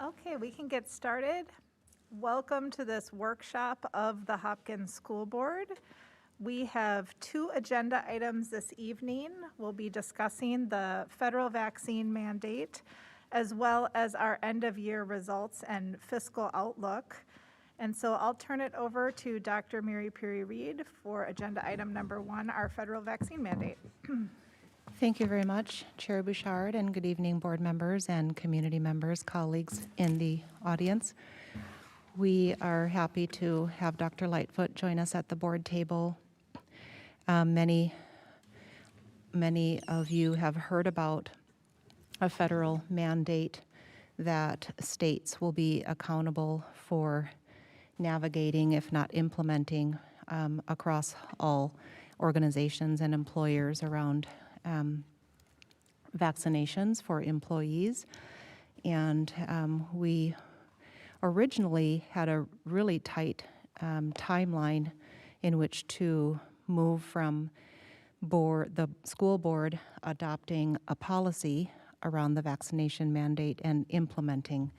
Okay, we can get started. Welcome to this workshop of the Hopkins School Board. We have two agenda items this evening. We'll be discussing the federal vaccine mandate as well as our end-of-year results and fiscal outlook. And so I'll turn it over to Dr. Mary Perry-Reed for agenda item number 1, our federal vaccine mandate. Thank you very much, Chair Bouchard, and good evening, board members and community members, colleagues in the audience. We are happy to have Dr. Lightfoot join us at the board table. Many of you have heard about a federal mandate that states will be accountable for navigating, if not implementing, across all organizations and employers around vaccinations for employees. And we originally had a really tight timeline in which to move from the school board adopting a policy around the vaccination mandate and implementing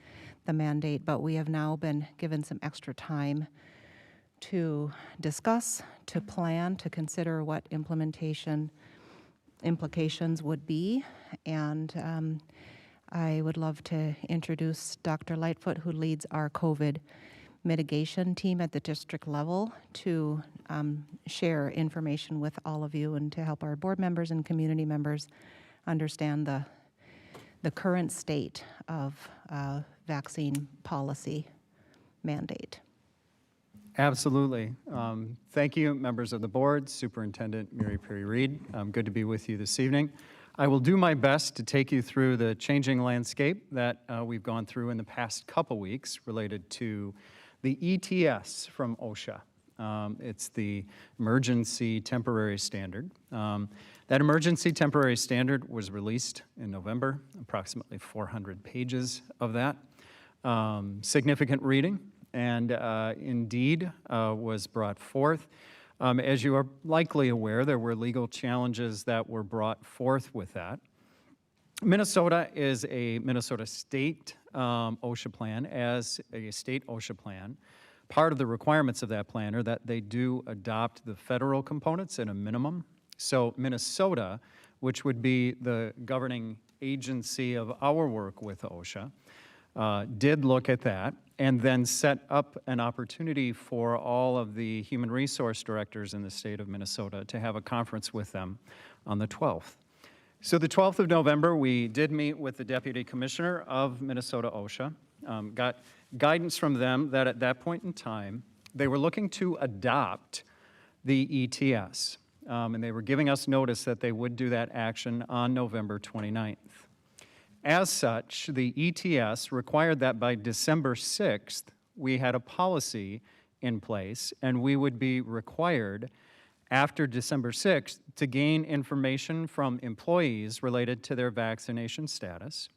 the mandate, but we have now been given some extra time to discuss, to plan, to consider what implications would be, and I would love to introduce Dr. Lightfoot, who leads our COVID mitigation team at the district level, to share information with all of you and to help our board members and community members understand the current state of vaccine policy mandate. Absolutely. Thank you, members of the board, Superintendent Mary Perry-Reed. Good to be with you this evening. I will do my best to take you through the changing landscape that we've gone through in the past couple weeks related to the ETS from OSHA. It's the Emergency Temporary Standard. That Emergency Temporary Standard was released in November, approximately 400 pages of that. Significant reading. And indeed was brought forth. As you are likely aware, there were legal challenges that were brought forth with that. Minnesota is a Minnesota state OSHA plan. As a state OSHA plan, part of the requirements of that plan are that they do adopt the federal components at a minimum. So Minnesota, which would be the governing agency of our work with OSHA, did look at that and then set up an opportunity for all of the human resource directors in the state of Minnesota to have a conference with them on the 12th. So the 12th of November, we did meet with the Deputy Commissioner of Minnesota OSHA, got guidance from them that at that point in time, they were looking to adopt the ETS, and they were giving us notice that they would do that action on November 29th. As such, the ETS required that by December 6th, we had a policy in place, and we would be required after December 6th to gain information from employees related to their vaccination status,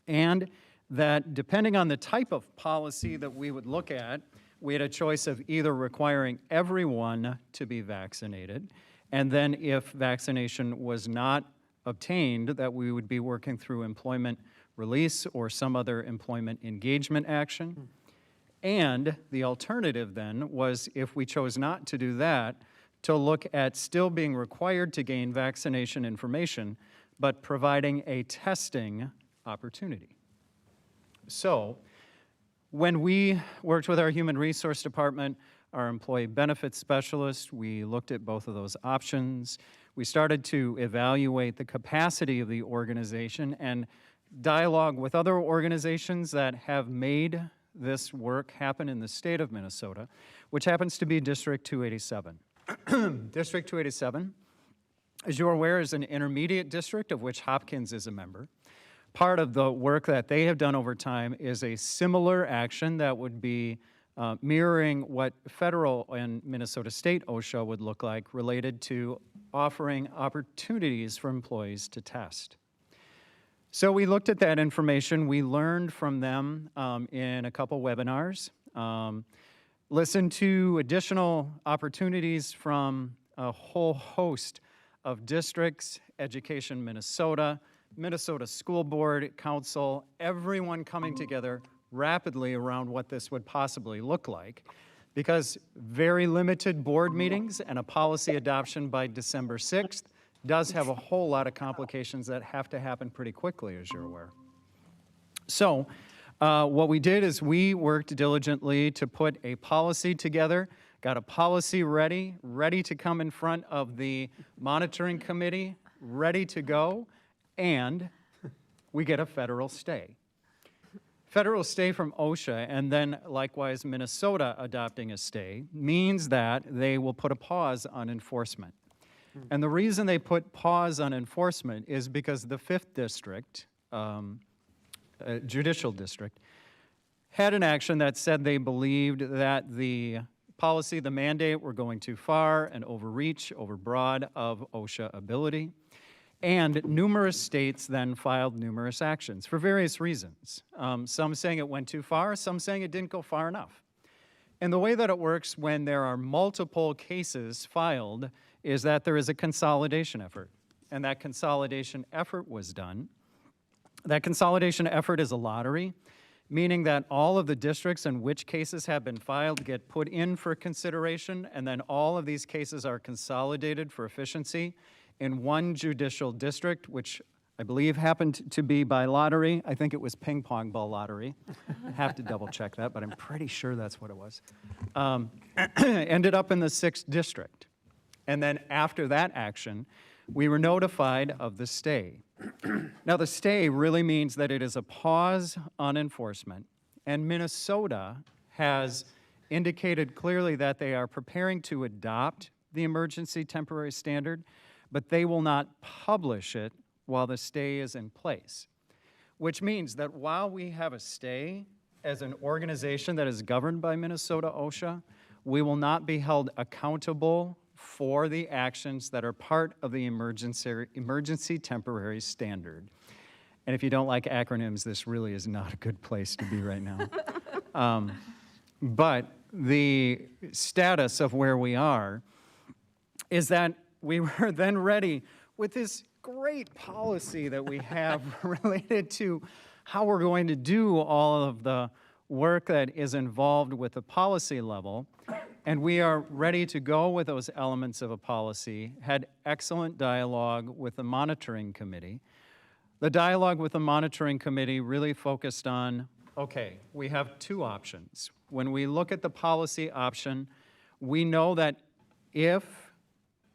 and that depending on the type of policy that we would look at, we had a choice of either requiring everyone to be vaccinated, and then if vaccination was not obtained, that we would be working through employment release or some other employment engagement action. And the alternative then was, if we chose not to do that, to look at still being required to gain vaccination information, but providing a testing opportunity. So when we worked with our human resource department, our employee benefits specialist, we looked at both of those options. We started to evaluate the capacity of the organization and dialogue with other organizations that have made this work happen in the state of Minnesota, which happens to be District 287. District 287, as you're aware, is an intermediate district of which Hopkins is a member. Part of the work that they have done over time is a similar action that would be mirroring what federal and Minnesota state OSHA would look like related to offering opportunities for employees to test. So we looked at that information. We learned from them in a couple webinars, listened to additional opportunities from a whole host of districts, Education Minnesota, Minnesota School Board, Council, everyone coming together rapidly around what this would possibly look like, because very limited board meetings and a policy adoption by December 6th does have a whole lot of complications that have to happen pretty quickly, as you're aware. So what we did is we worked diligently to put a policy together, got a policy ready to come in front of the monitoring committee, ready to go, and we get a federal stay. Federal stay from OSHA, and then likewise Minnesota adopting a stay, means that they will put a pause on enforcement. And the reason they put pause on enforcement is because the 5th District, Judicial District, had an action that said they believed that the policy, the mandate, were going too far and overreach, overbroad of OSHA ability. And numerous states then filed numerous actions for various reasons. Some saying it went too far, some saying it didn't go far enough. And the way that it works when there are multiple cases filed is that there is a consolidation effort. And that consolidation effort was done. That consolidation effort is a lottery, meaning that all of the districts in which cases have been filed get put in for consideration, and then all of these cases are consolidated for efficiency in one judicial district, which I believe happened to be by lottery. I think it was ping pong ball lottery. I have to double check that, but I'm pretty sure that's what it was. Ended up in the 6th district. And then after that action, we were notified of the stay. Now, the stay really means that it is a pause on enforcement, and Minnesota has indicated clearly that they are preparing to adopt the emergency temporary standard, but they will not publish it while the stay is in place, which means that while we have a stay as an organization that is governed by Minnesota OSHA, we will not be held accountable for the actions that are part of the emergency temporary standard. And if you don't like acronyms, this really is not a good place to be right now. But the status of where we are is that we were then ready with this great policy that we have related to how we're going to do all of the work that is involved with the policy level. And we are ready to go with those elements of a policy, had excellent dialogue with the monitoring committee. The dialogue with the monitoring committee really focused on, okay, we have two options. When we look at the policy option, we know that if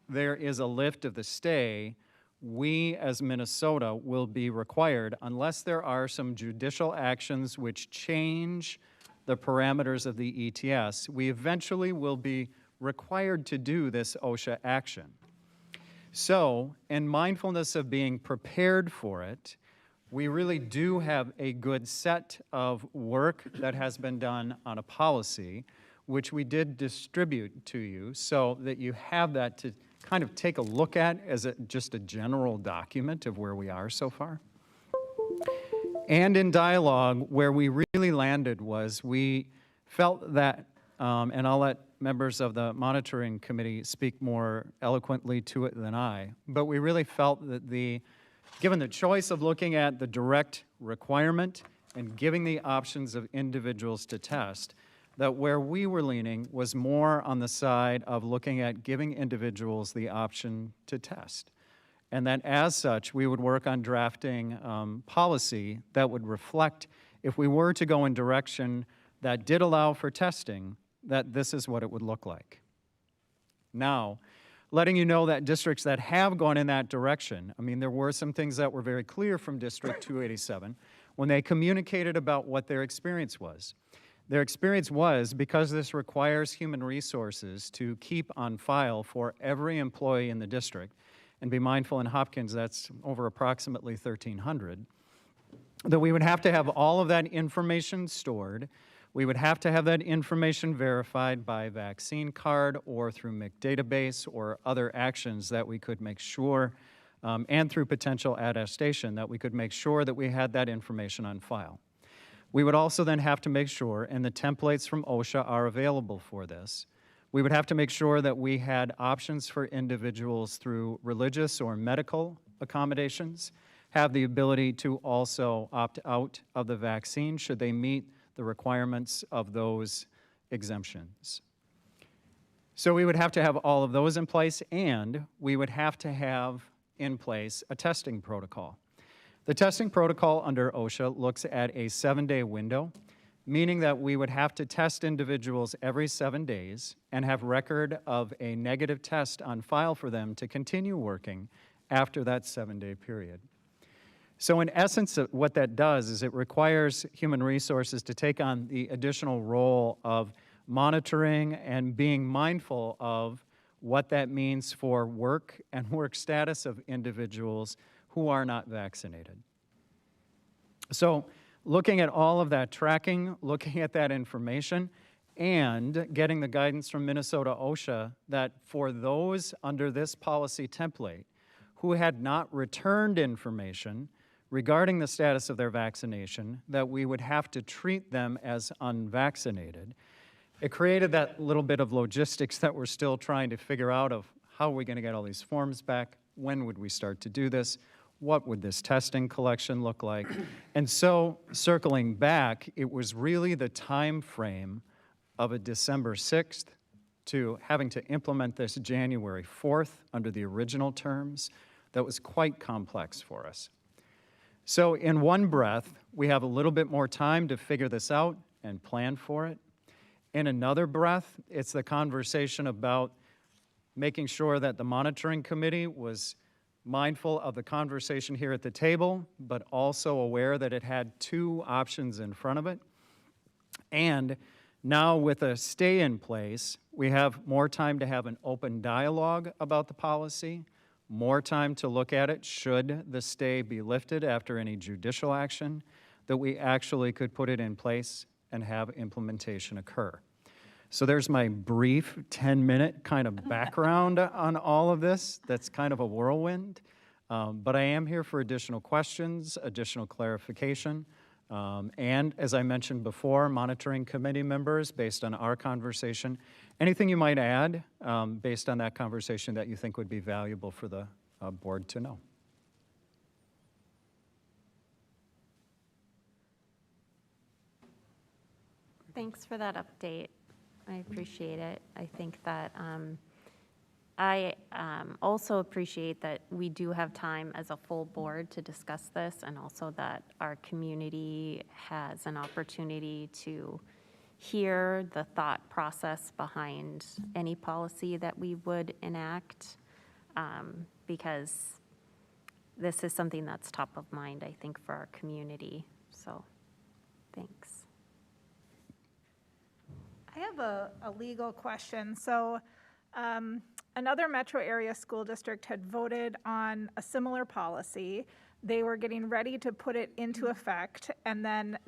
there is a lift of the stay, we as Minnesota will be required, unless there are some judicial actions which change the parameters of the ETS, we eventually will be required to do this OSHA action. So, in mindfulness of being prepared for it, we really do have a good set of work that has been done on a policy, which we did distribute to you so that you have that to kind of take a look at as just a general document of where we are so far. And in dialogue, where we really landed was we felt that, and I'll let members of the monitoring committee speak more eloquently to it than I, but we really felt that given the choice of looking at the direct requirement and giving the options of individuals to test, that where we were leaning was more on the side of looking at giving individuals the option to test. And that as such, we would work on drafting policy that would reflect, if we were to go in direction that did allow for testing, that this is what it would look like. Now, letting you know that districts that have gone in that direction, I mean, there were some things that were very clear from District 287 when they communicated about what their experience was. Their experience was, because this requires human resources to keep on file for every employee in the district, and be mindful in Hopkins that's over approximately 1,300, that we would have to have all of that information stored. We would have to have that information verified by vaccine card or through MIC database or other actions that we could make sure, and through potential attestation, that we could make sure that we had that information on file. We would also then have to make sure, and the templates from OSHA are available for this, we would have to make sure that we had options for individuals through religious or medical accommodations, have the ability to also opt out of the vaccine should they meet the requirements of those exemptions. So we would have to have all of those in place, and we would have to have in place a testing protocol. The testing protocol under OSHA looks at a 7-day window, meaning that we would have to test individuals every 7 days and have record of a negative test on file for them to continue working after that 7-day period. So in essence, what that does is it requires human resources to take on the additional role of monitoring and being mindful of what that means for work and work status of individuals who are not vaccinated. So looking at all of that tracking, looking at that information, and getting the guidance from Minnesota OSHA that for those under this policy template who had not returned information regarding the status of their vaccination, that we would have to treat them as unvaccinated. It created that little bit of logistics that we're still trying to figure out of how are we going to get all these forms back, when would we start to do this, what would this testing collection look like? And so, circling back, it was really the time frame of a December 6th to having to implement this January 4th under the original terms that was quite complex for us. So in one breath, we have a little bit more time to figure this out and plan for it. In another breath, it's the conversation about making sure that the monitoring committee was mindful of the conversation here at the table, but also aware that it had two options in front of it. And now with a stay in place, we have more time to have an open dialogue about the policy, more time to look at it should the stay be lifted after any judicial action, that we actually could put it in place and have implementation occur. So there's my brief 10-minute kind of background on all of this. That's kind of a whirlwind. But I am here for additional questions, additional clarification. And as I mentioned before, monitoring committee members based on our conversation. Anything you might add based on that conversation that you think would be valuable for the board to know? Thanks for that update. I appreciate it. I think that I also appreciate that we do have time as a full board to discuss this, and also that our community has an opportunity to hear the thought process behind any policy that we would enact, because this is something that's top of mind, I think, for our community. So, thanks. I have a legal question. So another metro area school district had voted on a similar policy. They were getting ready to put it into effect, and then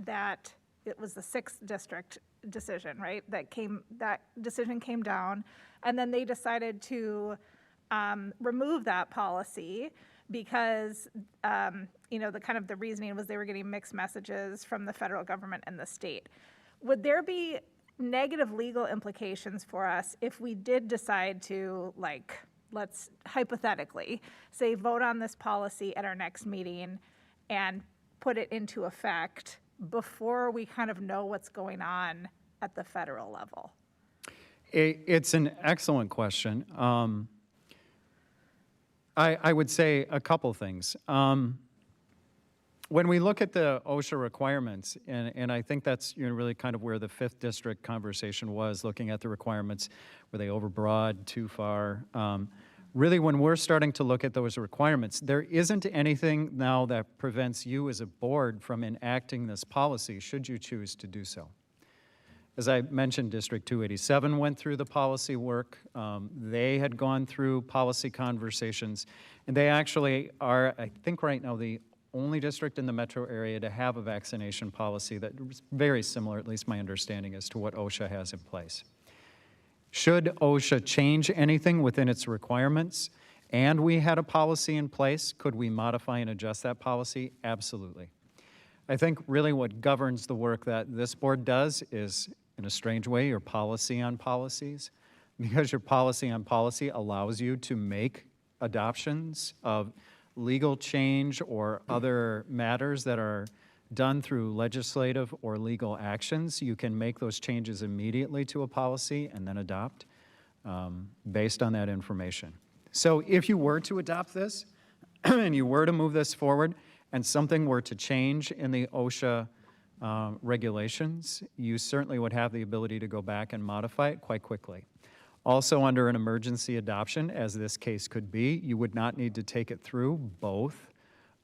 it was the 6th district decision, right? That decision came down, and then they decided to remove that policy because the reasoning was they were getting mixed messages from the federal government and the state. Would there be negative legal implications for us if we did decide to, let's hypothetically say, vote on this policy at our next meeting and put it into effect before we kind of know what's going on at the federal level? It's an excellent question. I would say a couple things. When we look at the OSHA requirements, and I think that's really kind of where the 5th district conversation was, looking at the requirements, were they overbroad, too far? Really, when we're starting to look at those requirements, there isn't anything now that prevents you as a board from enacting this policy, should you choose to do so. As I mentioned, District 287 went through the policy work. They had gone through policy conversations, and they actually are, I think right now, the only district in the metro area to have a vaccination policy that is very similar, at least my understanding, as to what OSHA has in place. Should OSHA change anything within its requirements and we had a policy in place, could we modify and adjust that policy? Absolutely. I think really what governs the work that this board does is, in a strange way, your policy on policies, because your policy on policy allows you to make adoptions of legal change or other matters that are done through legislative or legal actions, you can make those changes immediately to a policy and then adopt based on that information. So if you were to adopt this and you were to move this forward and something were to change in the OSHA regulations, you certainly would have the ability to go back and modify it quite quickly. Also, under an emergency adoption, as this case could be, you would not need to take it through both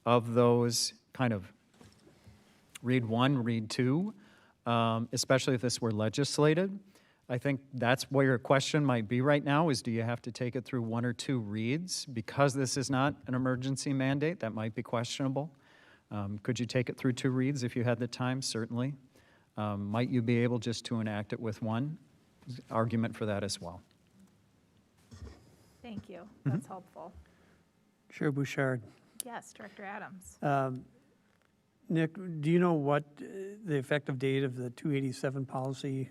of those kind of read one, read two, especially if this were legislated. I think that's where your question might be right now is, do you have to take it through one or two reads? Because this is not an emergency mandate, that might be questionable. Could you take it through two reads if you had the time? Certainly. Might you be able just to enact it with one? Argument for that as well. Thank you. That's helpful. Chair Bouchard. Yes, Director Adams. Nick, do you know what the effective date of the 287 policy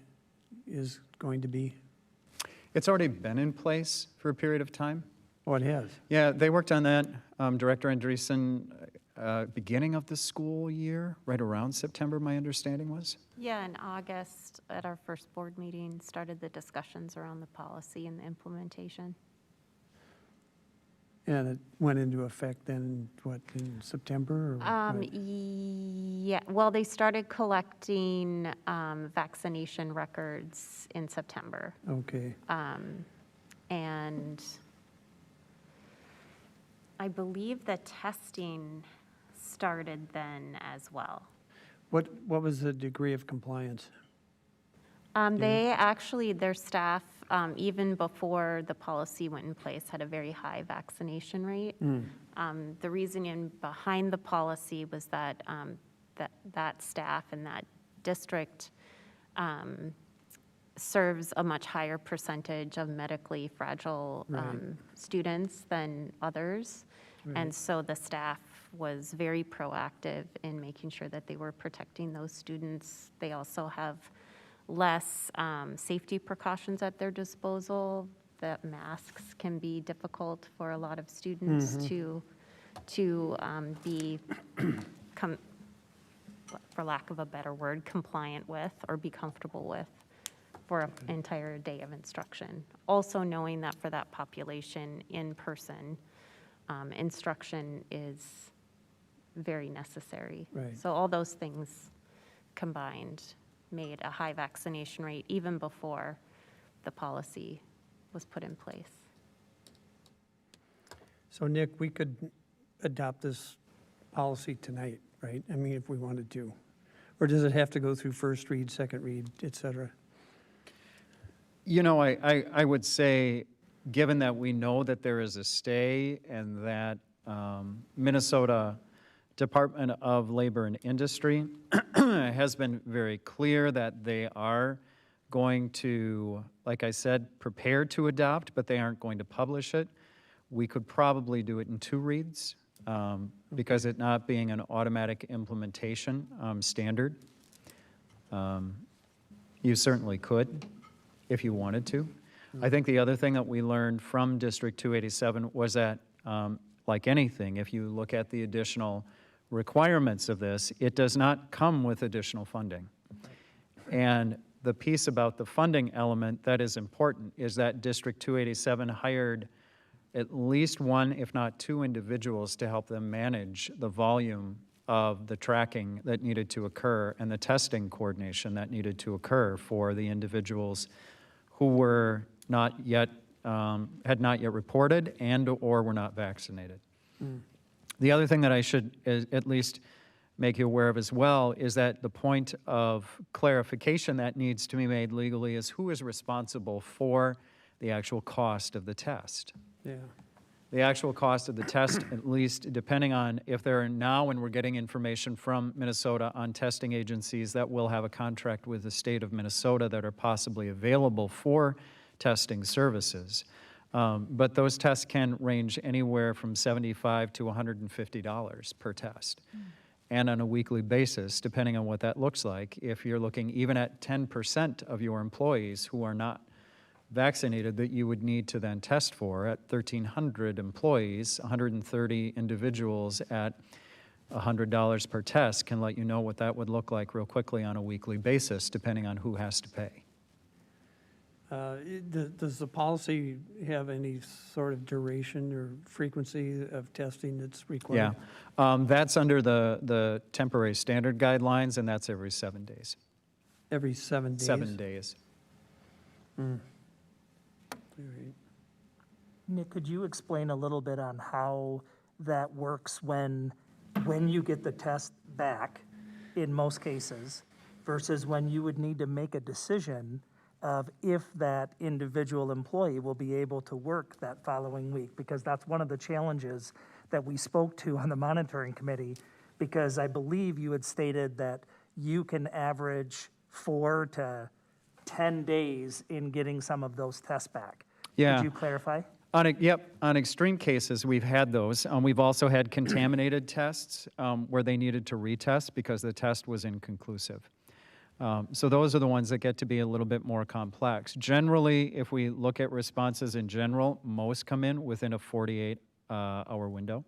is going to be? It's already been in place for a period of time. Oh, it has? Yeah, they worked on that, Director Andreessen, beginning of the school year, right around September, my understanding was. Yeah, in August, at our first board meeting, started the discussions around the policy and the implementation. And it went into effect then, what, in September? Or what? Yeah, well, they started collecting vaccination records in September. Okay, And I believe the testing started then as well. what was the degree of compliance? They actually, their staff, even before the policy went in place, had a very high vaccination rate. The reasoning behind the policy was that that staff and that district serves a much higher percentage of medically fragile Right. students than others. Right. And so the staff was very proactive in making sure that they were protecting those students. They also have less safety precautions at their disposal. That masks can be difficult for a lot of students to be, for lack of a better word, compliant with or be comfortable with for an entire day of instruction. Also knowing that for that population, in-person instruction is very necessary. Right. So all those things combined made a high vaccination rate even before the policy was put in place. So Nick, we could adopt this policy tonight, right? I mean, if we wanted to. Or does it have to go through first read, second read, et cetera? You know, I would say, given that we know that there is a stay and that Minnesota Department of Labor and Industry has been very clear that they are going to, like I said, prepare to adopt, but they aren't going to publish it. We could probably do it in two reads because it not being an automatic implementation standard. You certainly could if you wanted to. I think the other thing that we learned from District 287 was that, like anything, if you look at the additional requirements of this, it does not come with additional funding. And the piece about the funding element that is important is that District 287 hired at least one, if not two individuals to help them manage the volume of the tracking that needed to occur and the testing coordination that needed to occur for the individuals who were not yet, had not yet reported and or were not vaccinated. The other thing that I should at least make you aware of as well is that the point of clarification that needs to be made legally is who is responsible for the actual cost of the test. Yeah. The actual cost of the test, at least depending on if there are now, and we're getting information from Minnesota on testing agencies that will have a contract with the state of Minnesota that are possibly available for testing services. But those tests can range anywhere from $75 to $150 per test. And on a weekly basis, depending on what that looks like, if you're looking even at 10% of your employees who are not vaccinated that you would need to then test for at 1,300 employees, 130 individuals at $100 per test can let you know what that would look like real quickly on a weekly basis, depending on who has to pay. Does the policy have any sort of duration or frequency of testing that's required? Yeah, that's under the temporary standard guidelines, and that's every 7 days. Every 7 days? 7 days. All right. Nick, could you explain a little bit on how that works when you get the test back, in most cases, versus when you would need to make a decision of if that individual employee will be able to work that following week? Because that's one of the challenges that we spoke to on the monitoring committee, because I believe you had stated that you can average 4 to 10 days in getting some of those tests back. Yeah. Could you clarify? Yep, on extreme cases, we've had those. We've also had contaminated tests where they needed to retest because the test was inconclusive. So those are the ones that get to be a little bit more complex. Generally, if we look at responses in general, most come in within a 48-hour window.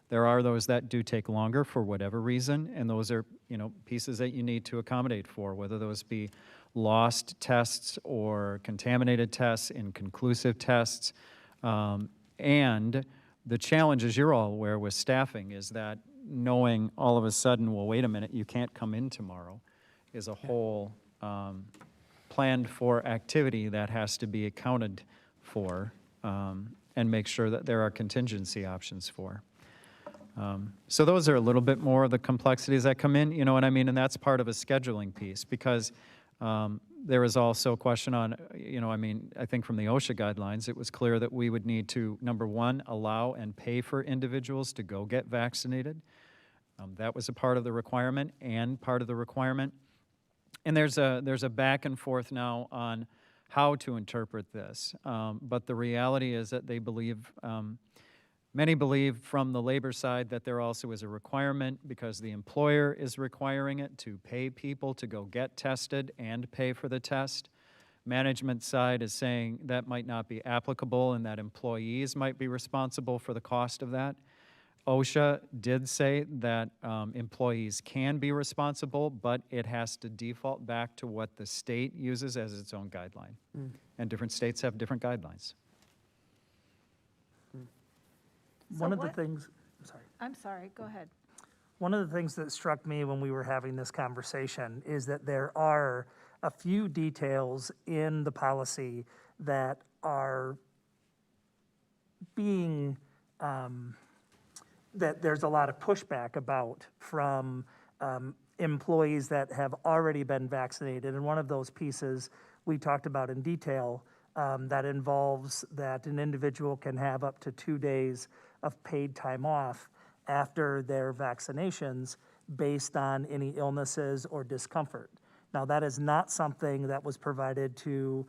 There are those that do take longer for whatever reason, and those are, pieces that you need to accommodate for, whether those be lost tests or contaminated tests, inconclusive tests. And the challenges you're all aware with staffing is that knowing all of a sudden, well, wait a minute, you can't come in tomorrow, is a whole planned for activity that has to be accounted for and make sure that there are contingency options for. So those are a little bit more of the complexities that come in, you know what I mean? And that's part of a scheduling piece because there is also a question on, I think from the OSHA guidelines, it was clear that we would need to, number one, allow and pay for individuals to go get vaccinated. That was a part of the requirement and part of the requirement. And there's a back and forth now on how to interpret this. But the reality is that they believe, many believe from the labor side that there also is a requirement because the employer is requiring it to pay people to go get tested and pay for the test. Management side is saying that might not be applicable and that employees might be responsible for the cost of that. OSHA did say that employees can be responsible, but it has to default back to what the state uses as its own guideline. And different states have different guidelines. One of the what- things, I'm sorry. I'm sorry, go ahead. One of the things that struck me when we were having this conversation is that there are a few details in the policy that are being, that there's a lot of pushback about from employees that have already been vaccinated. And one of those pieces we talked about in detail that involves that an individual can have up to 2 days of paid time off after their vaccinations based on any illnesses or discomfort. Now, that is not something that was provided to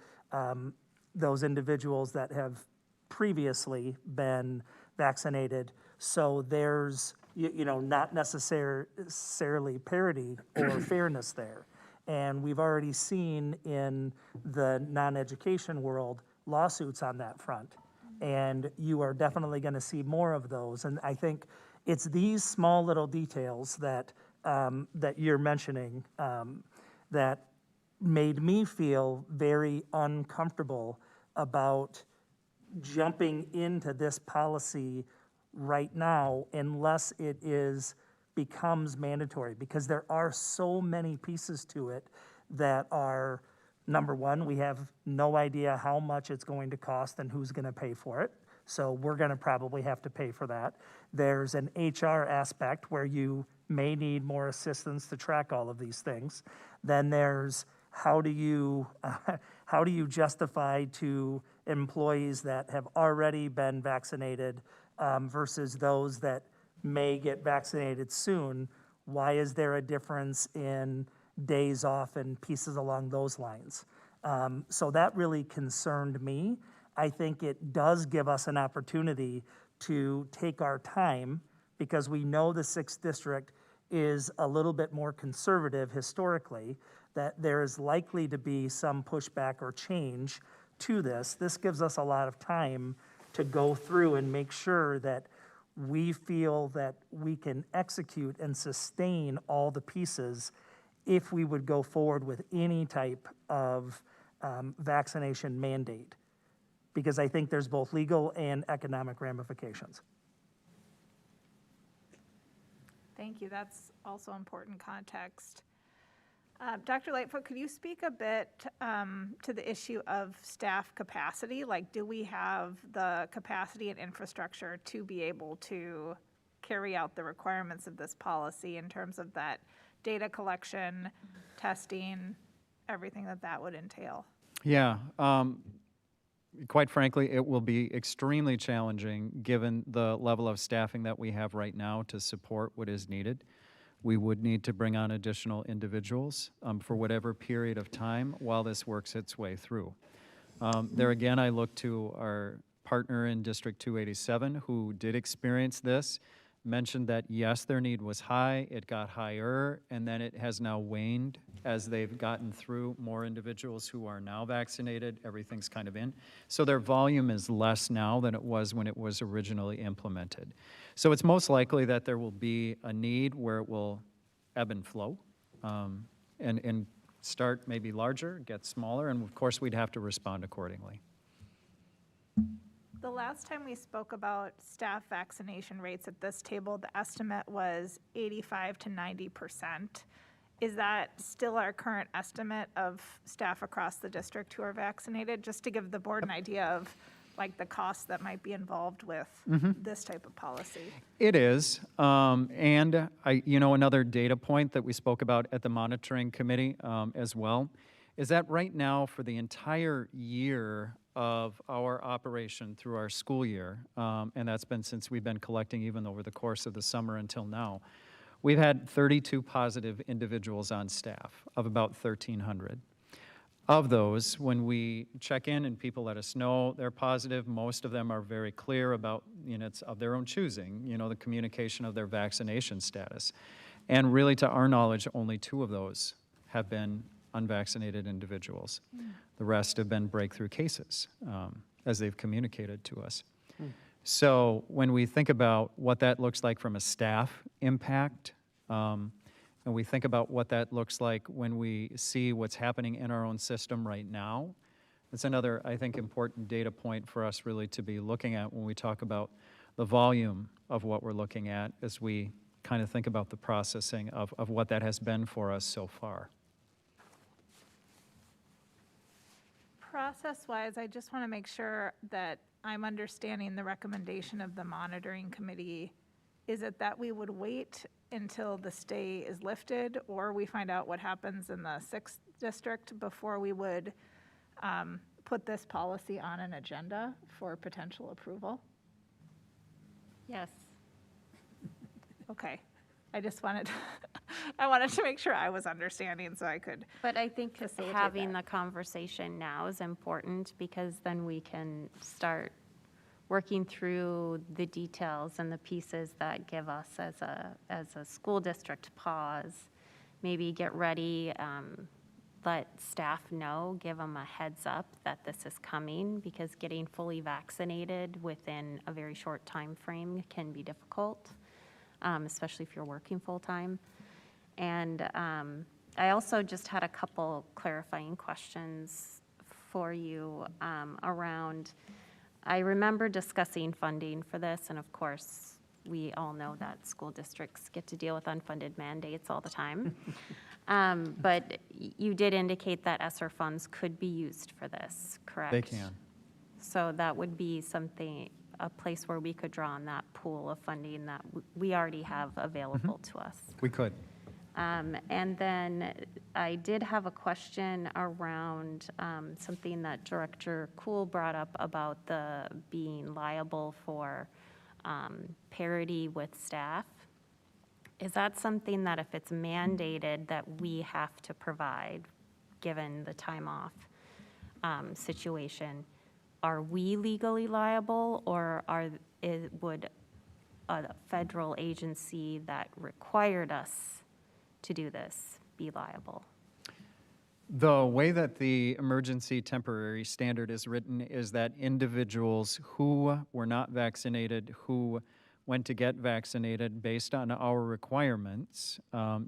those individuals that have previously been vaccinated. So there's, not necessarily parity or fairness there. And we've already seen in the non-education world lawsuits on that front. And you are definitely going to see more of those. And I think it's these small little details that that you're mentioning that made me feel very uncomfortable about jumping into this policy right now unless it becomes mandatory, because there are so many pieces to it that are, number one, we have no idea how much it's going to cost and who's going to pay for it. So we're going to probably have to pay for that. There's an HR aspect where you may need more assistance to track all of these things. Then there's how do you justify to employees that have already been vaccinated versus those that may get vaccinated soon? Why is there a difference in days off and pieces along those lines? So that really concerned me. I think it does give us an opportunity to take our time because we know the 6th District is a little bit more conservative historically, that there is likely to be some pushback or change to this. This gives us a lot of time to go through and make sure that we feel that we can execute and sustain all the pieces if we would go forward with any type of vaccination mandate. Because I think there's both legal and economic ramifications. Thank you. That's also important context. Dr. Lightfoot, could you speak a bit to the issue of staff capacity? Like, do we have the capacity and infrastructure to be able to carry out the requirements of this policy in terms of that data collection, testing, everything that would entail? Yeah. Quite frankly, it will be extremely challenging given the level of staffing that we have right now to support what is needed. We would need to bring on additional individuals for whatever period of time while this works its way through. There again, I look to our partner in District 287 who did experience this, mentioned that yes, their need was high, it got higher, and then it has now waned as they've gotten through more individuals who are now vaccinated, everything's kind of in. So their volume is less now than it was when it was originally implemented. So it's most likely that there will be a need where it will ebb and flow and start maybe larger, get smaller, and of course we'd have to respond accordingly. The last time we spoke about staff vaccination rates at this table, the estimate was 85 to 90%. Is that still our current estimate of staff across the district who are vaccinated? Just to give the board an idea of like the costs that might be involved with this type of policy. It is, and another data point that we spoke about at the monitoring committee as well, is that right now for the entire year of our operation through our school year, and that's been since we've been collecting even over the course of the summer until now, we've had 32 positive individuals on staff of about 1,300. Of those, when we check in and people let us know they're positive, most of them are very clear about units of their own choosing, the communication of their vaccination status. And really, to our knowledge, only 2 of those have been unvaccinated individuals. The rest have been breakthrough cases, as they've communicated to us. So when we think about what that looks like from a staff impact, and we think about what that looks like when we see what's happening in our own system right now, it's another, I think, important data point for us really to be looking at when we talk about the volume of what we're looking at as we kind of think about the processing of what that has been for us so far. Process-wise, I just want to make sure that I'm understanding the recommendation of the monitoring committee. Is it that we would wait until the stay is lifted, or we find out what happens in the 6th district before we would put this policy on an agenda for potential approval? Yes. Okay. I just wanted, I wanted to make sure I was understanding so I could. But I think Facilitate having that. the conversation now is important because then we can start working through the details and the pieces that give us as a school district pause. Maybe get ready, let staff know, give them a heads up that this is coming, because getting fully vaccinated within a very short time frame can be difficult, especially if you're working full-time. And I also just had a couple clarifying questions for you around, I remember discussing funding for this, and of course, we all know that school districts get to deal with unfunded mandates all the time. But you did indicate that ESSER funds could be used for this, correct? They can. So that would be something, a place where we could draw on that pool of funding that we already have available to us. We could. And then I did have a question around something that Director Kuhl brought up about the being liable for parity with staff. Is that something that if it's mandated that we have to provide, given the time off situation, are we legally liable, or would a federal agency that required us to do this be liable? The way that the emergency temporary standard is written is that individuals who were not vaccinated, who went to get vaccinated based on our requirements,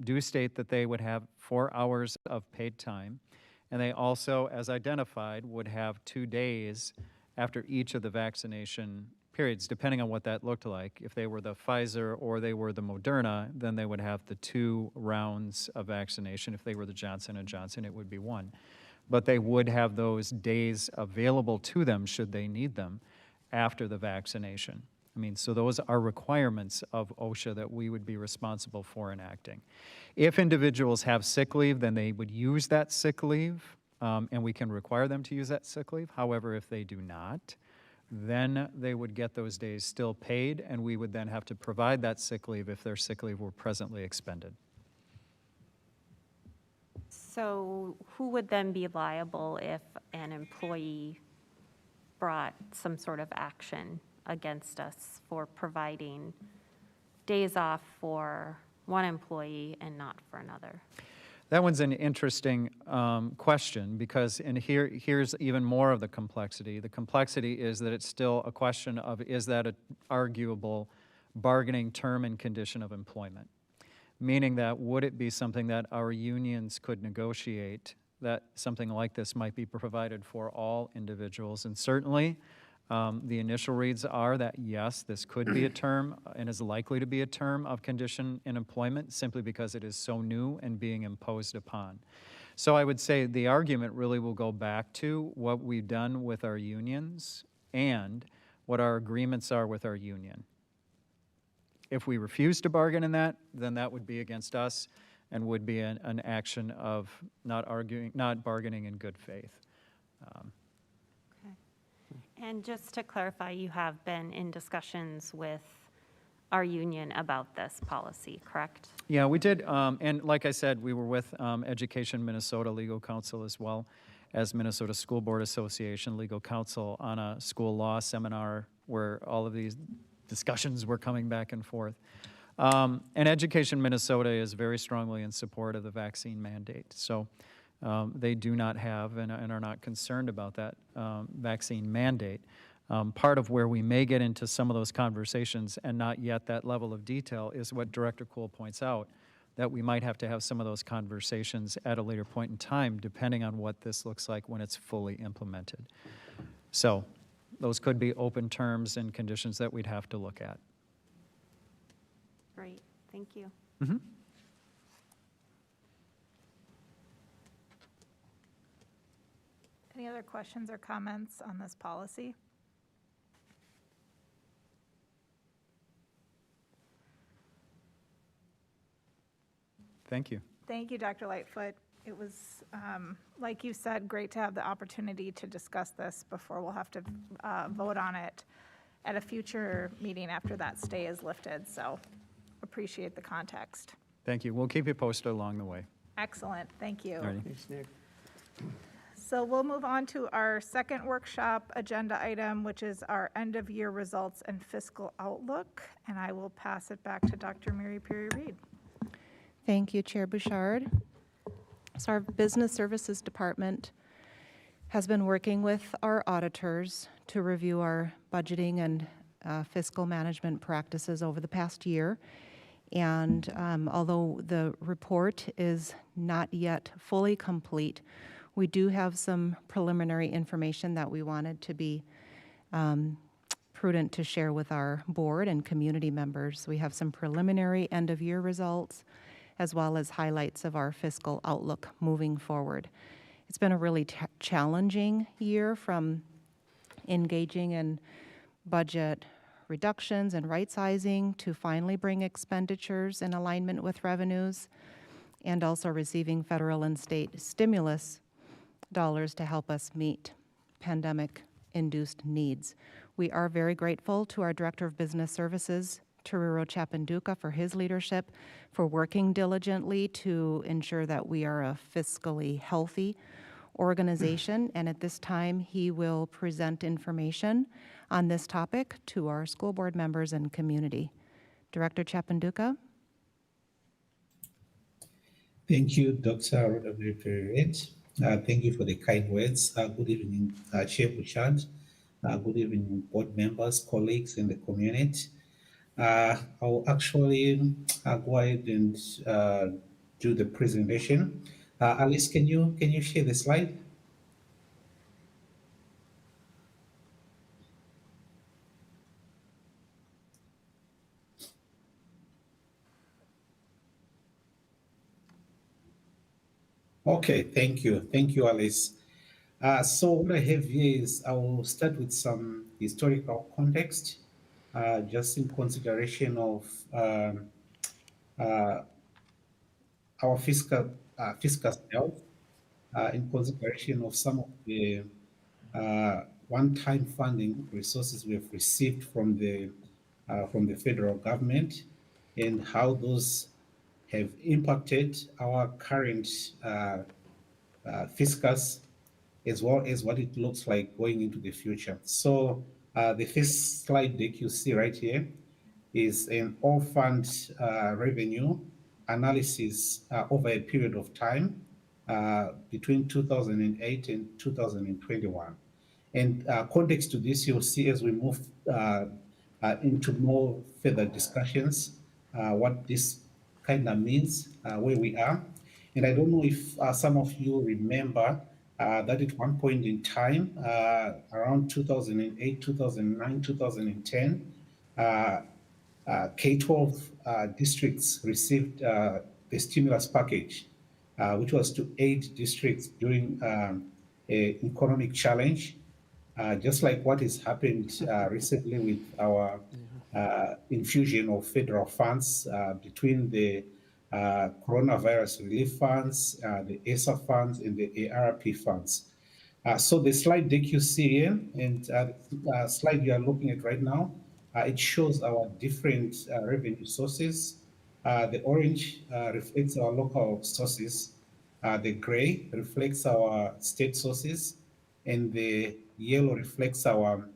do state that they would have 4 hours of paid time. And they also, as identified, would have 2 days after each of the vaccination periods, depending on what that looked like. If they were the Pfizer or they were the Moderna, then they would have the 2 rounds of vaccination. If they were the Johnson & Johnson, it would be 1. But they would have those days available to them should they need them after the vaccination. I mean, so those are requirements of OSHA that we would be responsible for enacting. If individuals have sick leave, then they would use that sick leave, and we can require them to use that sick leave. However, if they do not, then they would get those days still paid, and we would then have to provide that sick leave if their sick leave were presently expended. So who would then be liable if an employee brought some sort of action against us for providing days off for one employee and not for another? That one's an interesting question because, and here's even more of the complexity. The complexity is that it's still a question of, is that an arguable bargaining term and condition of employment? Meaning that, would it be something that our unions could negotiate, that something like this might be provided for all individuals? And certainly, the initial reads are that, yes, this could be a term and is likely to be a term of condition in employment simply because it is so new and being imposed upon. So I would say the argument really will go back to what we've done with our unions and what our agreements are with our union. If we refuse to bargain in that, then that would be against us and would be an action of not bargaining in good faith. And just to clarify, you have been in discussions with our union about this policy, correct? Yeah, we did, and like I said, we were with Education Minnesota Legal Counsel as well as Minnesota School Board Association Legal Counsel on a school law seminar where all of these discussions were coming back and forth. And Education Minnesota is very strongly in support of the vaccine mandate. So they do not have and are not concerned about that vaccine mandate. Part of where we may get into some of those conversations and not yet that level of detail is what Director Kuhl points out, that we might have to have some of those conversations at a later point in time, depending on what this looks like when it's fully implemented. So those could be open terms and conditions that we'd have to look at. Great, thank you. Mm-hmm. Any other questions or comments on this policy? Thank you. Thank you, Dr. Lightfoot. It was, like you said, great to have the opportunity to discuss this before we'll have to vote on it at a future meeting after that stay is lifted. So appreciate the context. Thank you. We'll keep you posted along the way. Excellent, thank you. All righty. Thanks, Nick. So we'll move on to our second workshop agenda item, which is our end-of-year results and fiscal outlook. And I will pass it back to Dr. Mary Perry Reed. Thank you, Chair Bouchard. So our Business Services Department has been working with our auditors to review our budgeting and fiscal management practices over the past year. And although the report is not yet fully complete, we do have some preliminary information that we wanted to be prudent to share with our board and community members. We have some preliminary end-of-year results, as well as highlights of our fiscal outlook moving forward. It's been a really challenging year, from engaging in budget reductions and right-sizing to finally bring expenditures in alignment with revenues, and also receiving federal and state stimulus dollars to help us meet pandemic-induced needs. We are very grateful to our Director of Business Services, Tariro Chapanduka, for his leadership, for working diligently to ensure that we are a fiscally healthy organization. And at this time, he will present information on this topic to our school board members and community. Director Chapanduka. Thank you, Dr. Reed. Thank you for the kind words. Good evening, Chair Bushad. Good evening, board members, colleagues in the community. I'll actually go ahead and do the presentation. Alice, can you share the slide? Okay, thank you, Alice. So what I have here is I will start with some historical context, just in consideration of uh, our fiscal health, in consideration of some of the one-time funding resources we have received from the federal government, and how those have impacted our current fiscus, as well as what it looks like going into the future. So the first slide deck you see right here is an all-fund revenue analysis over a period of time between 2008 and 2021. And context to this, you'll see as we move into more further discussions, what this kind of means, where we are. And I don't know if some of you remember that at one point in time, around 2008, 2009, 2010, K-12 districts received the stimulus package, which was to aid districts during an economic challenge, just like what has happened recently with our infusion of federal funds between the coronavirus relief funds, the ESA funds, and the ARP funds. So the slide deck you see here, and the slide you are looking at right now, it shows our different revenue sources. The orange reflects our local sources. The gray reflects our state sources, and the yellow reflects our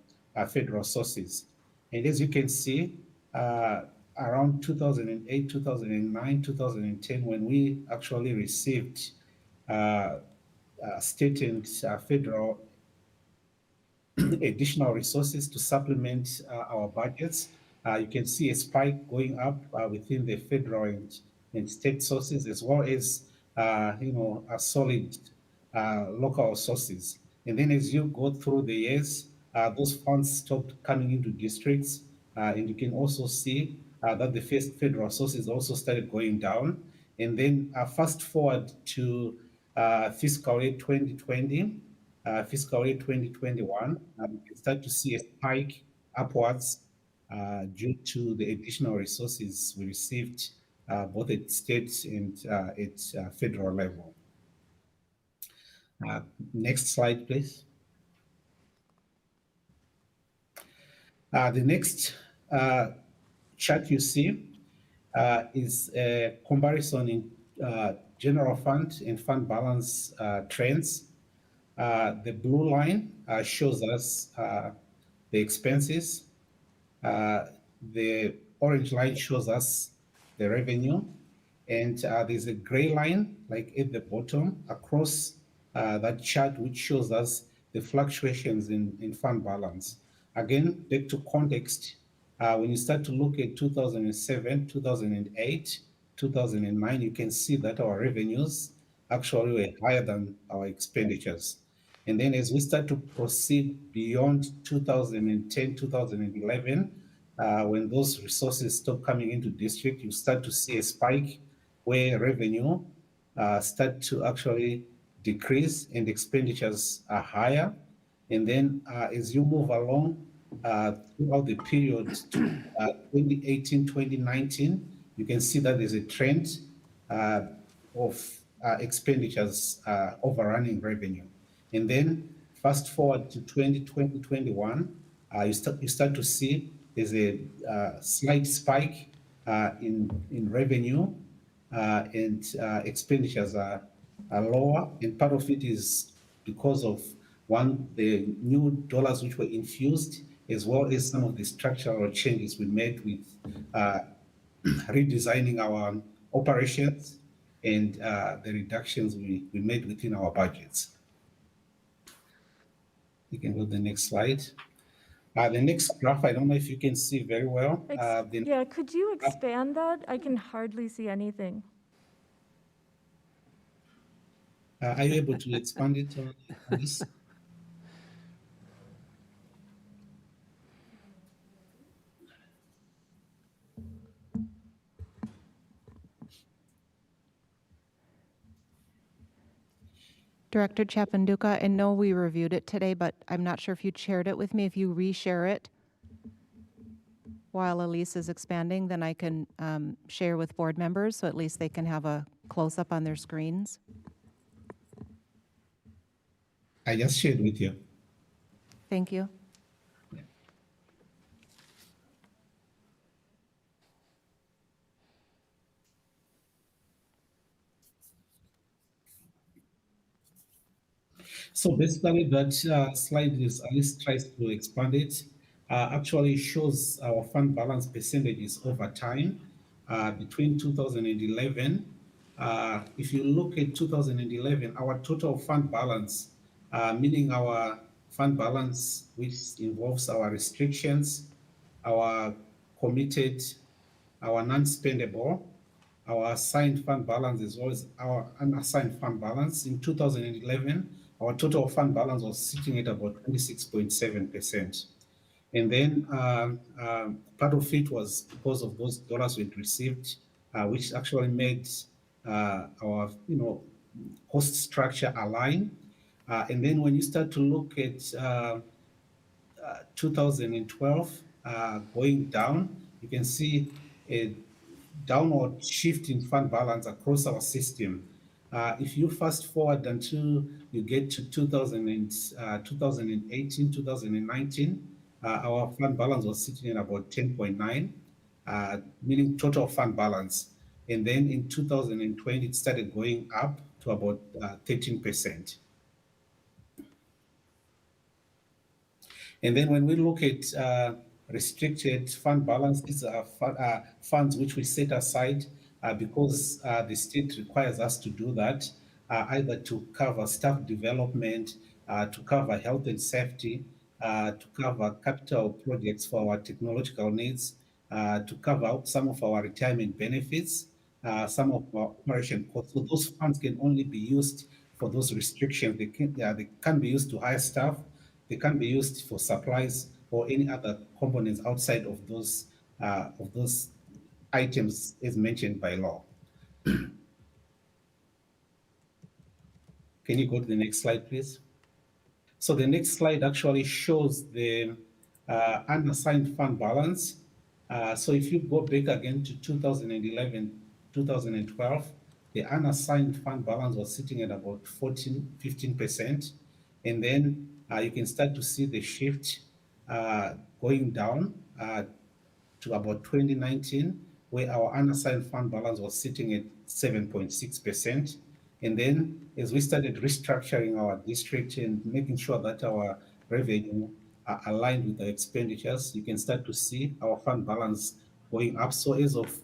federal sources. And as you can see, around 2008, 2009, 2010, when we actually received state and federal additional resources to supplement our budgets. You can see a spike going up within the federal and state sources, as well as a solid local sources. And then as you go through the years, those funds stopped coming into districts, and you can also see that the first federal sources also started going down. And then fast forward to fiscal year 2020, fiscal year 2021, you can start to see a spike upwards due to the additional resources we received both at state and at federal level. Next slide, please. The next chart you see is a comparison in general fund and fund balance trends. The blue line shows us the expenses. The orange line shows us the revenue. And there's a gray line, like at the bottom, across that chart, which shows us the fluctuations in fund balance. Again, back to context, when you start to look at 2007, 2008, 2009, you can see that our revenues actually were higher than our expenditures. And then as we start to proceed beyond 2010, 2011, when those resources stop coming into district, you start to see a spike where revenue start to actually decrease and expenditures are higher. And then as you move along throughout the period to 2018, 2019, you can see that there's a trend of expenditures overrunning revenue. And then fast forward to 2020, 21, you start to see there's a slight spike in revenue, and expenditures are lower. And part of it is because of the new dollars which were infused, as well as some of the structural changes we made with redesigning our operations, and the reductions we made within our budgets. You can go to the next slide. The next graph, I don't know if you can see very well. Yeah, could you expand that? I can hardly see anything. Are you able to expand it on this? Director Chapanduka, and no, we reviewed it today, but I'm not sure if you shared it with me. If you reshare it while Elise is expanding, then I can share with board members, so at least they can have a close-up on their screens. I just shared with you. Thank you. So basically, that slide is at least tries to expand it. Actually shows our fund balance percentages over time between 2011. If you look at 2011, our total fund balance, meaning our fund balance, which involves our restrictions, our committed, our non-spendable, our assigned fund balance as well as our unassigned fund balance. In 2011, our total fund balance was sitting at about 26.7%. And then part of it was because of those dollars we'd received, which actually made our cost structure align. And then when you start to look at 2012 going down, you can see a downward shift in fund balance across our system. If you fast forward until you get to 2018, 2019, our fund balance was sitting at about 10.9, meaning total fund balance. And then in 2020, it started going up to about 13%. And then when we look at restricted fund balance, these are funds which we set aside because the state requires us to do that, either to cover staff development, to cover health and safety, to cover capital projects for our technological needs, to cover out some of our retirement benefits, some of our operation costs. So those funds can only be used for those restrictions. They can't be used to hire staff. They can be used for supplies or any other components outside of those items as mentioned by law. Can you go to the next slide, please? So the next slide actually shows the unassigned fund balance. So if you go back again to 2011, 2012, the unassigned fund balance was sitting at about 15%. And then you can start to see the shift going down to about 2019, where our unassigned fund balance was sitting at 7.6%. And then as we started restructuring our district and making sure that our revenue are aligned with the expenditures, you can start to see our fund balance going up. So as of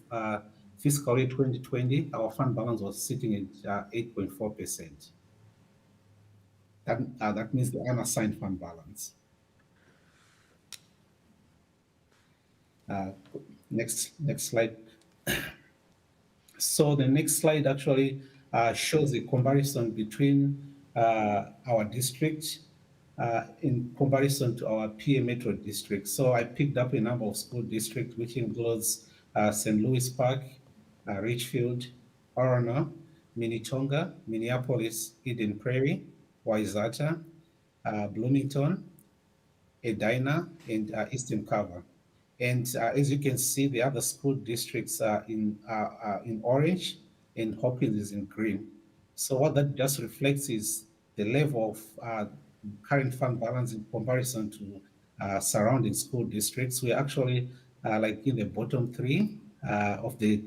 fiscal year 2020, our fund balance was sitting at 8.4%. That means the unassigned fund balance. Next slide. So the next slide actually shows a comparison between our district in comparison to our PA Metro district. So I picked up a number of school districts, which includes St. Louis Park, Richfield, Orono, Minnetonka, Minneapolis, Eden Prairie, Wayzata, Bloomington, Edina, and Eastern Carver. And as you can see, the other school districts are in orange and Hopkins is in green. So what that just reflects is the level of current fund balance in comparison to surrounding school districts. We're actually like in the bottom three of the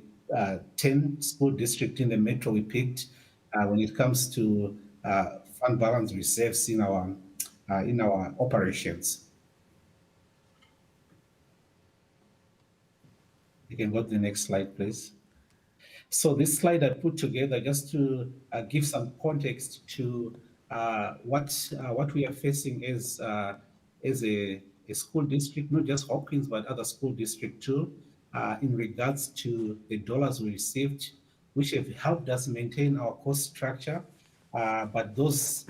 10 school districts in the metro we picked when it comes to fund balance reserves in our operations. You can go to the next slide, please. So this slide I put together just to give some context to what we are facing as a school district, not just Hopkins, but other school district too, in regards to the dollars we received, which have helped us maintain our cost structure. But those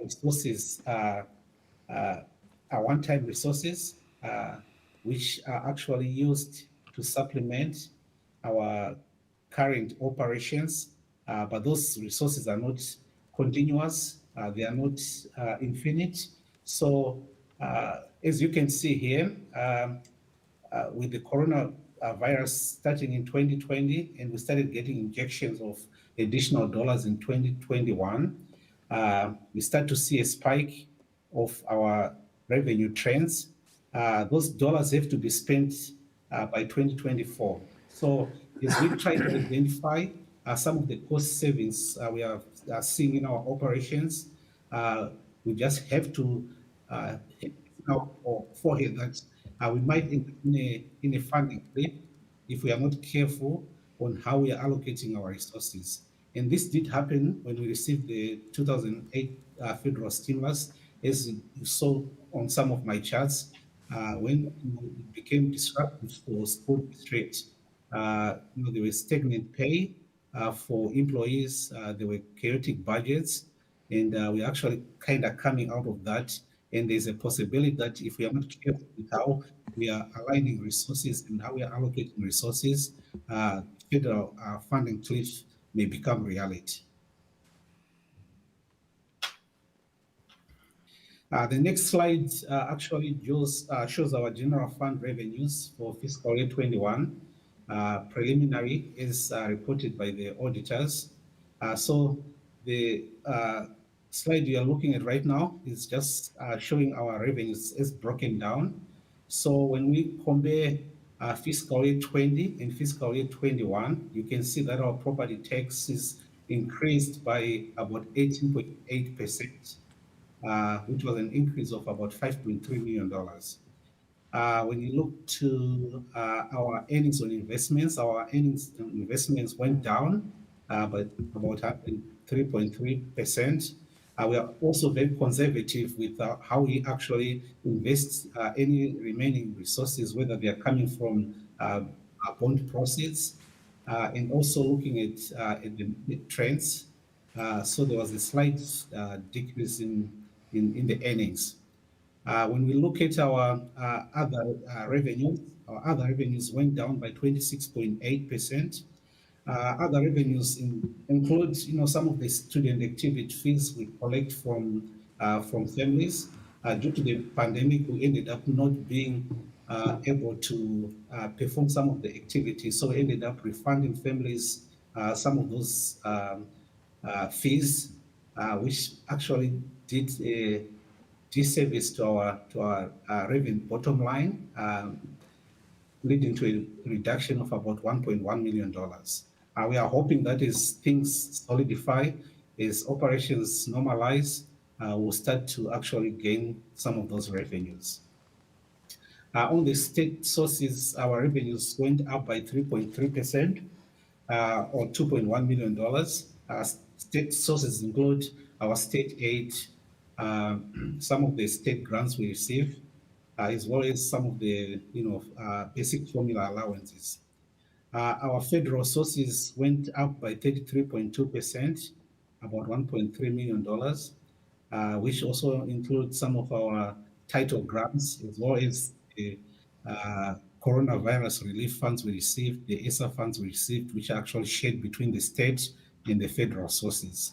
resources are one-time resources, which are actually used to supplement our current operations, but those resources are not continuous, they are not infinite. So as you can see here, with the coronavirus starting in 2020, and we started getting injections of additional dollars in 2021, we start to see a spike of our revenue trends. Those dollars have to be spent by 2024. So as we try to identify some of the cost savings we are seeing in our operations, we just have to now or forehead that we might end up in a funding cliff if we are not careful on how we are allocating our resources. And this did happen when we received the 2008 federal stimulus, as you saw on some of my charts, when it became disruptive for school districts. There was stagnant pay for employees, there were chaotic budgets, and we're actually kind of coming out of that. And there's a possibility that if we are not careful with how we are aligning resources and how we are allocating resources, federal funding cliff may become reality. The next slide actually shows our general fund revenues for fiscal year 21. Preliminary is reported by the auditors. So the slide you are looking at right now is just showing our revenues as broken down. So when we compare fiscal year 20 and fiscal year 21, you can see that our property taxes increased by about 18.8%, which was an increase of about $5.3 million. When you look to our earnings on investments, our earnings on investments went down by about 3.3%. We are also very conservative with how we actually invest any remaining resources, whether they are coming from bond proceeds, and also looking at the trends. So there was a slight decrease in the earnings. When we look at our other revenues went down by 26.8%. Other revenues include, some of the student activity fees we collect from families. Due to the pandemic, we ended up not being able to perform some of the activities, so we ended up refunding families some of those fees, which actually did a disservice to our revenue bottom line, leading to a reduction of about $1.1 million. We are hoping that as things solidify, as operations normalize, we'll start to actually gain some of those revenues. On the state sources, our revenues went up by 3.3%, or $2.1 million. State sources include our state aid, some of the state grants we receive, as well as some of the basic formula allowances. Our federal sources went up by 33.2%, about $1.3 million, which also includes some of our title grants, as well as the coronavirus relief funds we received, the ESA funds we received, which are actually shared between the state and the federal sources.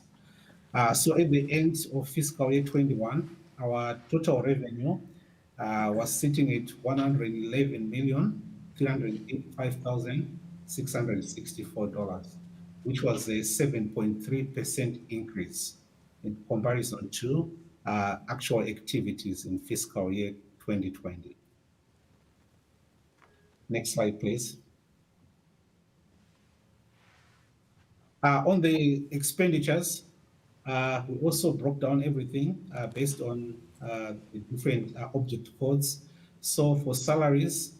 So at the end of fiscal year 21, our total revenue was sitting at $111,385,664, which was a 7.3% increase in comparison to actual activities in fiscal year 2020. Next slide, please. On the expenditures, we also broke down everything based on the different object codes. So for salaries,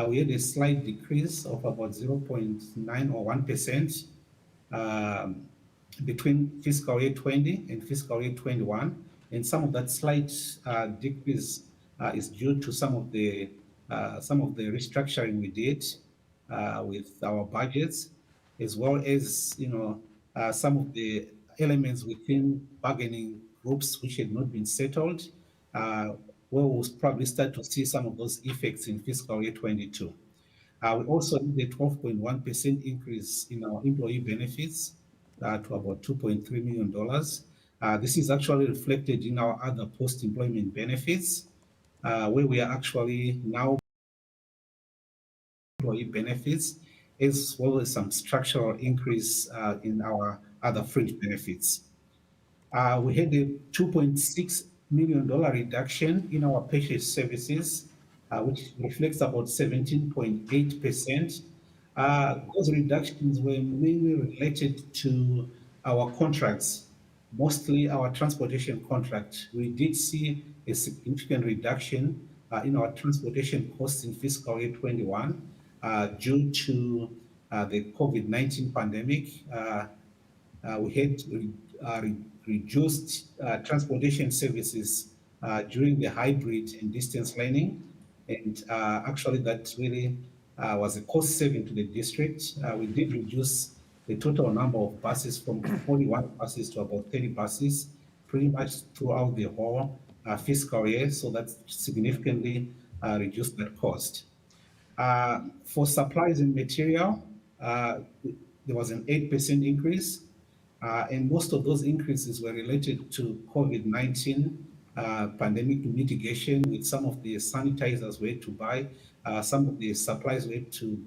we had a slight decrease of about 0.9 or 1% between fiscal year 20 and fiscal year 21. And some of that slight decrease is due to some of the restructuring we did with our budgets, as well as some of the elements within bargaining groups which had not been settled, where we'll probably start to see some of those effects in fiscal year 22. We also did a 12.1% increase in our employee benefits to about $2.3 million. This is actually reflected in our other post-employment benefits, where we are actually now employee benefits, as well as some structural increase in our other fringe benefits. We had a $2.6 million reduction in our purchase services, which reflects about 17.8%. Those reductions were mainly related to our contracts, mostly our transportation contract. We did see a significant reduction in our transportation costs in fiscal year 21 due to the COVID-19 pandemic. We had reduced transportation services during the hybrid and distance learning. And actually that really was a cost saving to the district. We did reduce the total number of buses from 41 buses to about 30 buses, pretty much throughout the whole fiscal year. So that significantly reduced that cost. For supplies and material, there was an 8% increase. And most of those increases were related to COVID-19 pandemic mitigation, with some of the sanitizers we had to buy, some of the supplies we had to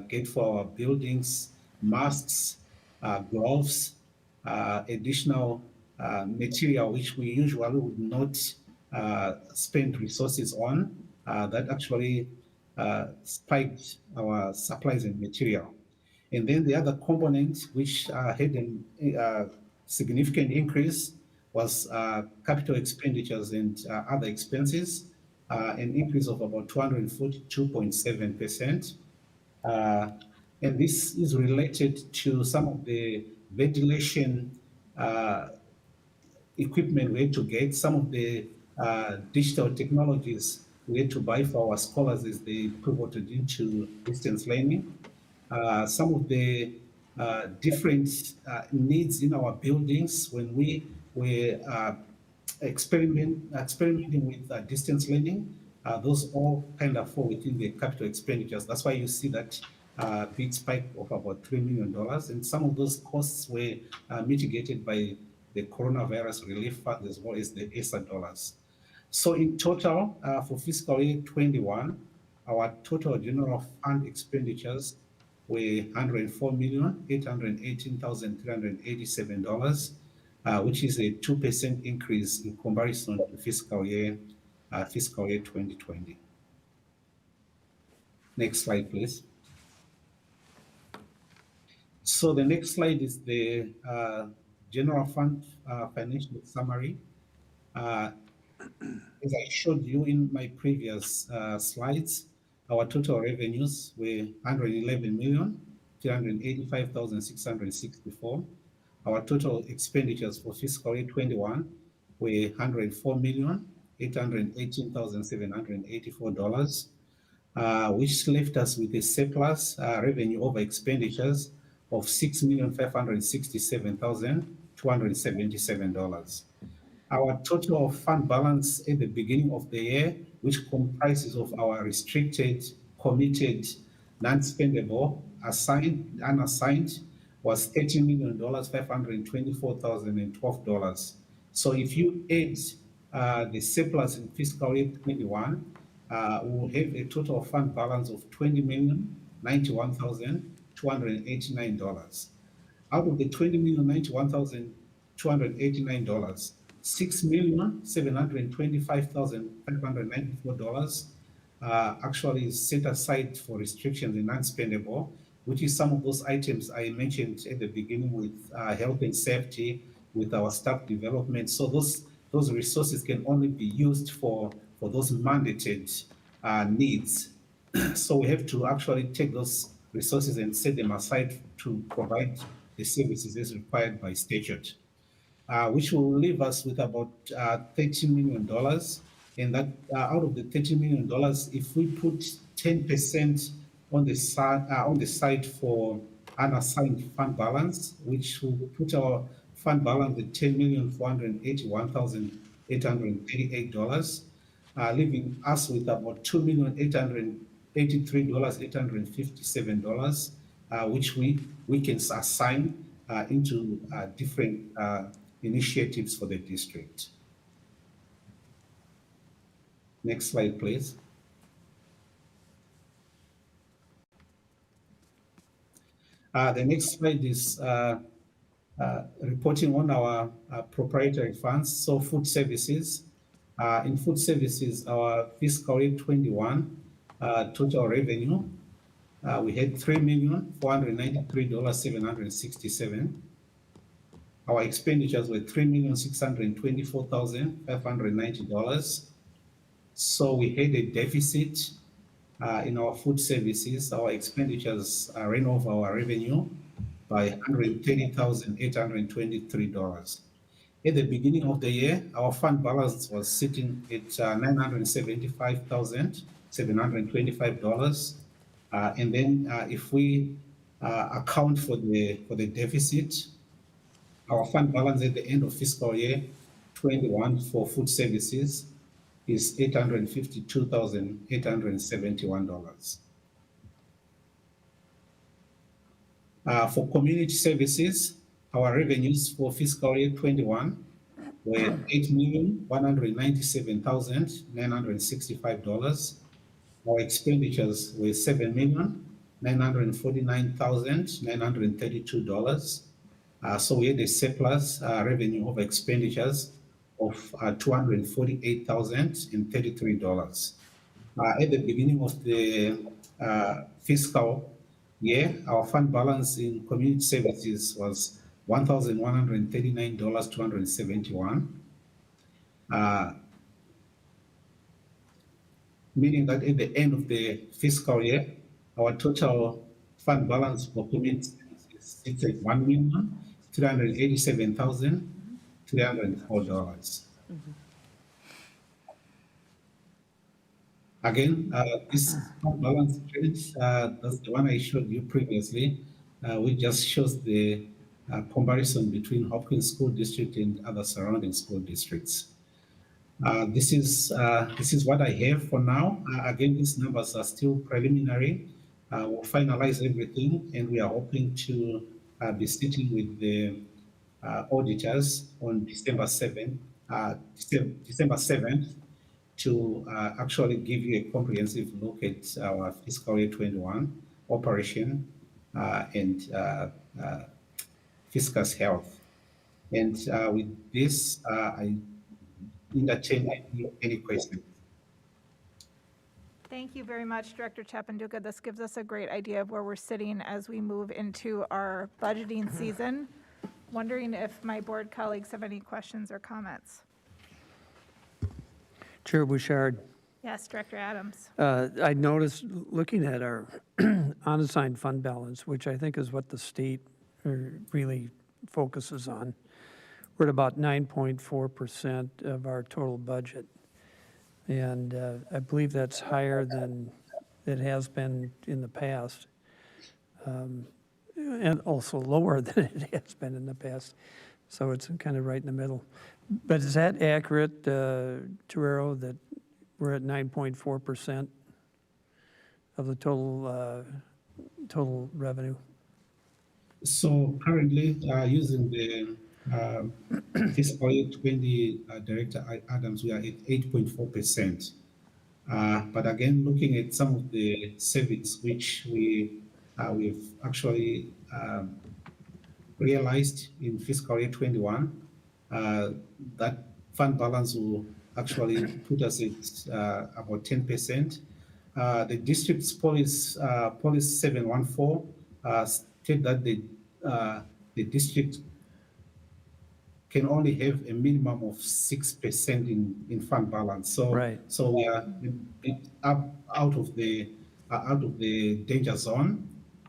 get for our buildings, masks, gloves, additional material which we usually would not spend resources on, that actually spiked our supplies and material. And then the other component which had a significant increase was capital expenditures and other expenses, an increase of about 242.7%. And this is related to some of the ventilation equipment we had to get, some of the digital technologies we had to buy for our scholars as they pivoted into distance learning. Some of the different needs in our buildings when we were experimenting with distance learning, those all kind of fall within the capital expenditures. That's why you see that big spike of about $3 million. And some of those costs were mitigated by the coronavirus relief fund as well as the ESA dollars. So in total, for fiscal year 21, our total general fund expenditures were $104,818,387, which is a 2% increase in comparison to fiscal year 2020. Next slide, please. So the next slide is the general fund financial summary. As I showed you in my previous slides, our total revenues were $111,385,664. Our total expenditures for fiscal year 21 were $104,818,784, which left us with a surplus revenue over expenditures of $6,567,277. Our total fund balance at the beginning of the year, which comprises of our restricted, committed, non-spendable, assigned, unassigned, was $30,524,012. So if you add the surplus in fiscal year 21, we'll have a total fund balance of $20,091,289. Out of the $20,091,289, $6,725,594 actually is set aside for restrictions and non-spendable, which is some of those items I mentioned at the beginning with health and safety, with our staff development. So those resources can only be used for those mandated needs. So we have to actually take those resources and set them aside to provide the services as required by statute, which will leave us with about $30 million. And that out of the $30 million, if we put 10% on the side for unassigned fund balance, which will put our fund balance at $10,481,838, leaving us with about $2,883,857, which we can assign into different initiatives for the district. Next slide, please. The next slide is reporting on our proprietary funds, so food services. In food services, our fiscal year 21 total revenue, we had $3,493,767. Our expenditures were $3,624,590. So we had a deficit in our food services. Our expenditures ran over our revenue by $130,823. At the beginning of the year, our fund balance was sitting at $975,725. And then if we account for the deficit, our fund balance at the end of fiscal year 21 for food services is $852,871. For community services, our revenues for fiscal year 21 were $8,197,965. Our expenditures were $7,949,932. So we had a surplus revenue over expenditures of $248,033. At the beginning of the fiscal year, our fund balance in community services was $1,139,271, meaning that at the end of the fiscal year, our total fund balance for community services is at $1,387,304. Again, this fund balance trend, that's the one I showed you previously, which just shows the comparison between Hopkins School District and other surrounding school districts. This is what I have for now. Again, these numbers are still preliminary. We'll finalize everything, and we are hoping to be sitting with the auditors on December 7th to actually give you a comprehensive look at our fiscal year 21 operation and fiscal health. And with this, I entertain any questions. Thank you very much, Director Chapanduka. This gives us a great idea of where we're sitting as we move into our budgeting season. Wondering if my board colleagues have any questions or comments. Chair Bouchard, Yes, Director Adams. I noticed looking at our unassigned fund balance, which I think is what the state really focuses on, we're at about 9.4% of our total budget. And I believe that's higher than it has been in the past, and also lower than it has been in the past. So it's kind of right in the middle. But is that accurate, Torero, that we're at 9.4% of the total revenue? So currently, using the fiscal year 20 Director Adams, we are at 8.4%. But again, looking at some of the savings which we've actually realized in fiscal year 21, that fund balance will actually put us at about 10%. The district's policy 714 state that the district can only have a minimum of 6% in fund balance. So, Right. so we are a bit up out of the out of the danger zone.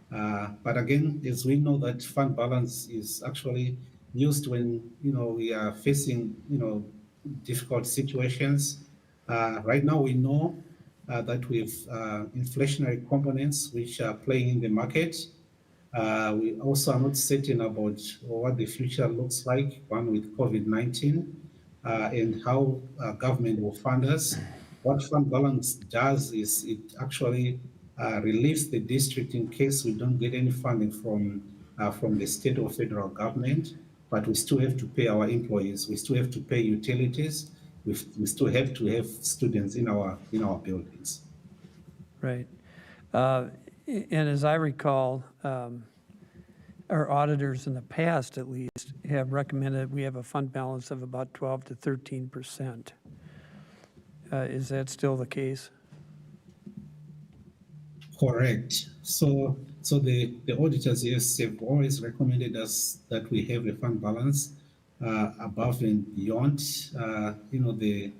But again, as we know that fund balance is actually used when, we are facing, difficult situations. Right now, we know that we have inflationary components which are playing in the market. We also are not certain about what the future looks like, one with COVID-19, and how government will fund us. What fund balance does is it actually relieves the district in case we don't get any funding from the state or federal government, but we still have to pay our employees. We still have to pay utilities. We still have to have students in our buildings. Right. And as I recall, our auditors in the past, at least, have recommended we have a fund balance of about 12 to 13%. Is that still the case? Correct. So the auditors, yes, have always recommended us that we have a fund balance above and beyond, the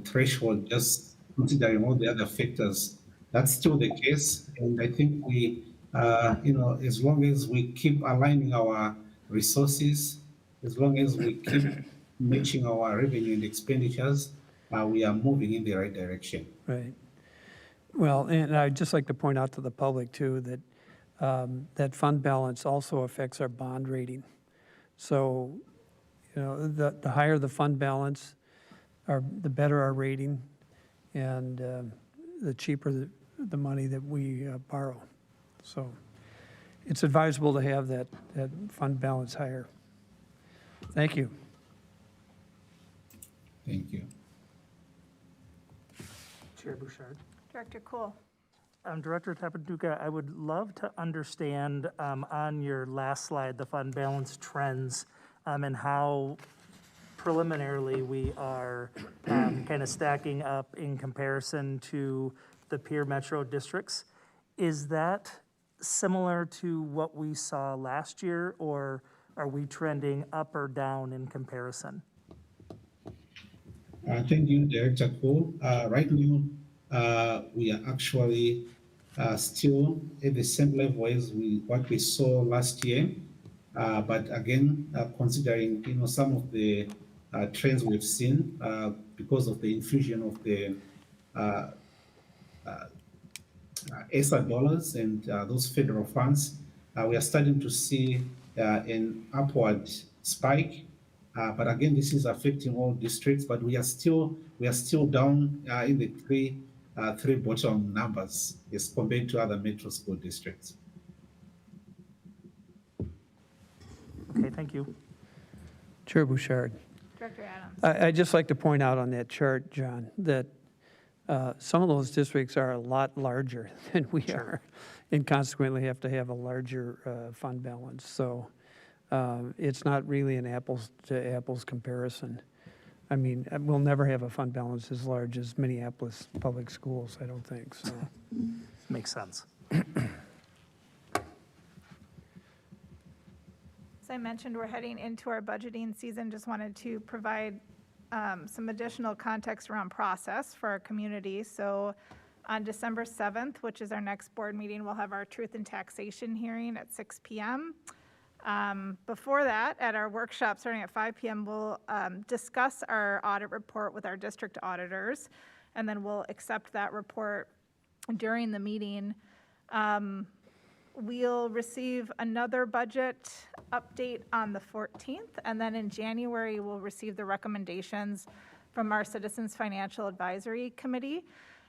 threshold, just considering all the other factors. That's still the case, and I think we, as long as we keep aligning our resources, as long as we keep matching our revenue and expenditures, we are moving in the right direction. Right. Well, and I'd just like to point out to the public too that that fund balance also affects our bond rating. So, the higher the fund balance, the better our rating, and the cheaper the money that we borrow. So, it's advisable to have that fund balance higher. Thank you. Thank you. Chair Bouchard. Director Cool. Director Tapaduca, I would love to understand on your last slide, the fund balance trends and how preliminarily we are kind of stacking up in comparison to the peer metro districts. Is that similar to what we saw last year, or are we trending up or down in comparison? Thank you, Director Cole. Right now, we are actually still at the same level as what we saw last year. But again, considering some of the trends we've seen because of the infusion of the ESA dollars and those federal funds, we are starting to see an upward spike. But again, this is affecting all districts, but we are still down in the three bottom numbers as compared to other metro school districts. Okay, thank you. Chair Bouchard. Director Adams. I'd just like to point out on that chart, John, that some of those districts are a lot larger than we are, and consequently have to have a larger fund balance. So it's not really an apples to apples comparison. I mean, we'll never have a fund balance as large as Minneapolis Public Schools, I don't think, so. Makes sense. As I mentioned, we're heading into our budgeting season. Just wanted to provide some additional context around process for our community. So on December 7th, which is our next board meeting, we'll have our Truth and Taxation hearing at 6 p.m. Before that, at our workshop starting at 5 p.m., we'll discuss our audit report with our district auditors, and then we'll accept that report during the meeting. We'll receive another budget update on the 14th, and then in January, we'll receive the recommendations from our Citizens Financial Advisory Committee,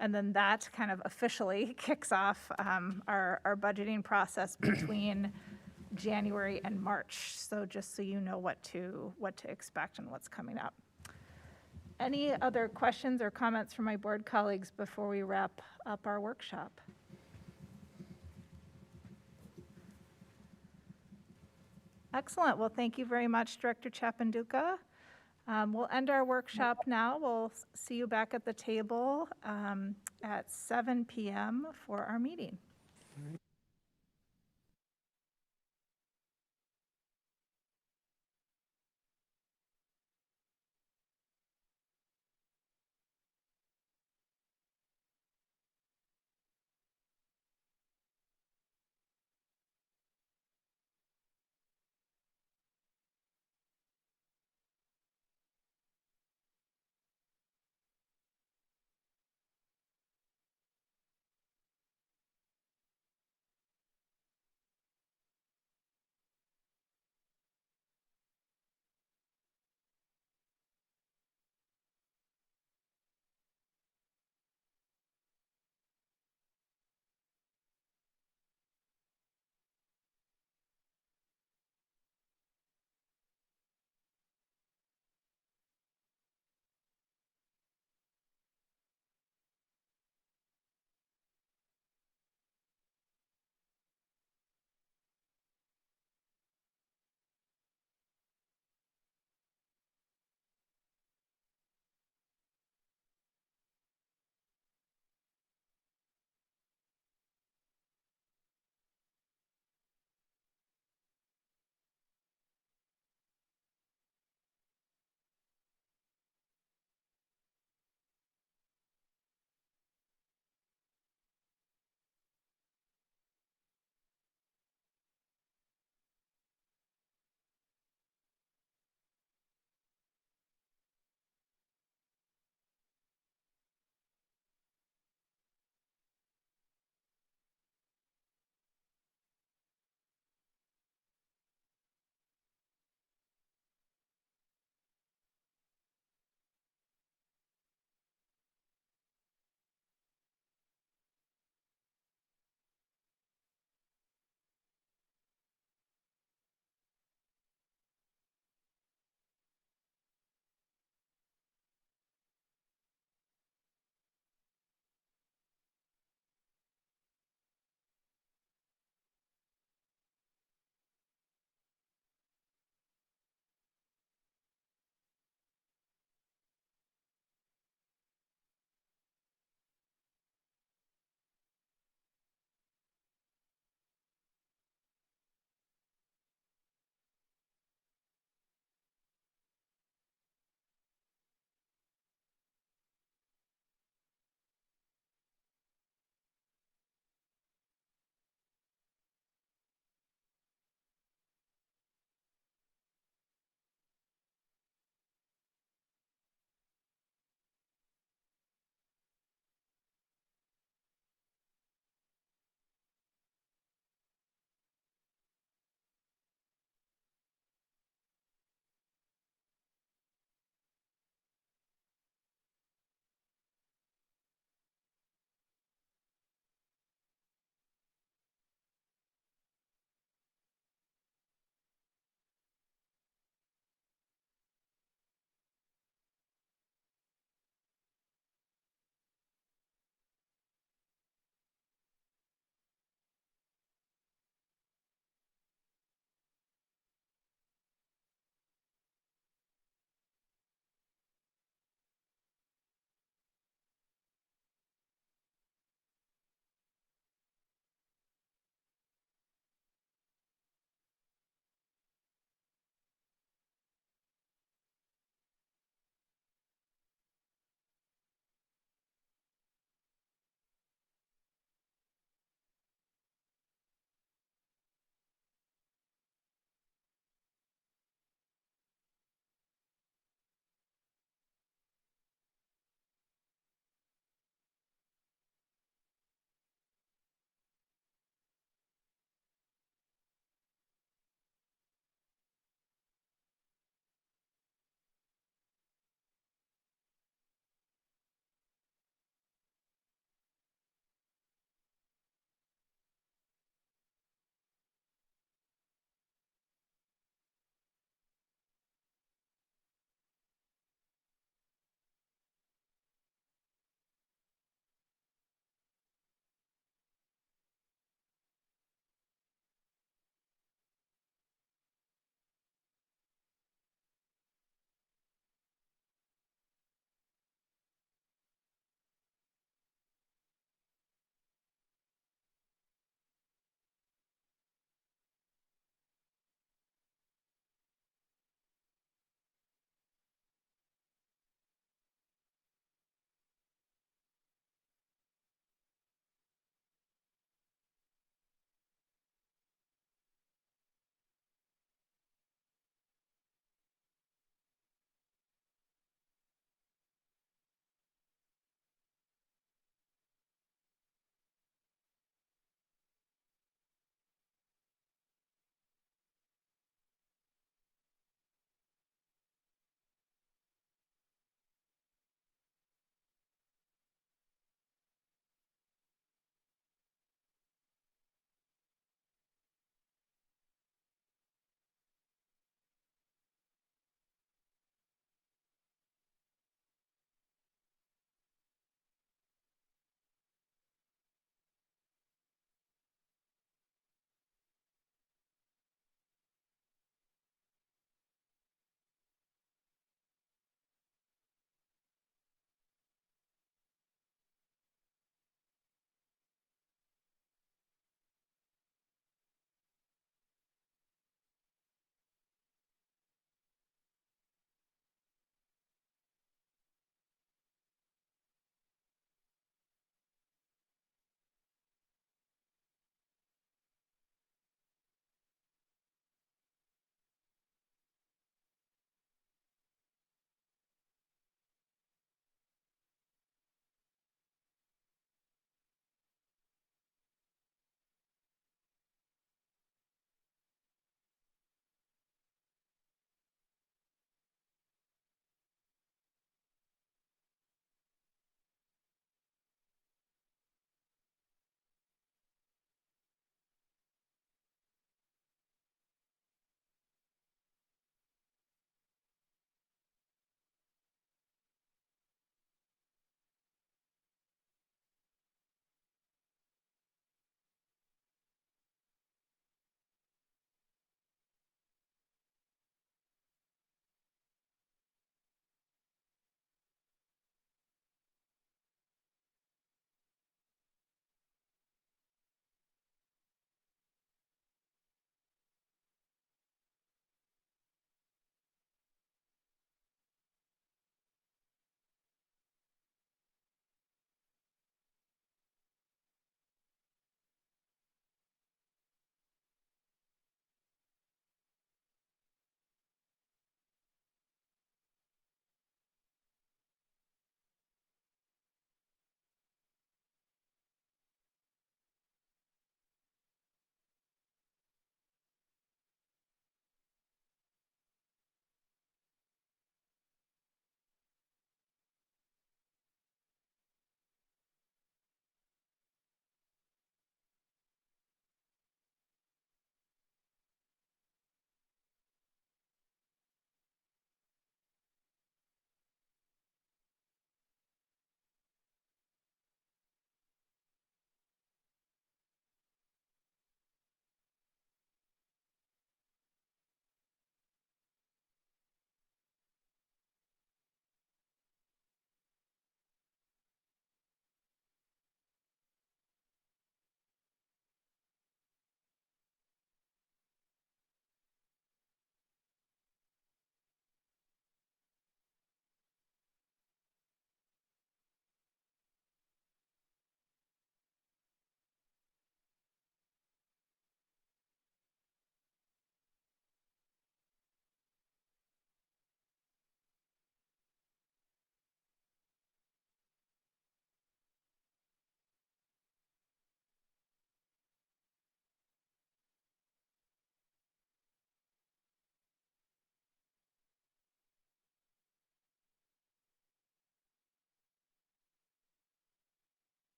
and then that kind of officially kicks off our budgeting process between January and March. So just so you know what to expect and what's coming up. Any other questions or comments from my board colleagues before we wrap up our workshop? Excellent. Well, thank you very much, Director Chapanduca. We'll end our workshop now. We'll see you back at the table at 7 p.m. for our meeting.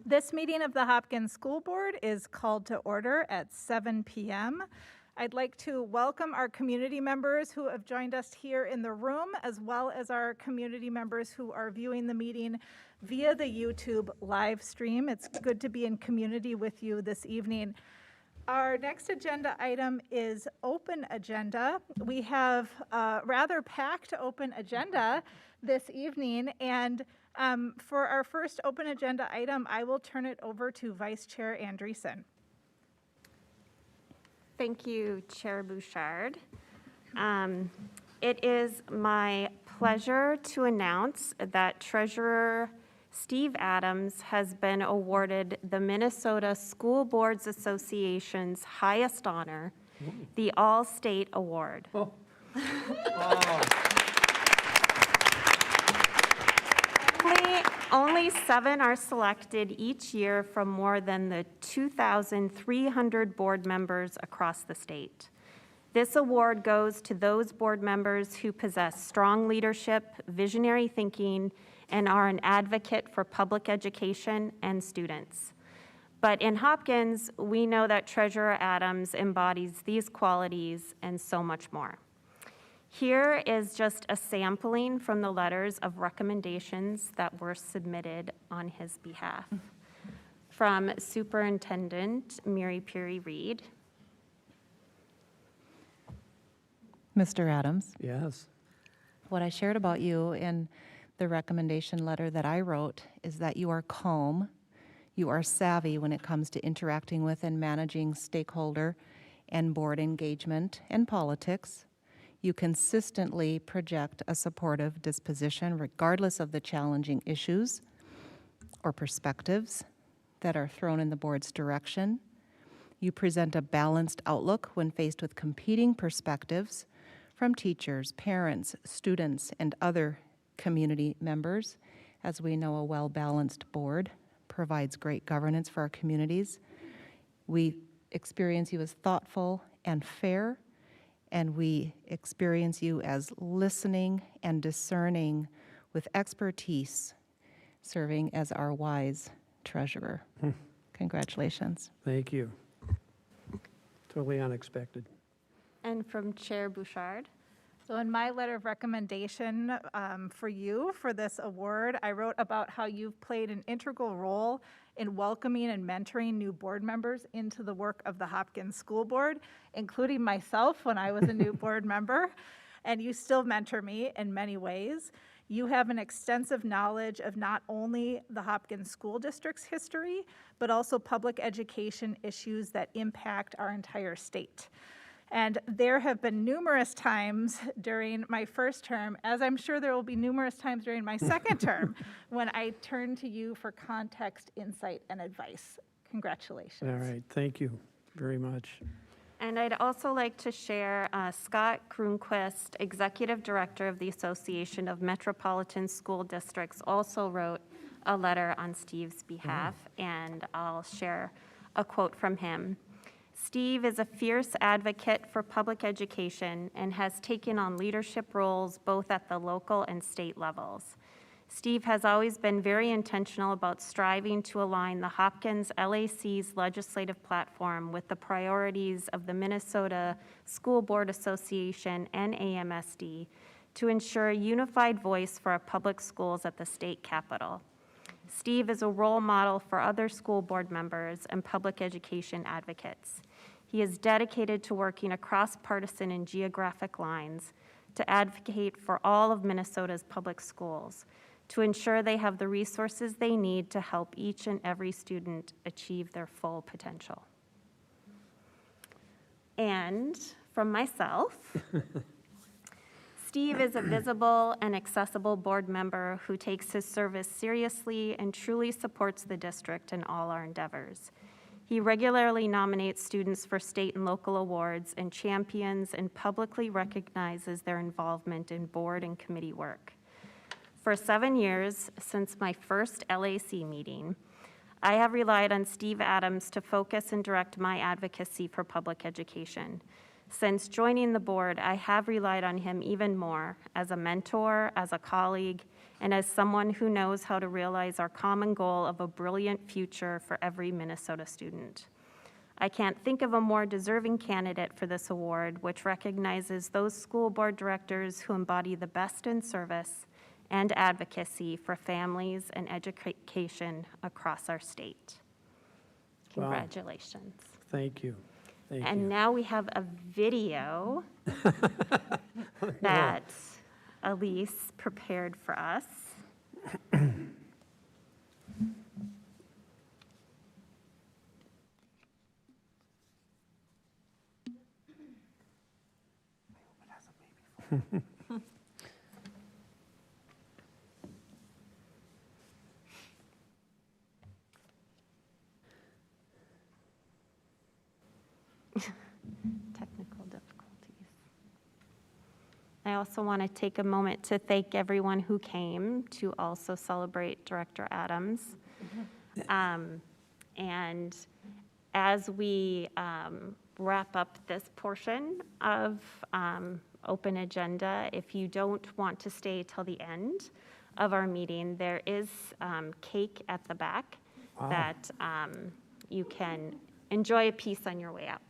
This meeting of the Hopkins School Board is called to order at 7 p.m. I'd like to welcome our community members who have joined us here in the room, as well as our community members who are viewing the meeting via the YouTube live stream. It's good to be in community with you this evening. Our next agenda item is open agenda. We have a rather packed open agenda this evening, and for our first open agenda item, I will turn it over to Vice Chair Andreessen. Thank you, Chair Bouchard. It is my pleasure to announce that Treasurer Steve Adams has been awarded the Minnesota School Boards Association's highest honor, the All-State Award. Oh. Only 7 are selected each year from more than the 2,300 board members across the state. This award goes to those board members who possess strong leadership, visionary thinking, and are an advocate for public education and students. But in Hopkins, we know that Treasurer Adams embodies these qualities and so much more. Here is just a sampling from the letters of recommendations that were submitted on his behalf. From Superintendent Mary Perry Reed. Mr. Adams, Yes. what I shared about you in the recommendation letter that I wrote is that you are calm, you are savvy when it comes to interacting with and managing stakeholder and board engagement and politics. You consistently project a supportive disposition regardless of the challenging issues or perspectives that are thrown in the board's direction. You present a balanced outlook when faced with competing perspectives from teachers, parents, students, and other community members. As we know, a well-balanced board provides great governance for our communities. We experience you as thoughtful and fair, and we experience you as listening and discerning with expertise, serving as our wise treasurer. Congratulations. Thank you. Totally unexpected. And from Chair Bouchard. So in my letter of recommendation for you for this award, I wrote about how you've played an integral role in welcoming and mentoring new board members into the work of the Hopkins School Board, including myself when I was a new board member, and you still mentor me in many ways. You have an extensive knowledge of not only the Hopkins School District's history, but also public education issues that impact our entire state. And there have been numerous times during my first term, as I'm sure there will be numerous times during my second term, when I turn to you for context, insight, and advice. Congratulations. All right, thank you very much. And I'd also like to share Scott Grunquist, Executive Director of the Association of Metropolitan School Districts, also wrote a letter on Steve's behalf, and I'll share a quote from him. Steve is a fierce advocate for public education and has taken on leadership roles both at the local and state levels. Steve has always been very intentional about striving to align the Hopkins LAC's legislative platform with the priorities of the Minnesota School Board Association and AMSD to ensure a unified voice for our public schools at the state capitol. Steve is a role model for other school board members and public education advocates. He is dedicated to working across partisan and geographic lines to advocate for all of Minnesota's public schools, to ensure they have the resources they need to help each and every student achieve their full potential. And from myself, Steve is a visible and accessible board member who takes his service seriously and truly supports the district in all our endeavors. He regularly nominates students for state and local awards and champions and publicly recognizes their involvement in board and committee work. For 7 years, since my first LAC meeting, I have relied on Steve Adams to focus and direct my advocacy for public education. Since joining the board, I have relied on him even more as a mentor, as a colleague, and as someone who knows how to realize our common goal of a brilliant future for every Minnesota student. I can't think of a more deserving candidate for this award, which recognizes those school board directors who embody the best in service and advocacy for families and education across our state. Wow. Congratulations. Thank you. Thank And you. now we have a video that Elise prepared for us. Technical difficulties. I also want to take a moment to thank everyone who came to also celebrate Director Adams. And as we wrap up this portion of open agenda, if you don't want to stay till the end of our meeting, there is cake at the back that you can enjoy a piece on your way out.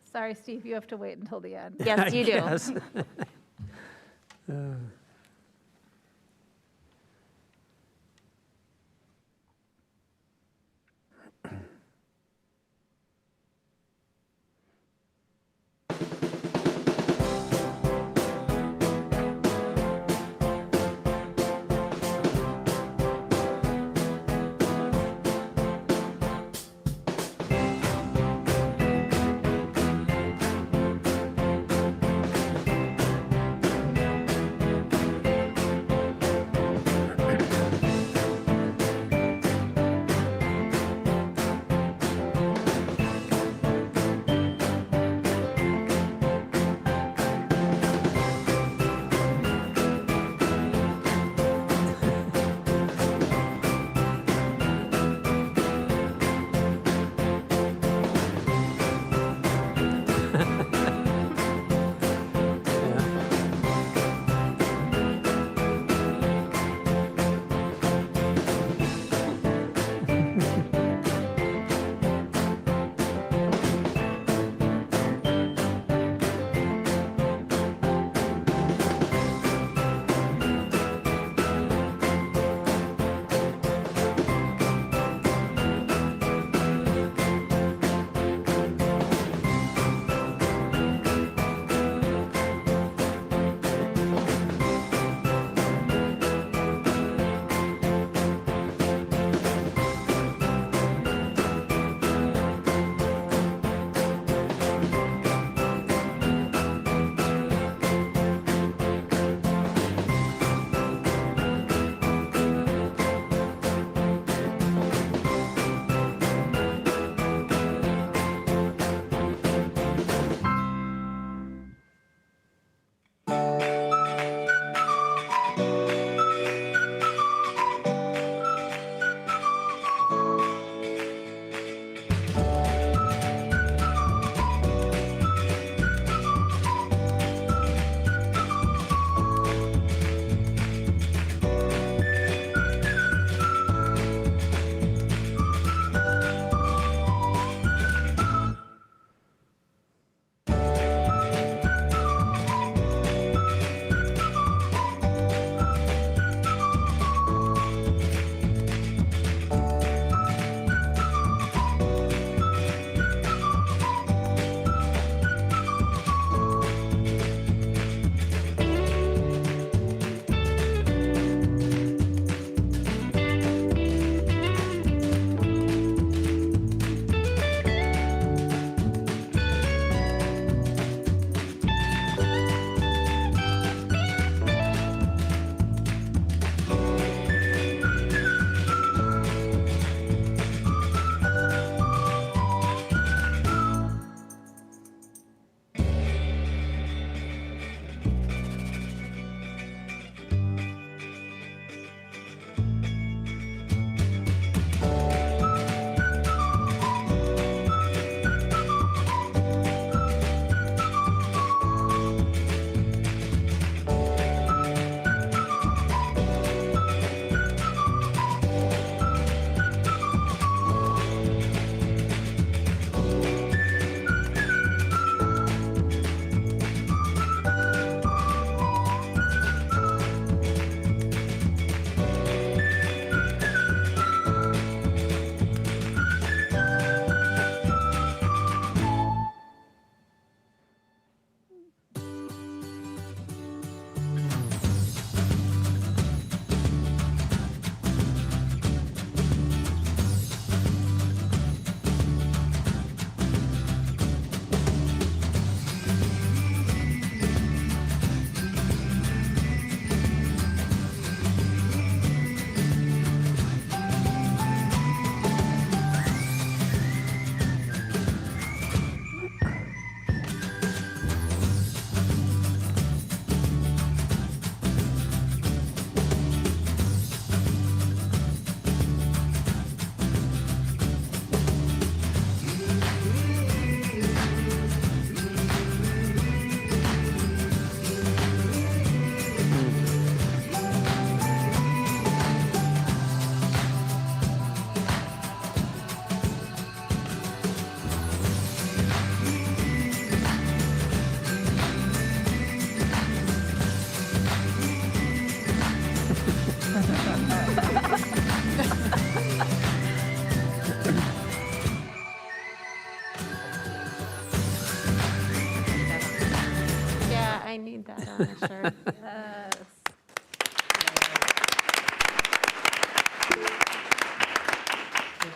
Sorry, Steve, you have to wait until the end. Yes, you do. Yes.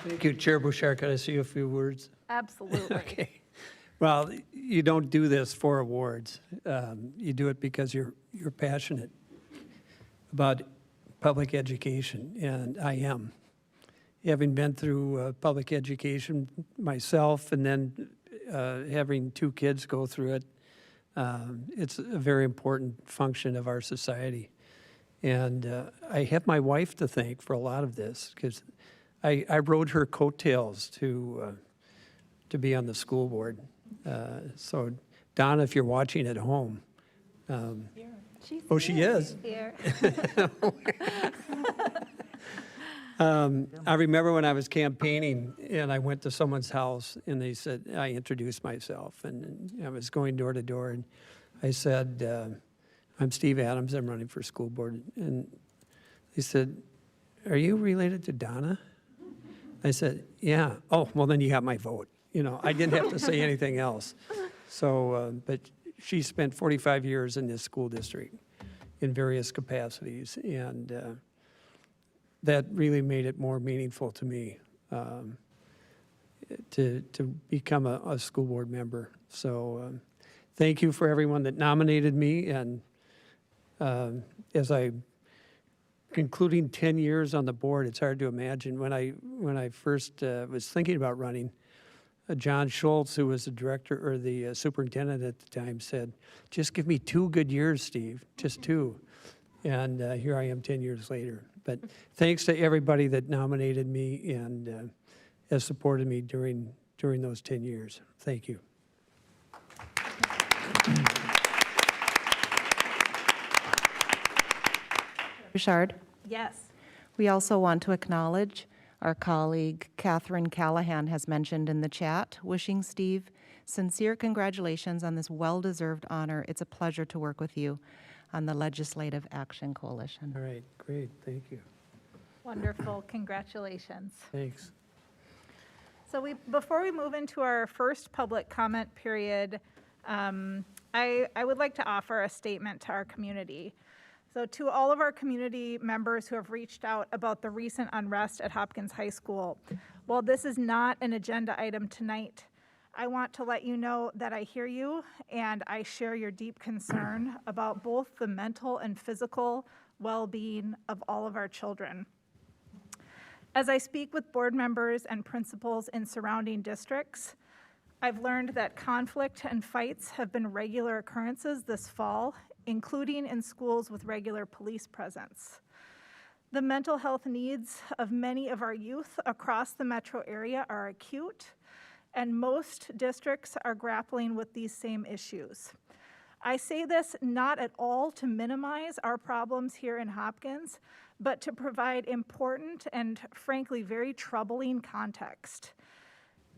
Thank you, Chair Bouchard. Could I say a few words? Absolutely. Okay. Well, you don't do this for awards. You do it because you're passionate about public education, and I am. Having been through public education myself, and then having 2 kids go through it, it's a very important function of our society. And I have my wife to thank for a lot of this, because I rode her coattails to be on the school board. So Donna, if you're watching at home. Oh, she is? Here. I remember when I was campaigning and I went to someone's house and they said, I introduced myself and I was going door to door and I said, I'm Steve Adams, I'm running for school board. And they said, are you related to Donna? I said, yeah. Oh, well then you got my vote. You know, I didn't have to say anything else. So, but she spent 45 years in this school district in various capacities and that really made it more meaningful to me to become a school board member. So thank you for everyone that nominated me. And as I concluding 10 years on the board, it's hard to imagine. When I first was thinking about running, John Schultz, who was the director or the superintendent at the time, said, just give me 2 good years, Steve, just 2. And here I am 10 years later. But thanks to everybody that nominated me and has supported me during those 10 years. Thank you. Bouchard, Yes. we also want to acknowledge our colleague Catherine Callahan has mentioned in the chat, wishing Steve sincere congratulations on this well-deserved honor. It's a pleasure to work with you on the Legislative Action Coalition. All right, great, thank you. Wonderful. Congratulations. Thanks. So before we move into our first public comment period, I would like to offer a statement to our community. So to all of our community members who have reached out about the recent unrest at Hopkins High School, while this is not an agenda item tonight, I want to let you know that I hear you and I share your deep concern about both the mental and physical well-being of all of our children. As I speak with board members and principals in surrounding districts, I've learned that conflict and fights have been regular occurrences this fall, including in schools with regular police presence. The mental health needs of many of our youth across the metro area are acute, and most districts are grappling with these same issues. I say this not at all to minimize our problems here in Hopkins, but to provide important and frankly very troubling context.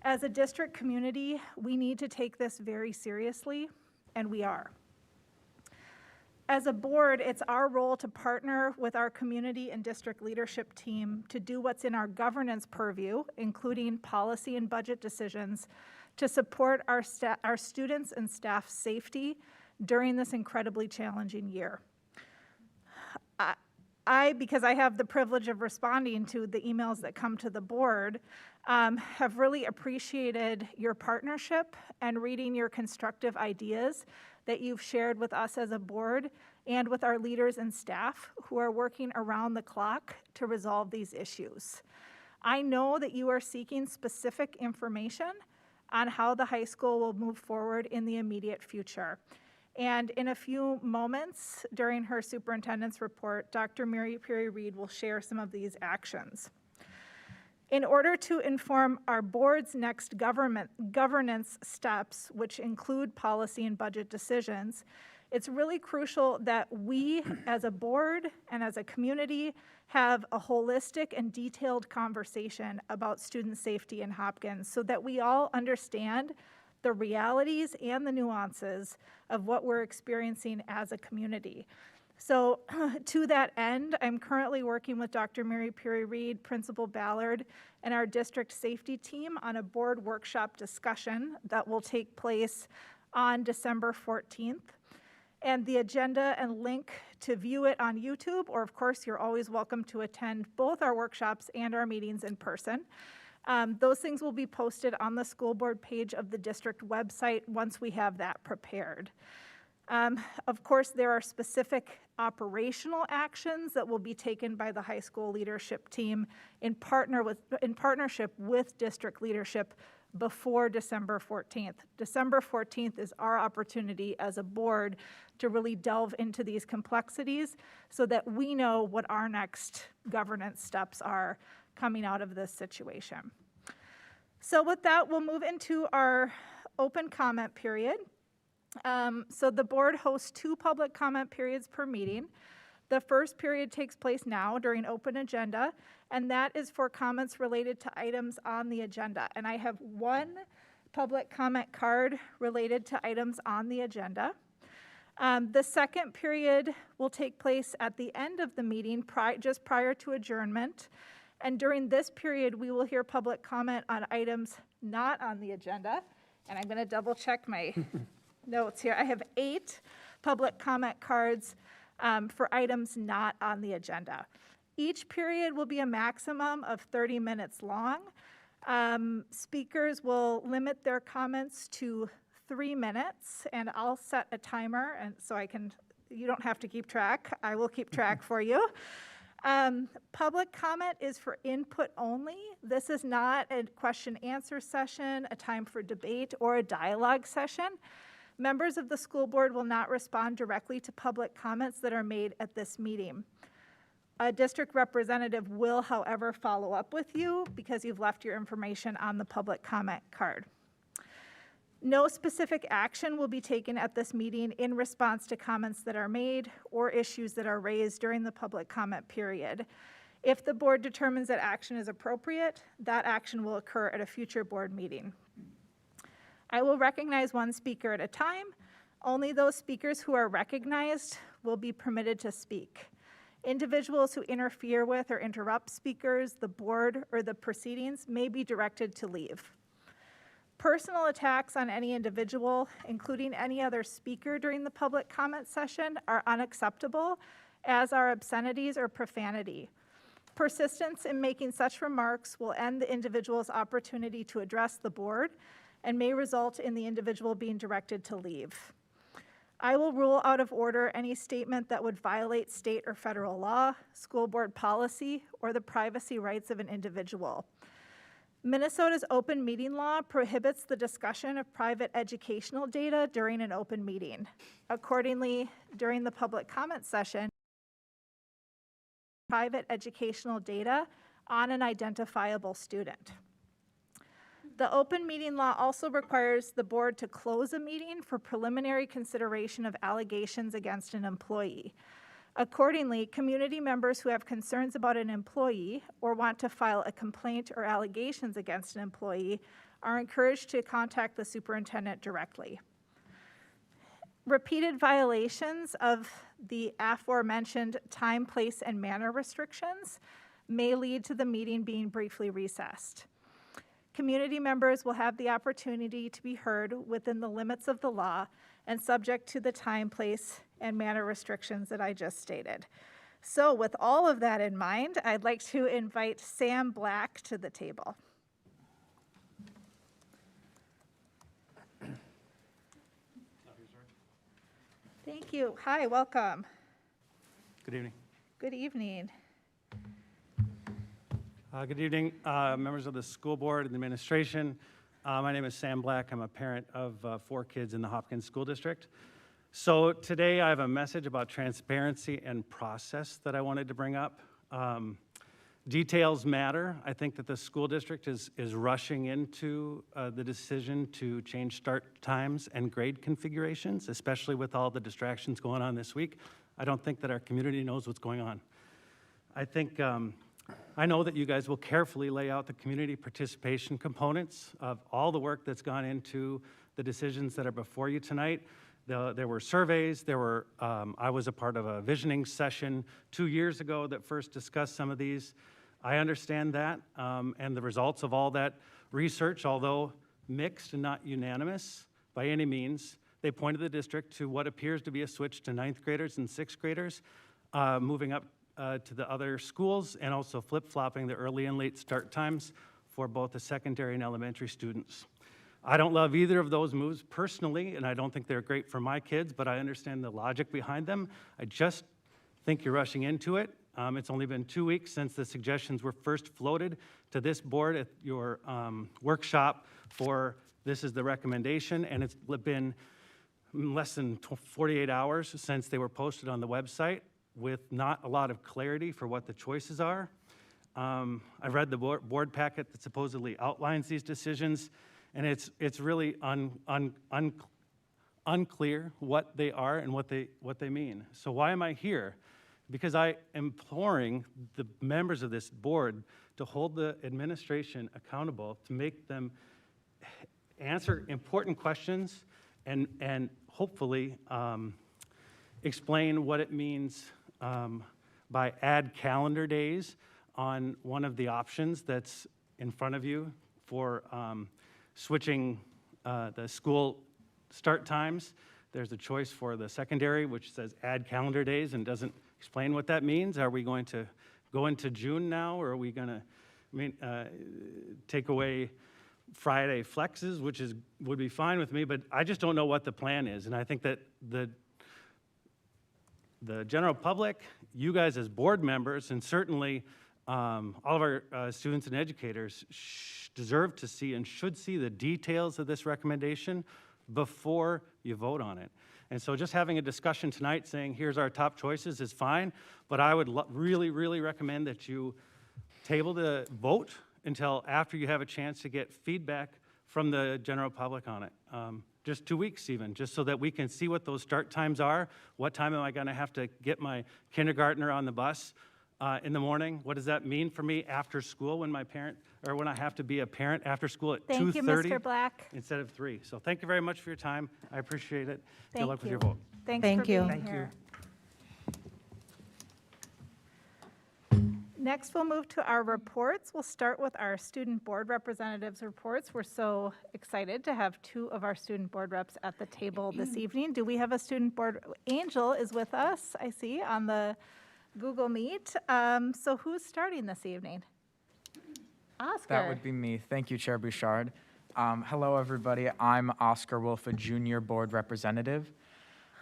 As a district community, we need to take this very seriously, and we are. As a board, it's our role to partner with our community and district leadership team to do what's in our governance purview, including policy and budget decisions, to support our students and staff safety during this incredibly challenging year. Because I have the privilege of responding to the emails that come to the board, have really appreciated your partnership and reading your constructive ideas that you've shared with us as a board and with our leaders and staff who are working around the clock to resolve these issues. I know that you are seeking specific information on how the high school will move forward in the immediate future. And in a few moments during her superintendent's report, Dr. Mary Perry Reed will share some of these actions. In order to inform our board's next governance steps, which include policy and budget decisions, it's really crucial that we as a board and as a community have a holistic and detailed conversation about student safety in Hopkins so that we all understand the realities and the nuances of what we're experiencing as a community. So to that end, I'm currently working with Dr. Mary Perry Reed, Principal Ballard, and our district safety team on a board workshop discussion that will take place on December 14th. And the agenda and link to view it on YouTube, or of course, you're always welcome to attend both our workshops and our meetings in person, Those things will be posted on the school board page of the district website once we have that prepared. Of course, there are specific operational actions that will be taken by the high school leadership team in partnership with district leadership before December 14th. December 14th is our opportunity as a board to really delve into these complexities so that we know what our next governance steps are coming out of this situation. So with that, we'll move into our open comment period. So the board hosts 2 public comment periods per meeting. The first period takes place now during open agenda, and that is for comments related to items on the agenda. And I have 1 public comment card related to items on the agenda. The second period will take place at the end of the meeting, just prior to adjournment. And during this period, we will hear public comment on items not on the agenda. And I'm going to double check my notes here. I have 8 public comment cards for items not on the agenda. Each period will be a maximum of 30 minutes long. Speakers will limit their comments to 3 minutes, and I'll set a timer, and so you don't have to keep track. I will keep track for you. Public comment is for input only. This is not a question-answer session, a time for debate, or a dialogue session. Members of the school board will not respond directly to public comments that are made at this meeting. A district representative will, however, follow up with you because you've left your information on the public comment card. No specific action will be taken at this meeting in response to comments that are made or issues that are raised during the public comment period. If the board determines that action is appropriate, that action will occur at a future board meeting. I will recognize 1 speaker at a time. Only those speakers who are recognized will be permitted to speak. Individuals who interfere with or interrupt speakers, the board, or the proceedings may be directed to leave. Personal attacks on any individual, including any other speaker during the public comment session, are unacceptable, as are obscenities or profanity. Persistence in making such remarks will end the individual's opportunity to address the board and may result in the individual being directed to leave. I will rule out of order any statement that would violate state or federal law, school board policy, or the privacy rights of an individual. Minnesota's open meeting law prohibits the discussion of private educational data during an open meeting. Accordingly, during the public comment session, private educational data on an identifiable student. The open meeting law also requires the board to close a meeting for preliminary consideration of allegations against an employee. Accordingly, community members who have concerns about an employee or want to file a complaint or allegations against an employee are encouraged to contact the superintendent directly. Repeated violations of the aforementioned time, place, and manner restrictions may lead to the meeting being briefly recessed. Community members will have the opportunity to be heard within the limits of the law and subject to the time, place, and manner restrictions that I just stated. So with all of that in mind, I'd like to invite Sam Black to the table. Thank you. Hi, welcome. Good evening. Good evening. Good evening, members of the school board and administration. My name is Sam Black. I'm a parent of 4 kids in the Hopkins School District. So today I have a message about transparency and process that I wanted to bring up. Details matter. I think that the school district is rushing into the decision to change start times and grade configurations, especially with all the distractions going on this week. I don't think that our community knows what's going on. I know that you guys will carefully lay out the community participation components of all the work that's gone into the decisions that are before you tonight. There were surveys, I was a part of a visioning session 2 years ago that first discussed some of these. I understand that, and the results of all that research, although mixed and not unanimous by any means, they pointed the district to what appears to be a switch to 9th graders and 6th graders, moving up to the other schools, and also flip-flopping the early and late start times for both the secondary and elementary students. I don't love either of those moves personally, and I don't think they're great for my kids, but I understand the logic behind them. I just think you're rushing into it. It's only been 2 weeks since the suggestions were first floated to this board at your workshop for this is the recommendation, and it's been less than 48 hours since they were posted on the website with not a lot of clarity for what the choices are. I read the board packet that supposedly outlines these decisions, and it's really unclear what they are and what they mean. So why am I here? Because I am imploring the members of this board to hold the administration accountable, to make them answer important questions and hopefully explain what it means by add calendar days on one of the options that's in front of you for switching the school start times. There's a choice for the secondary, which says add calendar days and doesn't explain what that means. Are we going to go into June now, or are we going to take away Friday flexes, which would be fine with me, but I just don't know what the plan is. And I think that the general public, you guys as board members, and certainly all of our students and educators deserve to see and should see the details of this recommendation before you vote on it. And so just having a discussion tonight saying, here's our top choices is fine, but I would really, really recommend that you table the vote until after you have a chance to get feedback from the general public on it. Just 2 weeks even, just so that we can see what those start times are. What time am I gonna have to get my kindergartner on the bus in the morning? What does that mean for me after school when when I have to be a parent after school at 2:30? Thank you, Mr. Black. Instead of 3. So thank you very much for your time. I appreciate it. Good Thank luck with you. your vote. Thanks Thank for you. being Thank you. here. Next, we'll move to our reports. We'll start with our student board representatives' reports. We're so excited to have 2 of our student board reps at the table this evening. Do we have a student board? Angel is with us, I see, on the Google Meet. So who's starting this evening? Oscar. That would be me. Thank you, Chair Bouchard. Hello, everybody. I'm Oscar Wolf, a junior board representative.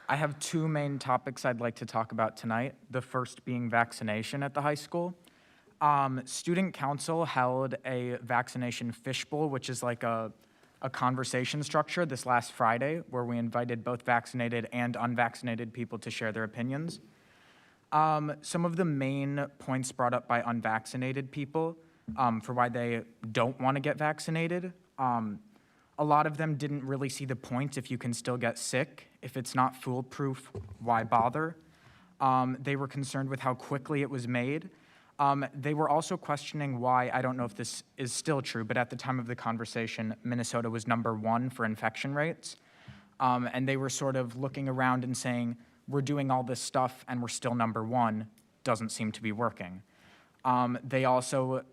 I have 2 main topics I'd like to talk about tonight, the first being vaccination at the high school. Student Council held a vaccination fishbowl, which is like a conversation structure this last Friday, where we invited both vaccinated and unvaccinated people to share their opinions. Some of the main points brought up by unvaccinated people for why they don't want to get vaccinated. A lot of them didn't really see the point if you can still get sick. If it's not foolproof, why bother? They were concerned with how quickly it was made. They were also questioning why, I don't know if this is still true, but at the time of the conversation, Minnesota was #1 for infection rates. And they were sort of looking around and saying, we're doing all this stuff and we're still #1, doesn't seem to be working. They also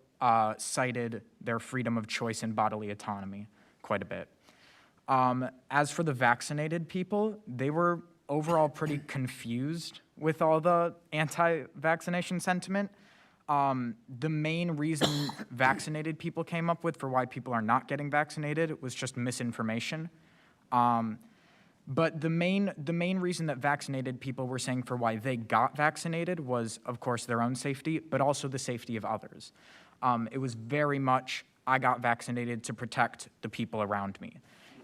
cited their freedom of choice and bodily autonomy quite a bit. As for the vaccinated people, they were overall pretty confused with all the anti-vaccination sentiment. The main reason vaccinated people came up with for why people are not getting vaccinated was just misinformation. But the main reason that vaccinated people were saying for why they got vaccinated was, of course, their own safety, but also the safety of others. It was very much, I got vaccinated to protect the people around me.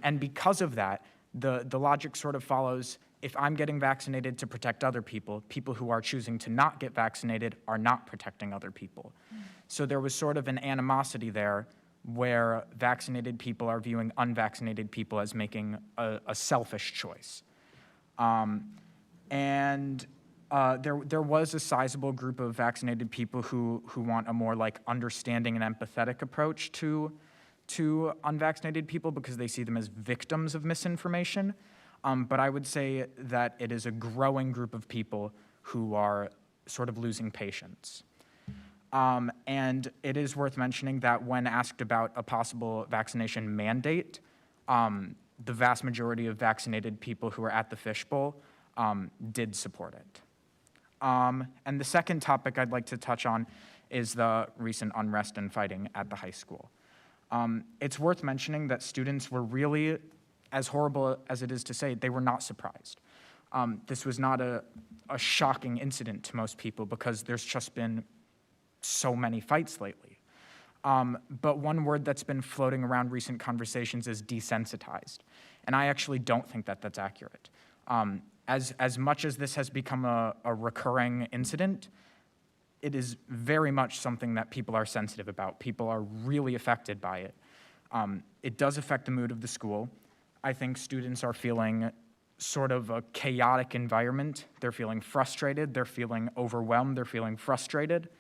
And because of that, the logic sort of follows, if I'm getting vaccinated to protect other people, people who are choosing to not get vaccinated are not protecting other people. So there was sort of an animosity there where vaccinated people are viewing unvaccinated people as making a selfish choice. There was a sizable group of vaccinated people who want a more like understanding and empathetic approach to unvaccinated people because they see them as victims of misinformation. But I would say that it is a growing group of people who are sort of losing patience. And it is worth mentioning that when asked about a possible vaccination mandate, the vast majority of vaccinated people who are at the fishbowl did support it. And the second topic I'd like to touch on is the recent unrest and fighting at the high school. It's worth mentioning that students were really, as horrible as it is to say, they were not surprised. This was not a shocking incident to most people because there's just been so many fights lately. But one word that's been floating around recent conversations is desensitized. And I actually don't think that that's accurate. As much as this has become a recurring incident, it is very much something that people are sensitive about. People are really affected by it. It does affect the mood of the school. I think students are feeling sort of a chaotic environment. They're feeling frustrated, they're feeling overwhelmed, they're feeling frustrated.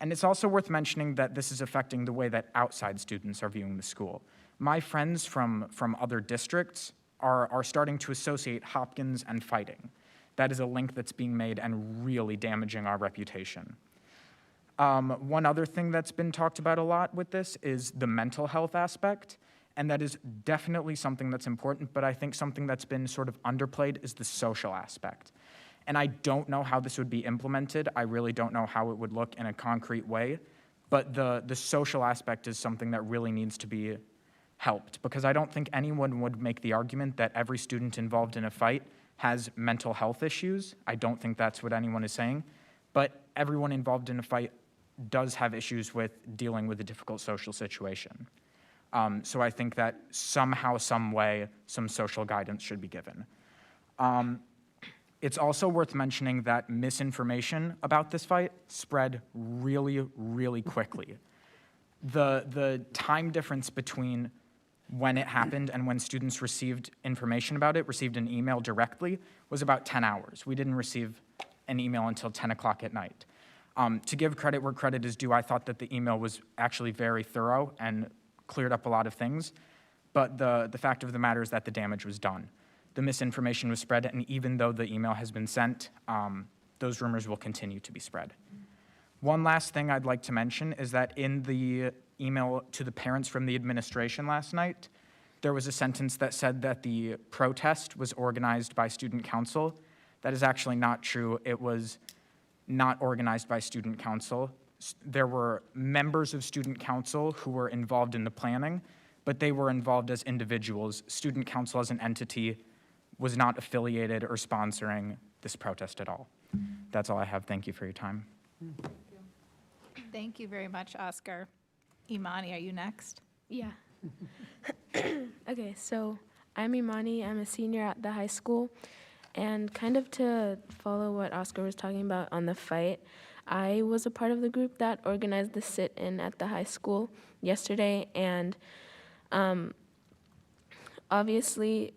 And it's also worth mentioning that this is affecting the way that outside students are viewing the school. My friends from other districts are starting to associate Hopkins and fighting. That is a link that's being made and really damaging our reputation. One other thing that's been talked about a lot with this is the mental health aspect, and that is definitely something that's important, but I think something that's been sort of underplayed is the social aspect. And I don't know how this would be implemented. I really don't know how it would look in a concrete way, but the social aspect is something that really needs to be helped, because I don't think anyone would make the argument that every student involved in a fight has mental health issues. I don't think that's what anyone is saying, but everyone involved in a fight does have issues with dealing with a difficult social situation. So I think that somehow, some way, some social guidance should be given. It's also worth mentioning that misinformation about this fight spread really, really quickly. The time difference between when it happened and when students received information about it, received an email directly, was about 10 hours. We didn't receive an email until 10 o'clock at night. To give credit where credit is due, I thought that the email was actually very thorough and cleared up a lot of things, but the fact of the matter is that the damage was done. The misinformation was spread, and even though the email has been sent, those rumors will continue to be spread. One last thing I'd like to mention is that in the email to the parents from the administration last night, there was a sentence that said that the protest was organized by student council. That is actually not true. It was not organized by student council. There were members of student council who were involved in the planning, but they were involved as individuals. Student council as an entity was not affiliated or sponsoring this protest at all. That's all I have. Thank you for your time. Thank you very much, Oscar. Imani, are you next? Yeah. Okay, so I'm Imani. I'm a senior at the high school. And kind of to follow what Oscar was talking about on the fight, I was a part of the group that organized the sit-in at the high school yesterday. And obviously,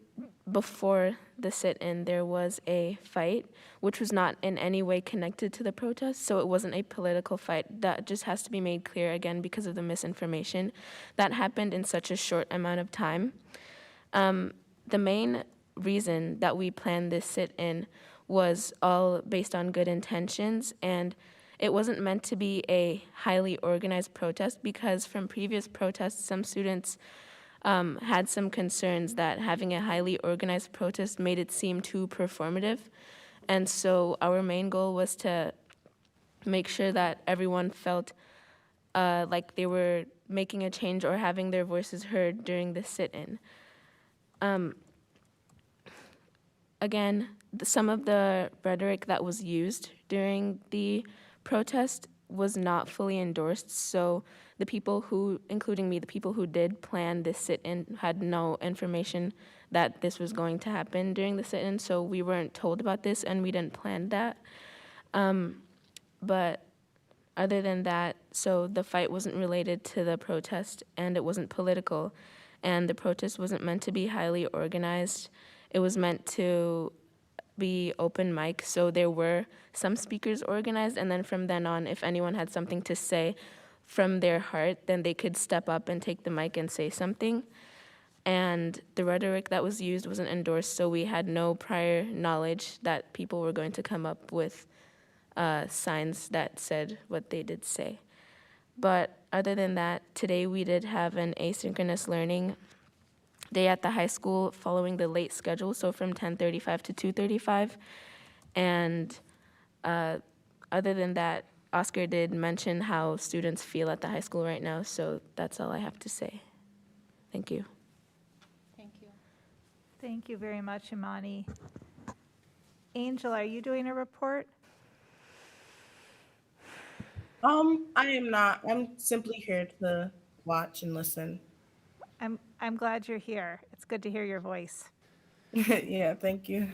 before the sit-in, there was a fight, which was not in any way connected to the protest, so it wasn't a political fight. That just has to be made clear again because of the misinformation that happened in such a short amount of time. The main reason that we planned this sit-in was all based on good intentions, and it wasn't meant to be a highly organized protest because from previous protests, some students had some concerns that having a highly organized protest made it seem too performative. And so our main goal was to make sure that everyone felt like they were making a change or having their voices heard during the sit-in. Again, some of the rhetoric that was used during the protest was not fully endorsed, so the people who, including me, the people who did plan this sit-in had no information that this was going to happen during the sit-in, so we weren't told about this and we didn't plan that. But other than that, so the fight wasn't related to the protest and it wasn't political, and the protest wasn't meant to be highly organized. It was meant to be open mic, so there were some speakers organized, and then from then on, if anyone had something to say from their heart, then they could step up and take the mic and say something. And the rhetoric that was used wasn't endorsed, so we had no prior knowledge that people were going to come up with signs that said what they did say. But other than that, today we did have an asynchronous learning day at the high school following the late schedule, so from 10:35 to 2:35. And other than that, Oscar did mention how students feel at the high school right now, so that's all I have to say. Thank you. Thank you very much, Imani. Angel, are you doing a report? I am not. I'm simply here to watch and listen. I'm glad you're here. It's good to hear your voice. Yeah, thank you.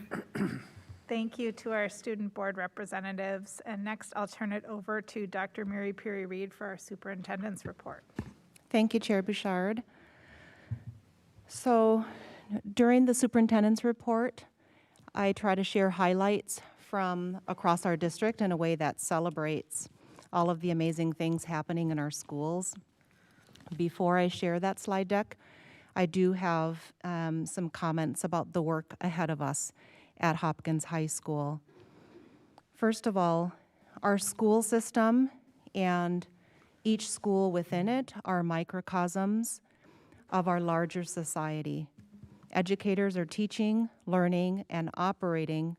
Thank you to our student board representatives. And next, I'll turn it over to Dr. Mary Perry Reed for our superintendent's report. Thank you, Chair Bouchard. So during the superintendent's report, I try to share highlights from across our district in a way that celebrates all of the amazing things happening in our schools. Before I share that slide deck, I do have some comments about the work ahead of us at Hopkins High School. First of all, our school system and each school within it are microcosms of our larger society. Educators are teaching, learning, and operating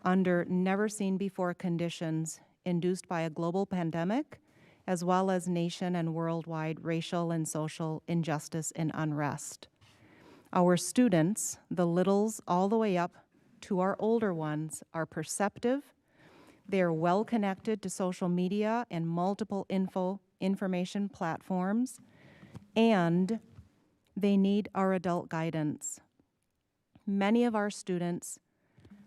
under never-seen-before conditions induced by a global pandemic, as well as nation and worldwide racial and social injustice and unrest. Our students, the littles all the way up to our older ones, are perceptive. They are well connected to social media and multiple information platforms, and they need our adult guidance. Many of our students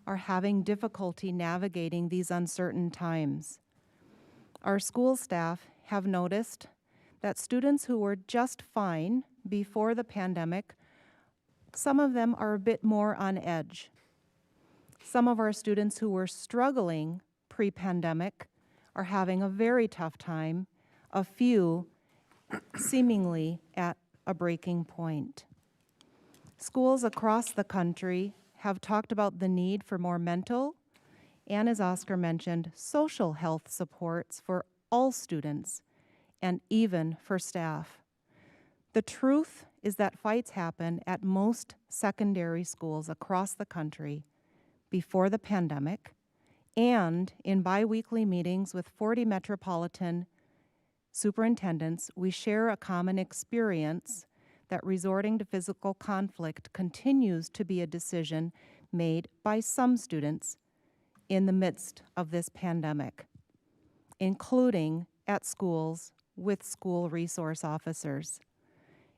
are having difficulty navigating these uncertain times. Our school staff have noticed that students who were just fine before the pandemic, some of them are a bit more on edge. Some of our students who were struggling pre-pandemic are having a very tough time, a few seemingly at a breaking point. Schools across the country have talked about the need for more mental and, as Oscar mentioned, social health supports for all students and even for staff. The truth is that fights happen at most secondary schools across the country before the pandemic, and in biweekly meetings with 40 metropolitan superintendents, we share a common experience that resorting to physical conflict continues to be a decision made by some students in the midst of this pandemic, including at schools with school resource officers.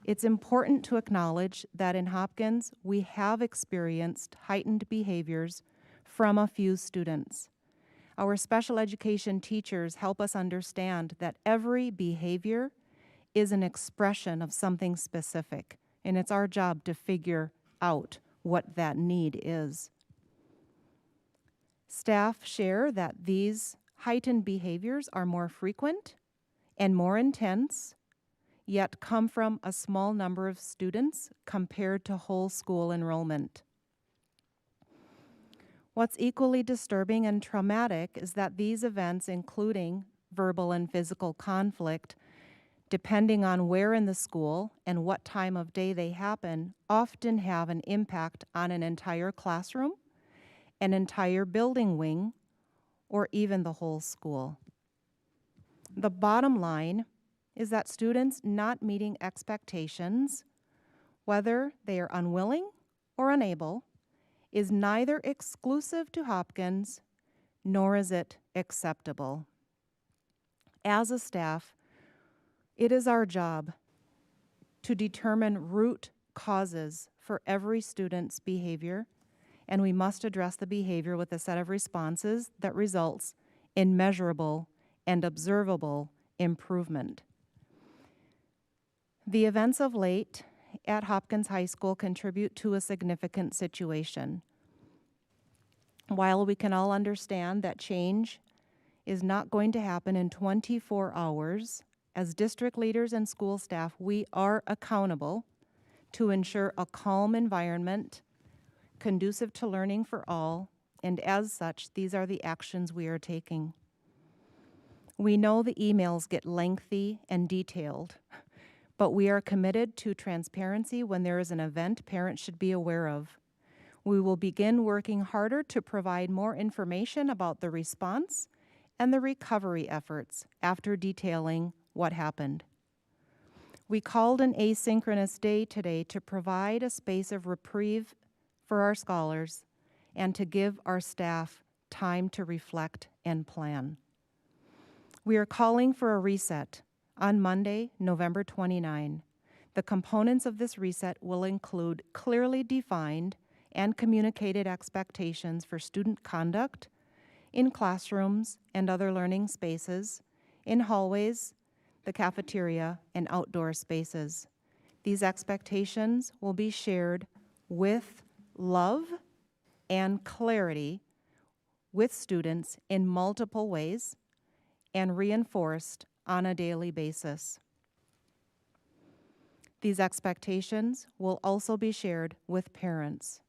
It's important to acknowledge that in Hopkins, we have experienced heightened behaviors from a few students. Our special education teachers help us understand that every behavior is an expression of something specific, and it's our job to figure out what that need is. Staff share that these heightened behaviors are more frequent and more intense, yet come from a small number of students compared to whole school enrollment. What's equally disturbing and traumatic is that these events, including verbal and physical conflict, depending on where in the school and what time of day they happen, often have an impact on an entire classroom, an entire building wing, or even the whole school. The bottom line is that students not meeting expectations, whether they are unwilling or unable, is neither exclusive to Hopkins, nor is it acceptable. As a staff, it is our job to determine root causes for every student's behavior, and we must address the behavior with a set of responses that results in measurable and observable improvement. The events of late at Hopkins High School contribute to a significant situation. While we can all understand that change is not going to happen in 24 hours, as district leaders and school staff, we are accountable to ensure a calm environment conducive to learning for all, and as such, these are the actions we are taking. We know the emails get lengthy and detailed, but we are committed to transparency when there is an event parents should be aware of. We will begin working harder to provide more information about the response and the recovery efforts after detailing what happened. We called an asynchronous day today to provide a space of reprieve for our scholars and to give our staff time to reflect and plan. We are calling for a reset on Monday, November 29. The components of this reset will include clearly defined and communicated expectations for student conduct in classrooms and other learning spaces, in hallways, the cafeteria, and outdoor spaces. These expectations will be shared with love and clarity with students in multiple ways and reinforced on a daily basis. These expectations will also be shared with parents.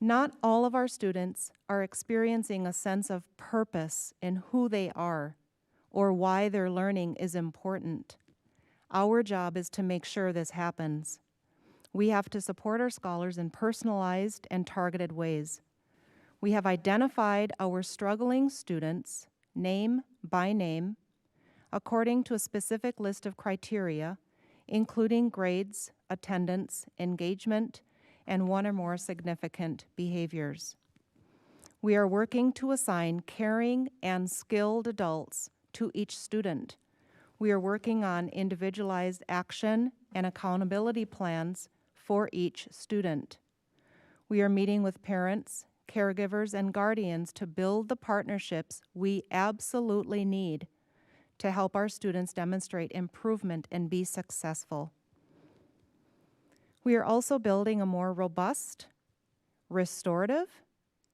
Not all of our students are experiencing a sense of purpose in who they are or why their learning is important. Our job is to make sure this happens. We have to support our scholars in personalized and targeted ways. We have identified our struggling students, name by name, according to a specific list of criteria, including grades, attendance, engagement, and one or more significant behaviors. We are working to assign caring and skilled adults to each student. We are working on individualized action and accountability plans for each student. We are meeting with parents, caregivers, and guardians to build the partnerships we absolutely need to help our students demonstrate improvement and be successful. We are also building a more robust, restorative,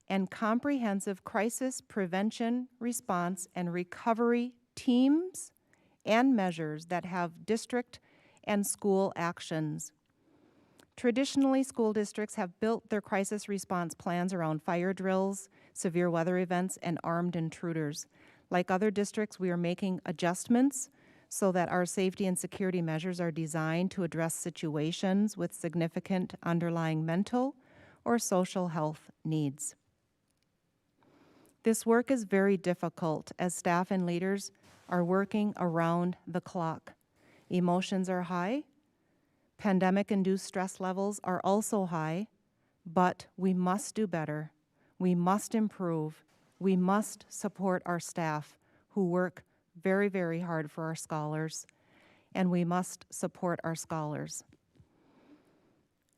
and comprehensive crisis prevention, response, and recovery teams and measures that have district and school actions. Traditionally, school districts have built their crisis response plans around fire drills, severe weather events, and armed intruders. Like other districts, we are making adjustments so that our safety and security measures are designed to address situations with significant underlying mental or social health needs. This work is very difficult as staff and leaders are working around the clock. Emotions are high. Pandemic-induced stress levels are also high, but we must do better. We must improve. We must support our staff who work very, very hard for our scholars, and we must support our scholars.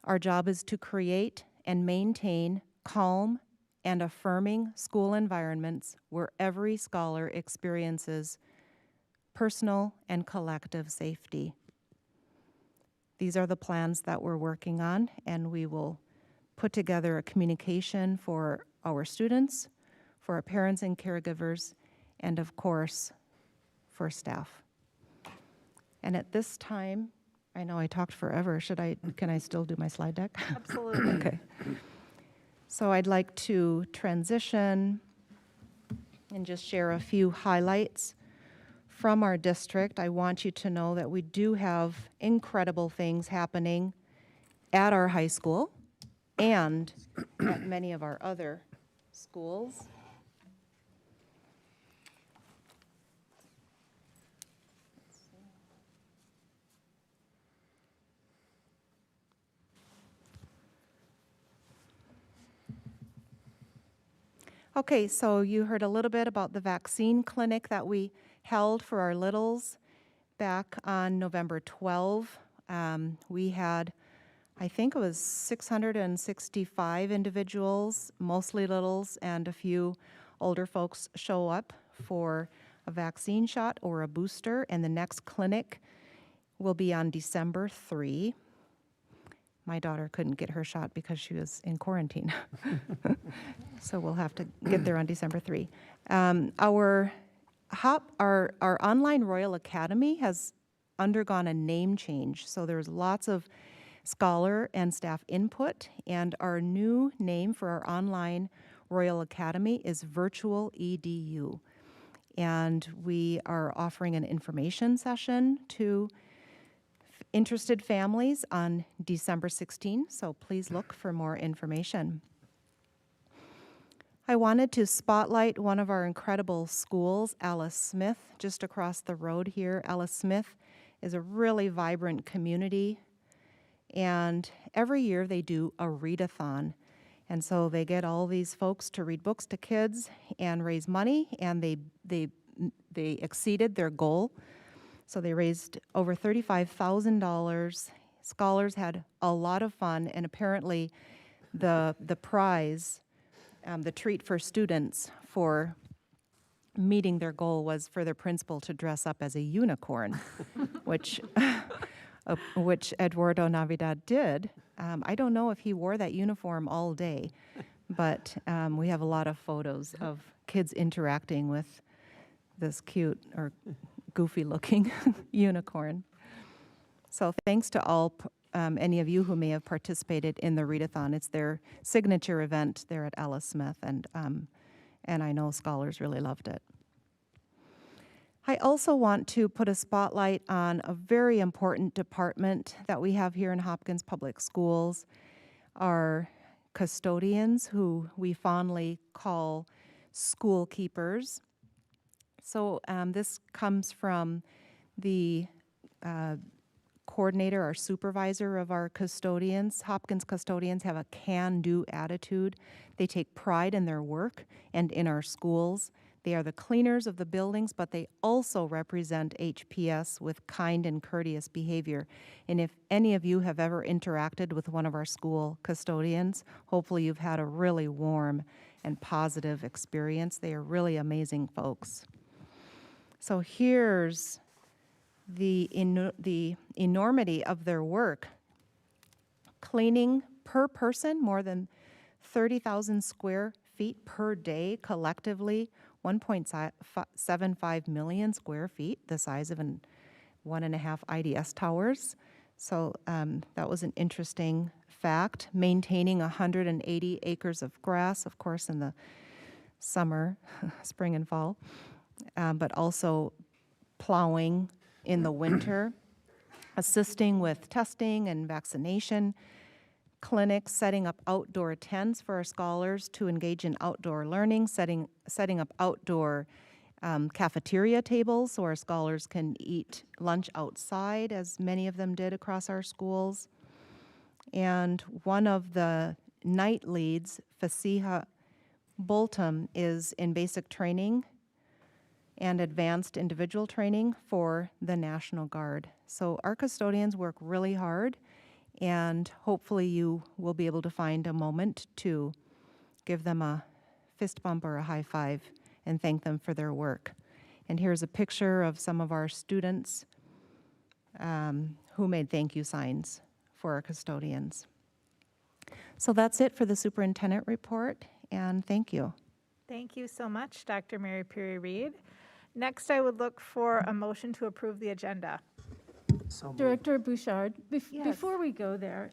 Our job is to create and maintain calm and affirming school environments where every scholar experiences personal and collective safety. These are the plans that we're working on, and we will put together a communication for our students, for our parents and caregivers, and of course, for staff. And at this time, I know I talked forever. Can I still do my slide deck? Absolutely. Okay. So I'd like to transition and just share a few highlights from our district. I want you to know that we do have incredible things happening at our high school and at many of our other schools. Okay, so you heard a little bit about the vaccine clinic that we held for our littles back on November 12. We had, I think it was 665 individuals, mostly littles, and a few older folks show up for a vaccine shot or a booster, and the next clinic will be on December 3. My daughter couldn't get her shot because she was in quarantine. So we'll have to get there on December 3. Our online Royal Academy has undergone a name change. So there's lots of scholar and staff input, and our new name for our online Royal Academy is Virtual EDU. And we are offering an information session to interested families on December 16, so please look for more information. I wanted to spotlight one of our incredible schools, Alice Smith, just across the road here. Alice Smith is a really vibrant community, and every year they do a readathon. And so they get all these folks to read books to kids and raise money, and they exceeded their goal. So they raised over $35,000. Scholars had a lot of fun, and apparently the prize, the treat for students for meeting their goal was for their principal to dress up as a unicorn, which Eduardo Navidad did. I don't know if he wore that uniform all day, but we have a lot of photos of kids interacting with this cute or goofy-looking unicorn. So thanks to all, any of you who may have participated in the readathon. It's their signature event there at Alice Smith, and I know scholars really loved it. I also want to put a spotlight on a very important department that we have here in Hopkins Public Schools, our custodians, who we fondly call school keepers. So this comes from the coordinator, our supervisor of our custodians. Hopkins custodians have a can-do attitude. They take pride in their work and in our schools. They are the cleaners of the buildings, but they also represent HPS with kind and courteous behavior. And if any of you have ever interacted with one of our school custodians, hopefully you've had a really warm and positive experience. They are really amazing folks. So here's the enormity of their work. Cleaning per person, more than 30,000 square feet per day collectively, 1.75 million square feet, the size of 1.5 IDS towers. So that was an interesting fact. Maintaining 180 acres of grass, of course, in the summer, spring and fall, but also plowing in the winter, assisting with testing and vaccination, clinics, setting up outdoor tents for our scholars to engage in outdoor learning, setting up outdoor cafeteria tables so our scholars can eat lunch outside, as many of them did across our schools. And one of the night leads, Fasiha Boltum, is in basic training and advanced individual training for the National Guard. So our custodians work really hard, and hopefully you will be able to find a moment to give them a fist bump or a high five and thank them for their work. And here's a picture of some of our students who made thank you signs for our custodians. So that's it for the superintendent report, and thank you. Thank you so much, Dr. Mary Perry Reed. Next, I would look for a motion to approve the agenda. So moved. Director Bouchard, Yes. before we go there,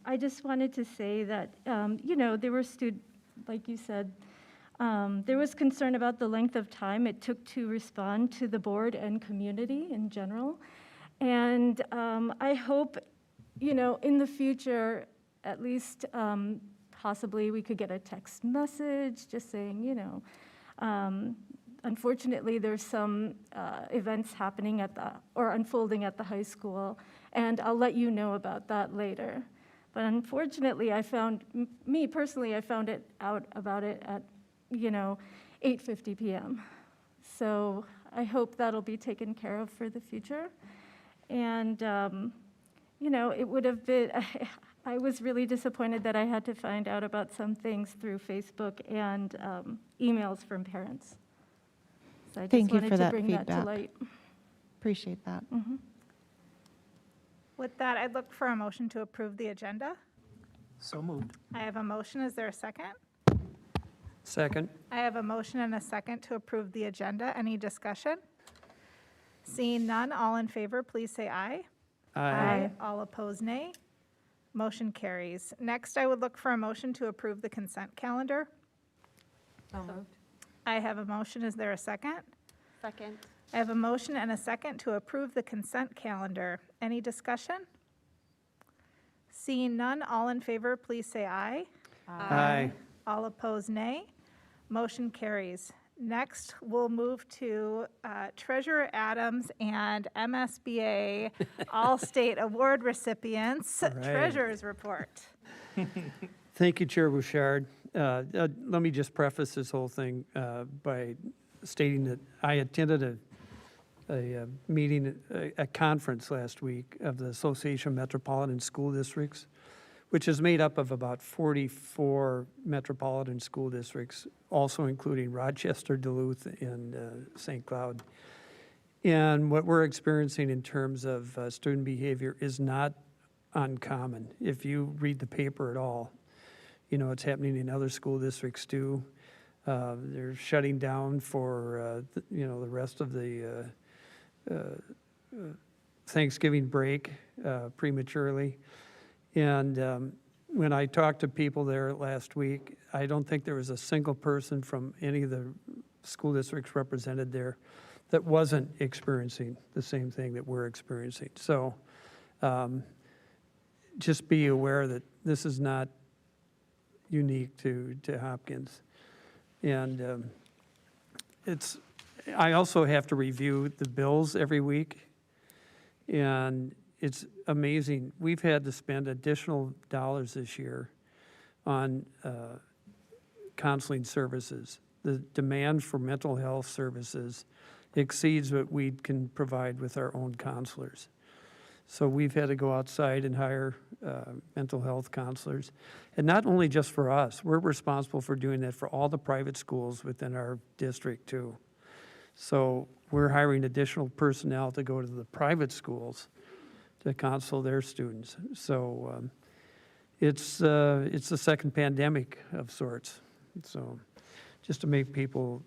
I just wanted to say that, there were like you said, there was concern about the length of time it took to respond to the board and community in general. And I hope, in the future, at least possibly we could get a text message just saying, unfortunately, there's some events happening or unfolding at the high school, and I'll let you know about that later. But unfortunately, I found out about it at, 8:50 p.m. So I hope that'll be taken care of for the future. And, it would have been, I was really disappointed that I had to find out about some things through Facebook and emails from parents. So I just Thank you wanted for to that bring that to feedback. light. Appreciate that. With that, I'd look for a motion to approve the agenda. So moved. I have a motion. Is there a second? Second. I have a motion and a second to approve the agenda. Any discussion? Seeing none, all in favor, please say aye. Aye. All opposed, nay. Motion carries. Next, I would look for a motion to approve the consent calendar. I have a motion. Is there a second? Second. I have a motion and a second to approve the consent calendar. Any discussion? Seeing none, all in favor, please say aye. Aye. All opposed, nay. Motion carries. Next, we'll move to Treasurer Adams and MSBA All-State Award recipients. All right. Treasurer's report. Thank you, Chair Bouchard. Let me just preface this whole thing by stating that I attended a meeting, a conference last week of the Association of Metropolitan School Districts, which is made up of about 44 metropolitan school districts, also including Rochester, Duluth, and St. Cloud. And what we're experiencing in terms of student behavior is not uncommon. If you read the paper at all, you know, it's happening in other school districts too. They're shutting down for, the rest of the Thanksgiving break prematurely. And when I talked to people there last week, I don't think there was a single person from any of the school districts represented there that wasn't experiencing the same thing that we're experiencing. So just be aware that this is not unique to Hopkins. And I also have to review the bills every week, and it's amazing. We've had to spend additional dollars this year on counseling services. The demand for mental health services exceeds what we can provide with our own counselors. So we've had to go outside and hire mental health counselors. And not only just for us, we're responsible for doing that for all the private schools within our district too. So we're hiring additional personnel to go to the private schools to counsel their students. So it's a second pandemic of sorts. So just to make people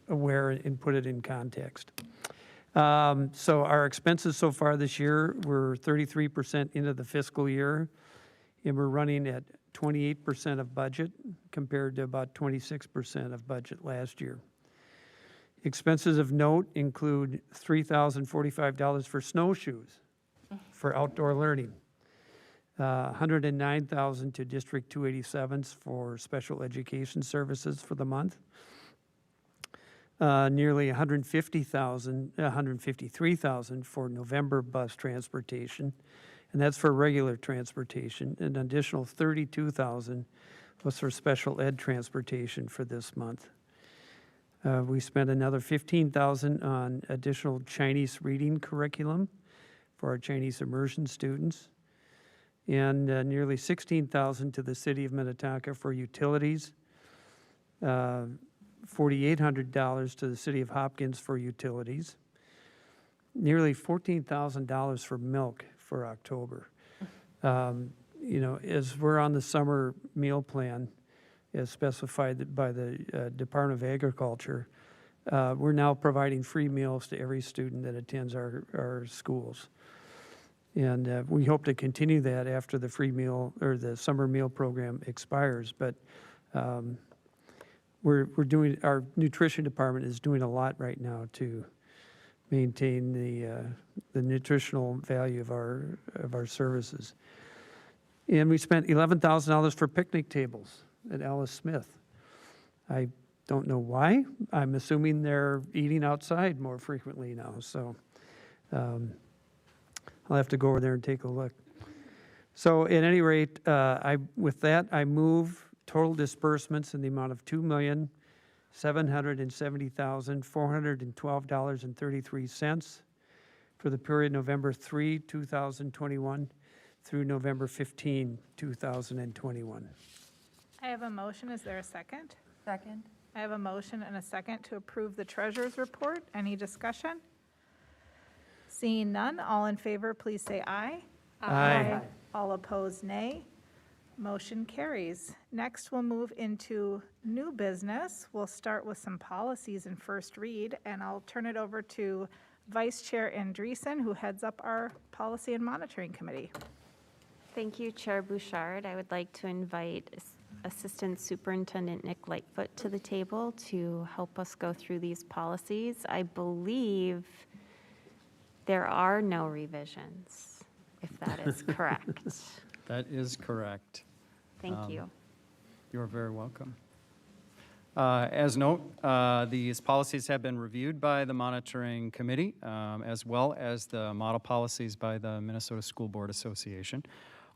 aware and put it in context. So our expenses so far this year, we're 33% into the fiscal year, and we're running at 28% of budget compared to about 26% of budget last year. Expenses of note include $3,045 for snowshoes for outdoor learning, $109,000 to District 287s for special education services for the month, nearly $153,000 for November bus transportation, and that's for regular transportation. An additional $32,000 was for special ed transportation for this month. We spent another $15,000 on additional Chinese reading curriculum for our Chinese immersion students, and nearly $16,000 to the City of Minnetonka for utilities, $4,800 to the City of Hopkins for utilities, nearly $14,000 for milk for October. As we're on the summer meal plan, as specified by the Department of Agriculture, we're now providing free meals to every student that attends our schools. And we hope to continue that after the free meal or the summer meal program expires. But our nutrition department is doing a lot right now to maintain the nutritional value of our services. And we spent $11,000 for picnic tables at Alice Smith. I don't know why. I'm assuming they're eating outside more frequently now. So I'll have to go over there and take a look. So at any rate, with that, I move total disbursements in the amount of $2,770,412.33 for the period November 3, 2021 through November 15, 2021. I have a motion. Is there a second? Second. I have a motion and a second to approve the treasurer's report. Any discussion? Seeing none, all in favor, please say aye. Aye. All opposed, nay. Motion carries. Next, we'll move into new business. We'll start with some policies in first read, and I'll turn it over to Vice Chair Andreessen, who heads up our Policy and Monitoring Committee. Thank you, Chair Bouchard. I would like to invite Assistant Superintendent Nick Lightfoot to the table to help us go through these policies. I believe there are no revisions, if that is correct. That is correct. Thank you. You're very welcome. As note, these policies have been reviewed by the monitoring committee, as well as the model policies by the Minnesota School Board Association.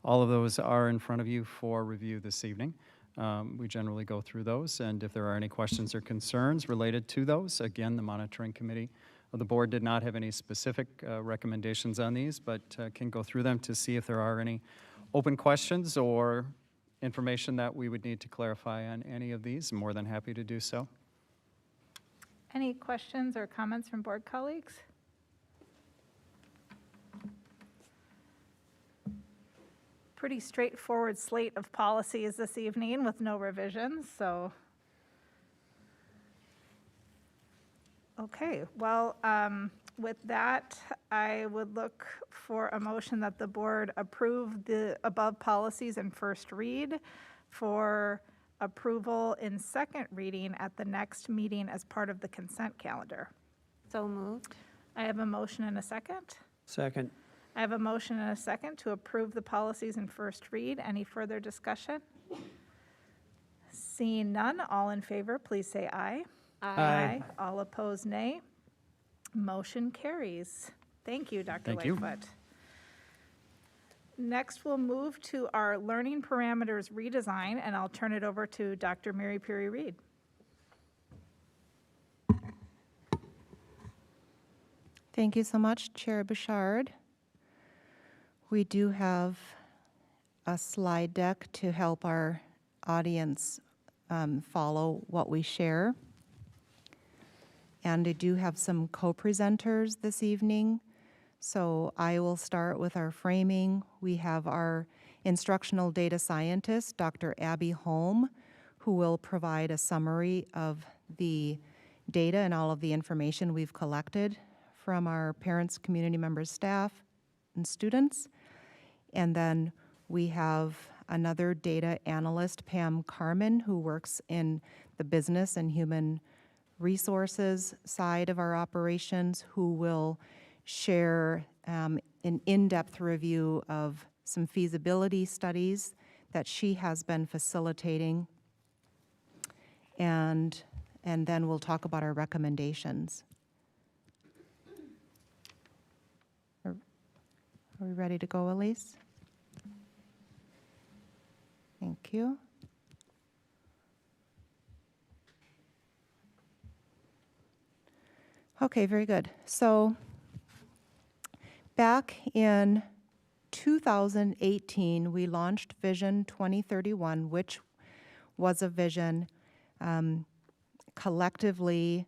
All of those are in front of you for review this evening. We generally go through those, and if there are any questions or concerns related to those, again, the monitoring committee of the board did not have any specific recommendations on these, but can go through them to see if there are any open questions or information that we would need to clarify on any of these. I'm more than happy to do so. Any questions or comments from board colleagues? Pretty straightforward slate of policies this evening with no revisions, so. Okay, well, with that, I would look for a motion that the board approve the above policies in first read for approval in second reading at the next meeting as part of the consent calendar. So moved. I have a motion and a second. Second. I have a motion and a second to approve the policies in first read. Any further discussion? Seeing none, all in favor, please say aye. Aye. All opposed, nay. Motion carries. Thank you, Dr. Thank you. Lightfoot. Next, we'll move to our learning parameters redesign, and I'll turn it over to Dr. Mary Perry Reed. Thank you so much, Chair Bouchard. We do have a slide deck to help our audience follow what we share. And I do have some co-presenters this evening. So I will start with our framing. We have our instructional data scientist, Dr. Abby Holm, who will provide a summary of the data and all of the information we've collected from our parents, community members, staff, and students. And then we have another data analyst, Pam Carmen, who works in the business and human resources side of our operations, who will share an in-depth review of some feasibility studies that she has been facilitating. And then we'll talk about our recommendations. Are we ready to go, Elise? Thank you. Okay, very good. So back in 2018, we launched Vision 2031, which was a vision collectively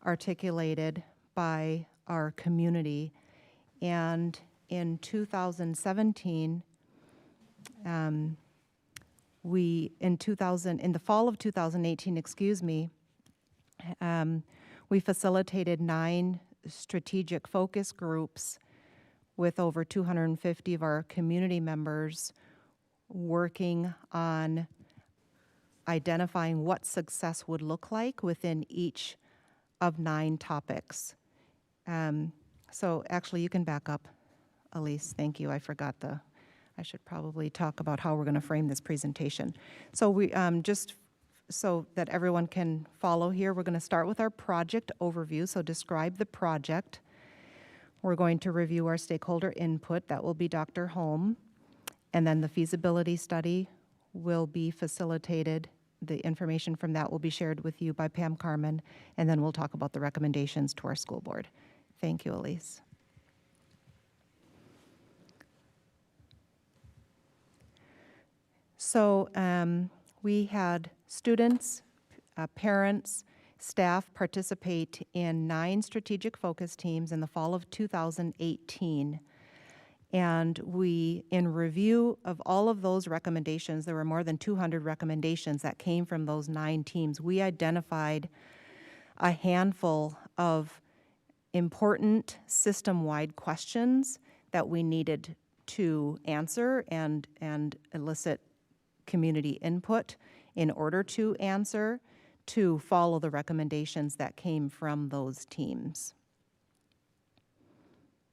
articulated by our community. And in 2017, in the fall of 2018, we facilitated 9 strategic focus groups with over 250 of our community members working on identifying what success would look like within each of 9 topics. So actually, you can back up, Elise. Thank you. I should probably talk about how we're going to frame this presentation. So we just so that everyone can follow here, we're going to start with our project overview. So describe the project. We're going to review our stakeholder input. That will be Dr. Holm. And then the feasibility study will be facilitated. The information from that will be shared with you by Pam Carmen. And then we'll talk about the recommendations to our school board. Thank you, Elise. So we had students, parents, staff participate in 9 strategic focus teams in the fall of 2018. And in review of all of those recommendations, there were more than 200 recommendations that came from those 9 teams. We identified a handful of important system-wide questions that we needed to answer and elicit community input in order to answer, to follow the recommendations that came from those teams.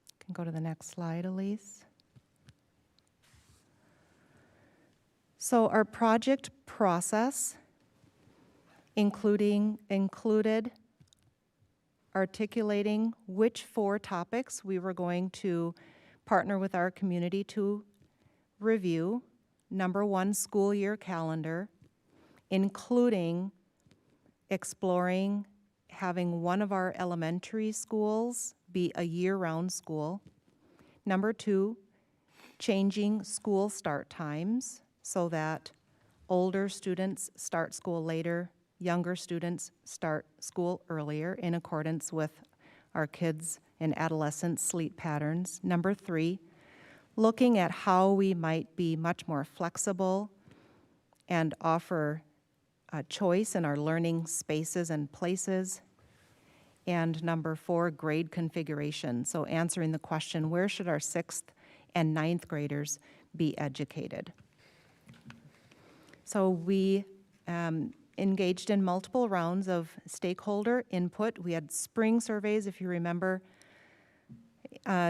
You can go to the next slide, Elise. So our project process, included articulating which 4 topics we were going to partner with our community to review. Number 1, school year calendar, including exploring having one of our elementary schools be a year-round school. Number 2, changing school start times so that older students start school later, younger students start school earlier in accordance with our kids' and adolescents' sleep patterns. Number 3, looking at how we might be much more flexible and offer a choice in our learning spaces and places. And number 4, grade configuration. So answering the question, where should our 6th and 9th graders be educated? So we engaged in multiple rounds of stakeholder input. We had spring surveys, if you remember,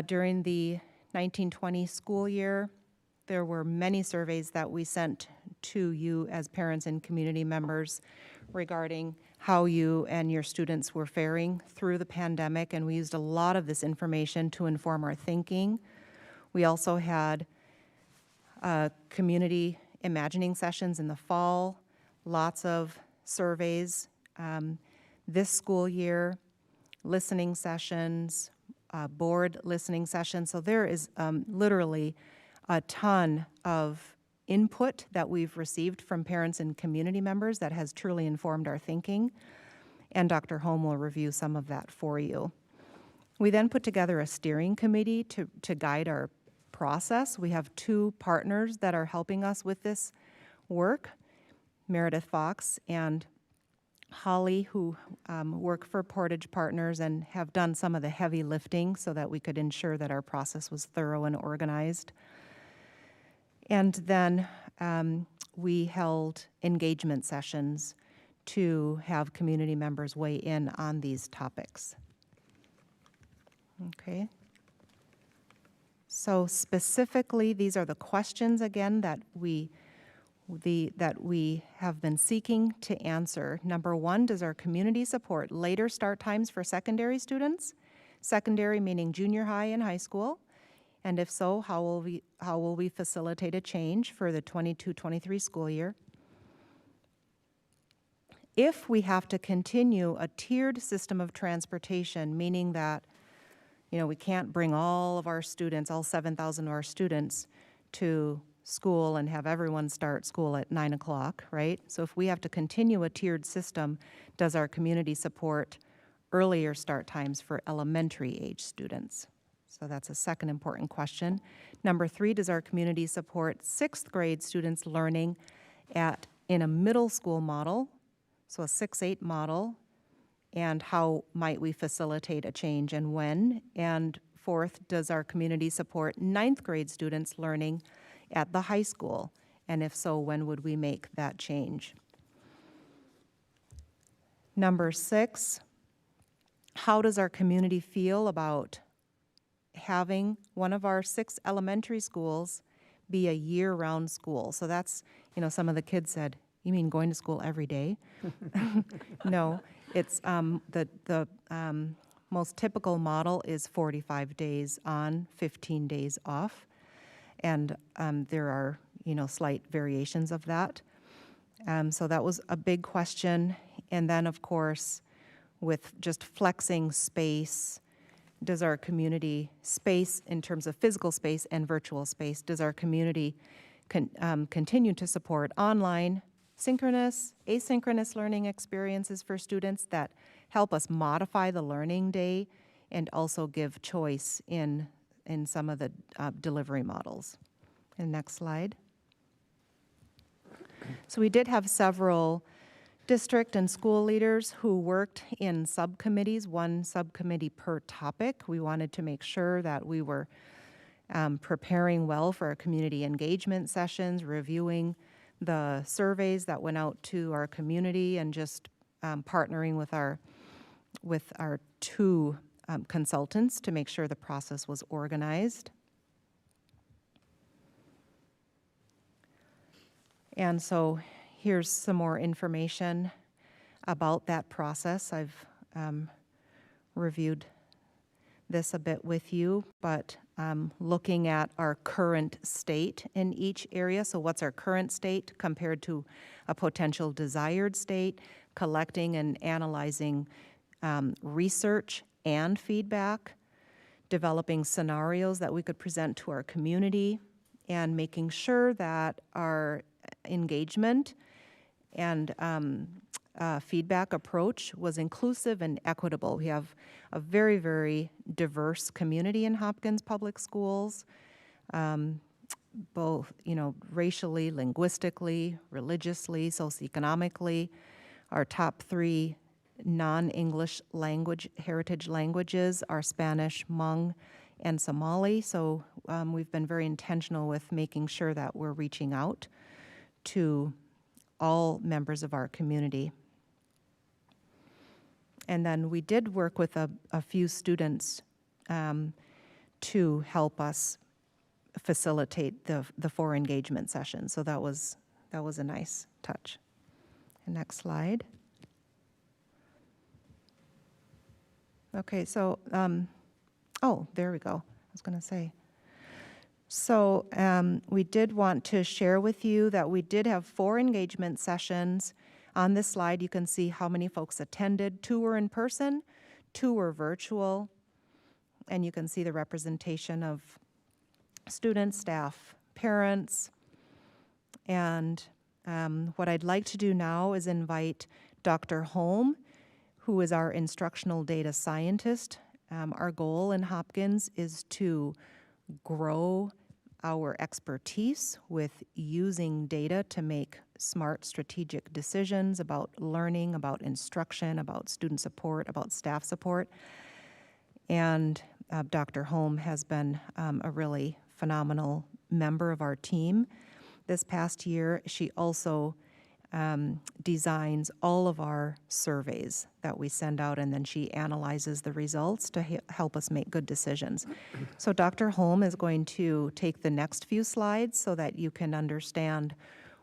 during the 1920 school year. There were many surveys that we sent to you as parents and community members regarding how you and your students were faring through the pandemic, and we used a lot of this information to inform our thinking. We also had community imagining sessions in the fall, lots of surveys. This school year, listening sessions, board listening sessions. So there is literally a ton of input that we've received from parents and community members that has truly informed our thinking, and Dr. Holm will review some of that for you. We then put together a steering committee to guide our process. We have 2 partners that are helping us with this work, Meredith Fox and Holly, who work for Portage Partners and have done some of the heavy lifting so that we could ensure that our process was thorough and organized. And then we held engagement sessions to have community members weigh in on these topics. Okay. So specifically, these are the questions, again, that we have been seeking to answer. Number 1, does our community support later start times for secondary students? Secondary meaning junior high and high school. And if so, how will we facilitate a change for the 22-23 school year? If we have to continue a tiered system of transportation, meaning that, you know, we can't bring all of our students, all 7,000 of our students to school and have everyone start school at 9 o'clock, right? So if we have to continue a tiered system, does our community support earlier start times for elementary age students? So that's a second important question. Number 3, does our community support 6th grade students learning in a middle school model, so a 6-8 model, and how might we facilitate a change and when? And 4th, does our community support 9th grade students learning at the high school? And if so, when would we make that change? Number 6, how does our community feel about having one of our 6 elementary schools be a year-round school? So that's, you know, some of the kids said, you mean going to school every day? No, it's the most typical model is 45 days on, 15 days off. And there are, you know, slight variations of that. So that was a big question. And then, of course, with just flexing space, does our community space, in terms of physical space and virtual space, does our community continue to support online, synchronous, asynchronous learning experiences for students that help us modify the learning day and also give choice in some of the delivery models? And next slide. So we did have several district and school leaders who worked in subcommittees, 1 subcommittee per topic. We wanted to make sure that we were preparing well for our community engagement sessions, reviewing the surveys that went out to our community, and just partnering with our 2 consultants to make sure the process was organized. And so here's some more information. about that process. I've reviewed this a bit with you, but looking at our current state in each area. So what's our current state compared to a potential desired state, collecting and analyzing research and feedback, developing scenarios that we could present to our community, and making sure that our engagement and feedback approach was inclusive and equitable. We have a very, very diverse community in Hopkins Public Schools, both, racially, linguistically, religiously, socioeconomically. Our top 3 non-English language, heritage languages are Spanish, Hmong, and Somali. So we've been very intentional with making sure that we're reaching out to all members of our community. And then we did work with a few students to help us facilitate the 4 engagement sessions. So that was a nice touch. And next slide. Okay, so, there we go. I was going to say. So we did want to share with you that we did have 4 engagement sessions. On this slide, you can see how many folks attended. 2 were in person, 2 were virtual, and you can see the representation of students, staff, parents. And what I'd like to do now is invite Dr. Holm, who is our instructional data scientist. Our goal in Hopkins is to grow our expertise with using data to make smart strategic decisions about learning, about instruction, about student support, about staff support. And Dr. Holm has been a really phenomenal member of our team. This past year, she also designs all of our surveys that we send out, and then she analyzes the results to help us make good decisions. So Dr. Holm is going to take the next few slides so that you can understand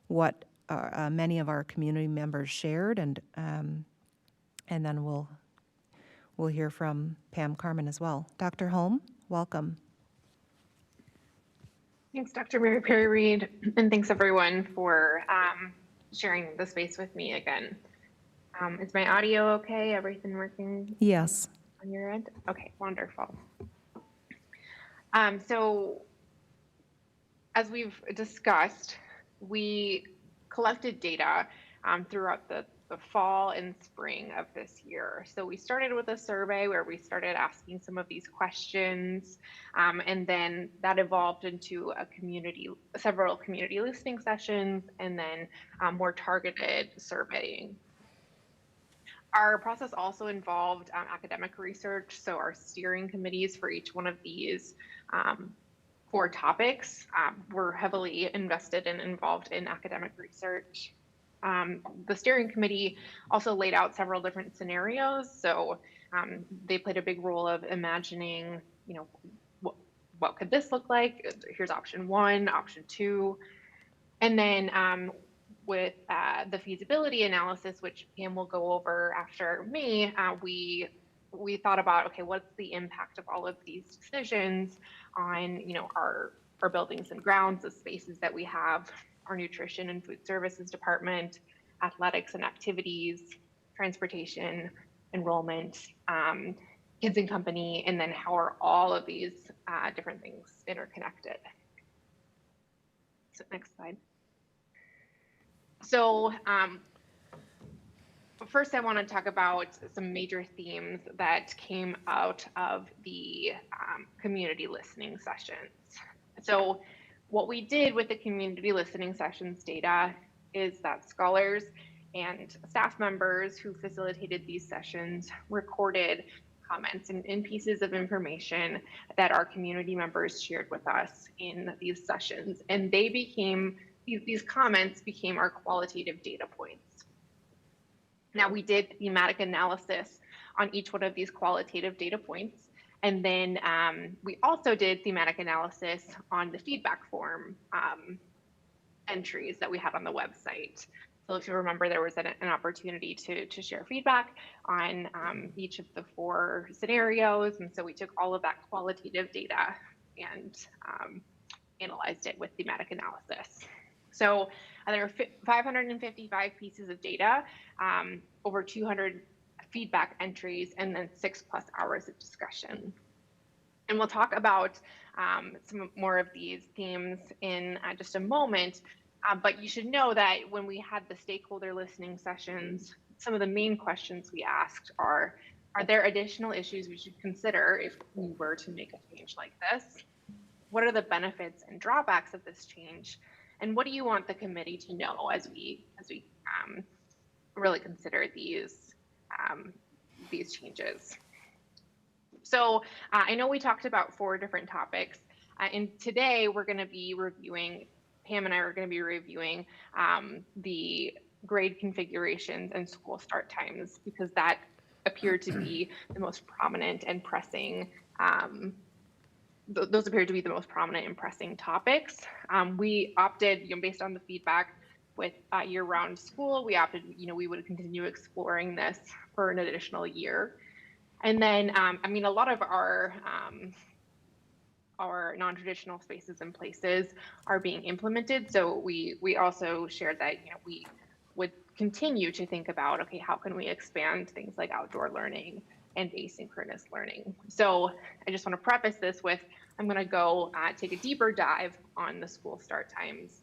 what many of our community members shared, and then we'll hear from Pam Carmen as well. Dr. Holm, welcome. Thanks, Dr. Mary Perry Reed, and thanks everyone for sharing the space with me again. Is my audio okay? Everything working? Yes. On your end? Okay, wonderful. So as we've discussed, we collected data throughout the fall and spring of this year. So we started with a survey where we started asking some of these questions, and then that evolved into several community listening sessions, and then more targeted surveying. Our process also involved academic research, so our steering committees for each one of these 4 topics were heavily invested and involved in academic research. The steering committee also laid out several different scenarios. So they played a big role of imagining, what could this look like? Here's option 1, option 2. And then with the feasibility analysis, which Pam will go over after me, we thought about, okay, what's the impact of all of these decisions on, our buildings and grounds, the spaces that we have, our nutrition and food services department, athletics and activities, transportation, enrollment, kids and company, and then how are all of these different things interconnected. So next slide. So first I want to talk about some major themes that came out of the community listening sessions. So what we did with the community listening sessions data is that scholars and staff members who facilitated these sessions recorded comments and pieces of information that our community members shared with us in these sessions. And these comments became our qualitative data points. Now, we did thematic analysis on each one of these qualitative data points. And then we also did thematic analysis on the feedback form entries that we had on the website. So if you remember, there was an opportunity to share feedback on each of the 4 scenarios. And so we took all of that qualitative data and analyzed it with thematic analysis. So there are 555 pieces of data, over 200 feedback entries, and then 6+ hours of discussion. And we'll talk about some more of these themes in just a moment. But you should know that when we had the stakeholder listening sessions, some of the main questions we asked are there additional issues we should consider if we were to make a change like this? What are the benefits and drawbacks of this change? And what do you want the committee to know as we really consider these changes? So I know we talked about 4 different topics, and today we're going to be reviewing, Pam and I are going to be reviewing the grade configurations and school start times, because that appeared to be the most prominent and pressing, those appear to be the most prominent and pressing topics. We opted, based on the feedback with year-round school, we opted, we would continue exploring this for an additional year. And then, a lot of our non-traditional spaces and places are being implemented. So we also shared that, we would continue to think about, okay, how can we expand things like outdoor learning and asynchronous learning? So I just want to preface this with, I'm going to go take a deeper dive on the school start times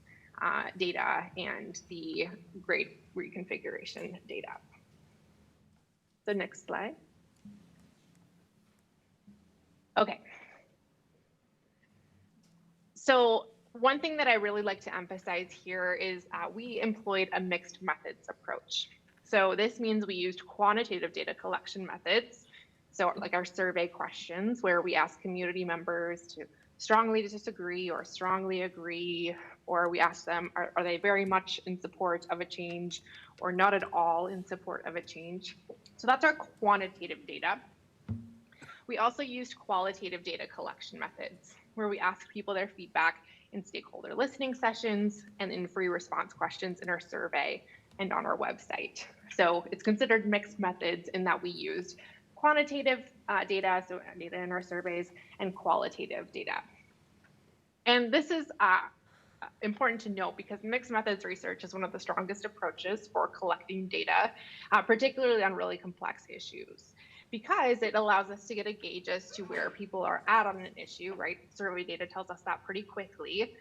data and the grade reconfiguration data. The next slide. Okay. So one thing that I really like to emphasize here is we employed a mixed methods approach. So this means we used quantitative data collection methods. So like our survey questions, where we ask community members to strongly disagree or strongly agree, or we ask them, are they very much in support of a change or not at all in support of a change? So that's our quantitative data. We also used qualitative data collection methods, where we ask people their feedback in stakeholder listening sessions and in free response questions in our survey and on our website. So it's considered mixed methods in that we used quantitative data, so data in our surveys, and qualitative data. And this is important to note because mixed methods research is one of the strongest approaches for collecting data, particularly on really complex issues, because it allows us to get a gauge as to where people are at on an issue, right? Survey data tells us that pretty quickly.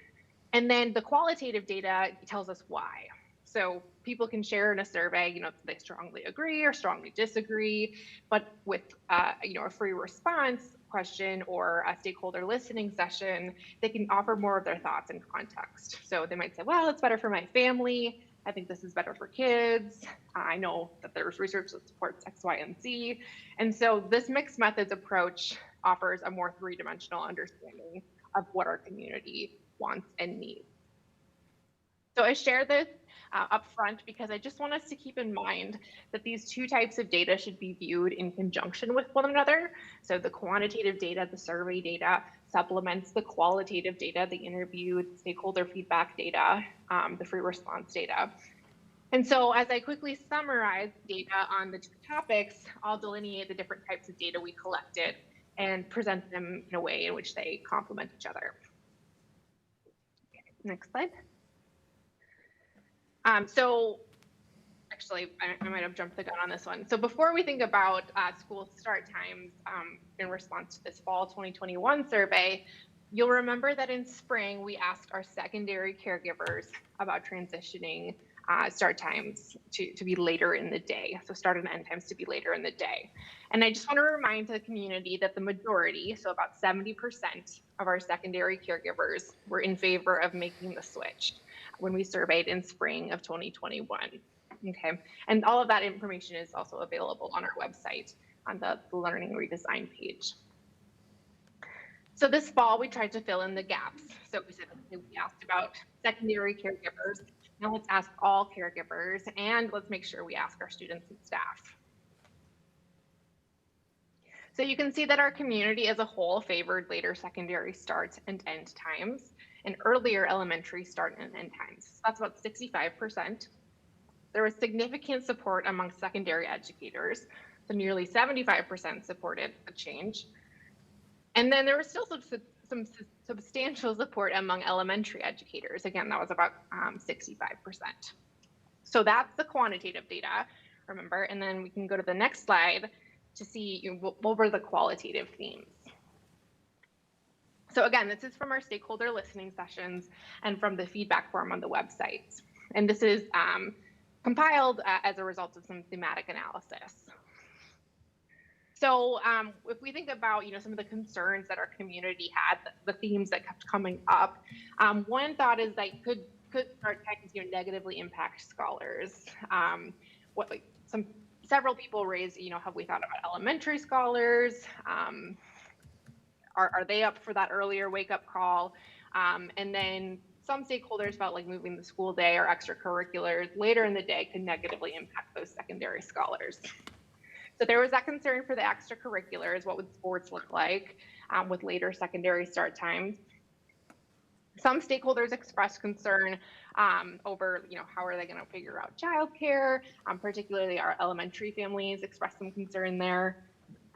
And then the qualitative data tells us why. So people can share in a survey, if they strongly agree or strongly disagree, but with a free response question or a stakeholder listening session, they can offer more of their thoughts and context. So they might say, well, it's better for my family. I think this is better for kids. I know that there's research that supports X, Y, and Z. And so this mixed methods approach offers a more three-dimensional understanding of what our community wants and needs. So I share this up front because I just want us to keep in mind that these 2 types of data should be viewed in conjunction with one another. So the quantitative data, the survey data, supplements the qualitative data, the interview, stakeholder feedback data, the free response data. And so as I quickly summarize data on the 2 topics, I'll delineate the different types of data we collected and present them in a way in which they complement each other. Okay, next slide. So actually, I might have jumped the gun on this one. So before we think about school start times in response to this fall 2021 survey, you'll remember that in spring, we asked our secondary caregivers about transitioning start times to be later in the day. So start and end times to be later in the day. And I just want to remind the community that the majority, so about 70% of our secondary caregivers were in favor of making the switch when we surveyed in spring of 2021. Okay, and all of that information is also available on our website on the Learning Redesign page. So this fall, we tried to fill in the gaps. So we said, okay, we asked about secondary caregivers. Now let's ask all caregivers, and let's make sure we ask our students and staff. So you can see that our community as a whole favored later secondary start and end times and earlier elementary start and end times. So that's about 65%. there was significant support among secondary educators. So nearly 75% supported the change. And then there was still some substantial support among elementary educators. Again, that was about 65%. So that's the quantitative data, remember, and then we can go to the next slide to see what were the qualitative themes. So again, this is from our stakeholder listening sessions and from the feedback form on the website. And this is compiled as a result of some thematic analysis. So if we think about, some of the concerns that our community had, the themes that kept coming up, one thought is that could start times negatively impact scholars. Several people raised, have we thought about elementary scholars? Are they up for that earlier wake up call? And then some stakeholders felt like moving the school day or extracurriculars later in the day could negatively impact those secondary scholars. So there was that concern for the extracurriculars. What would sports look like with later secondary start times? Some stakeholders expressed concern over, how are they going to figure out childcare? Particularly our elementary families expressed some concern there.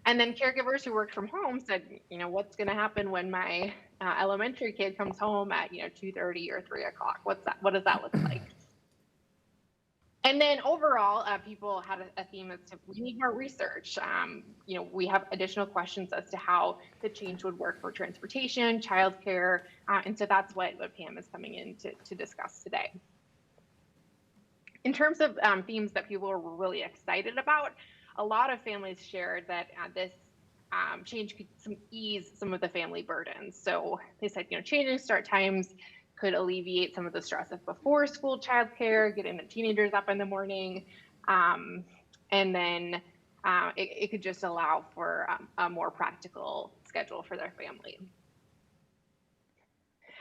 And then caregivers who worked from home said, what's going to happen when my elementary kid comes home at 2:30 or 3 o'clock? What does that look like? And then overall, people had a theme as to we need more research. We have additional questions as to how the change would work for transportation, childcare, and so that's what Pam is coming in to discuss today. In terms of themes that people were really excited about, a lot of families shared that this change could ease some of the family burdens. So they said, changing start times could alleviate some of the stress of before school childcare, getting the teenagers up in the morning, and then it could just allow for a more practical schedule for their family.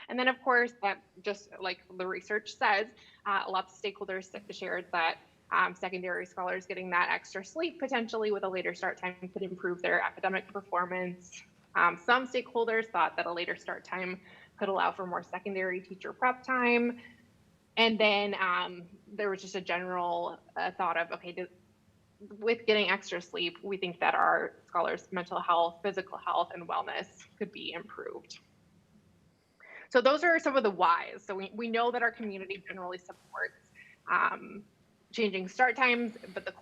And then, of course, just like the research says, lots of stakeholders shared that secondary scholars getting that extra sleep potentially with a later start time could improve their academic performance. Some stakeholders thought that a later start time could allow for more secondary teacher prep time. And then there was just a general thought of, okay, with getting extra sleep, we think that our scholars' mental health, physical health, and wellness could be improved. So those are some of the whys. So we know that our community generally supports changing start times, but the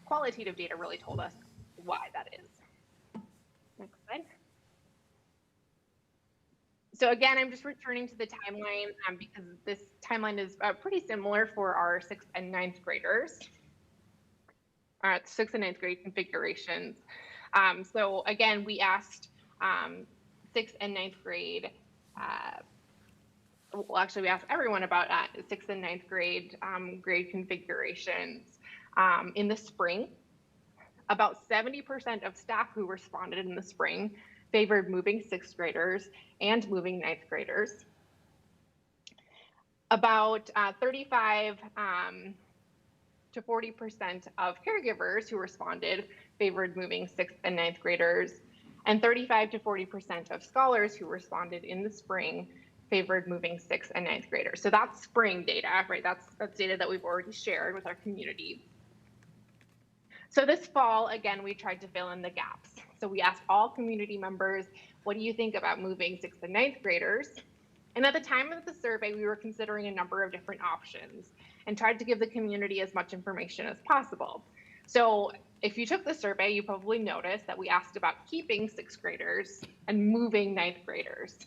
qualitative data really told us why that is. Next slide. So again, I'm just returning to the timeline because this timeline is pretty similar for our 6th and 9th graders. 6th and 9th grade configurations. So again, we asked 6th and 9th grade, well, actually we asked everyone about 6th and 9th grade grade configurations in the spring. About 70% of staff who responded in the spring favored moving 6th graders and moving 9th graders. About 35 to 40% of caregivers who responded favored moving 6th and 9th graders, and 35 to 40% of scholars who responded in the spring favored moving 6th and 9th graders. So that's spring data, right? That's data that we've already shared with our community. So this fall, again, we tried to fill in the gaps. So we asked all community members, what do you think about moving 6th and 9th graders? And at the time of the survey, we were considering a number of different options and tried to give the community as much information as possible. So if you took the survey, you probably noticed that we asked about keeping 6th graders and moving 9th graders.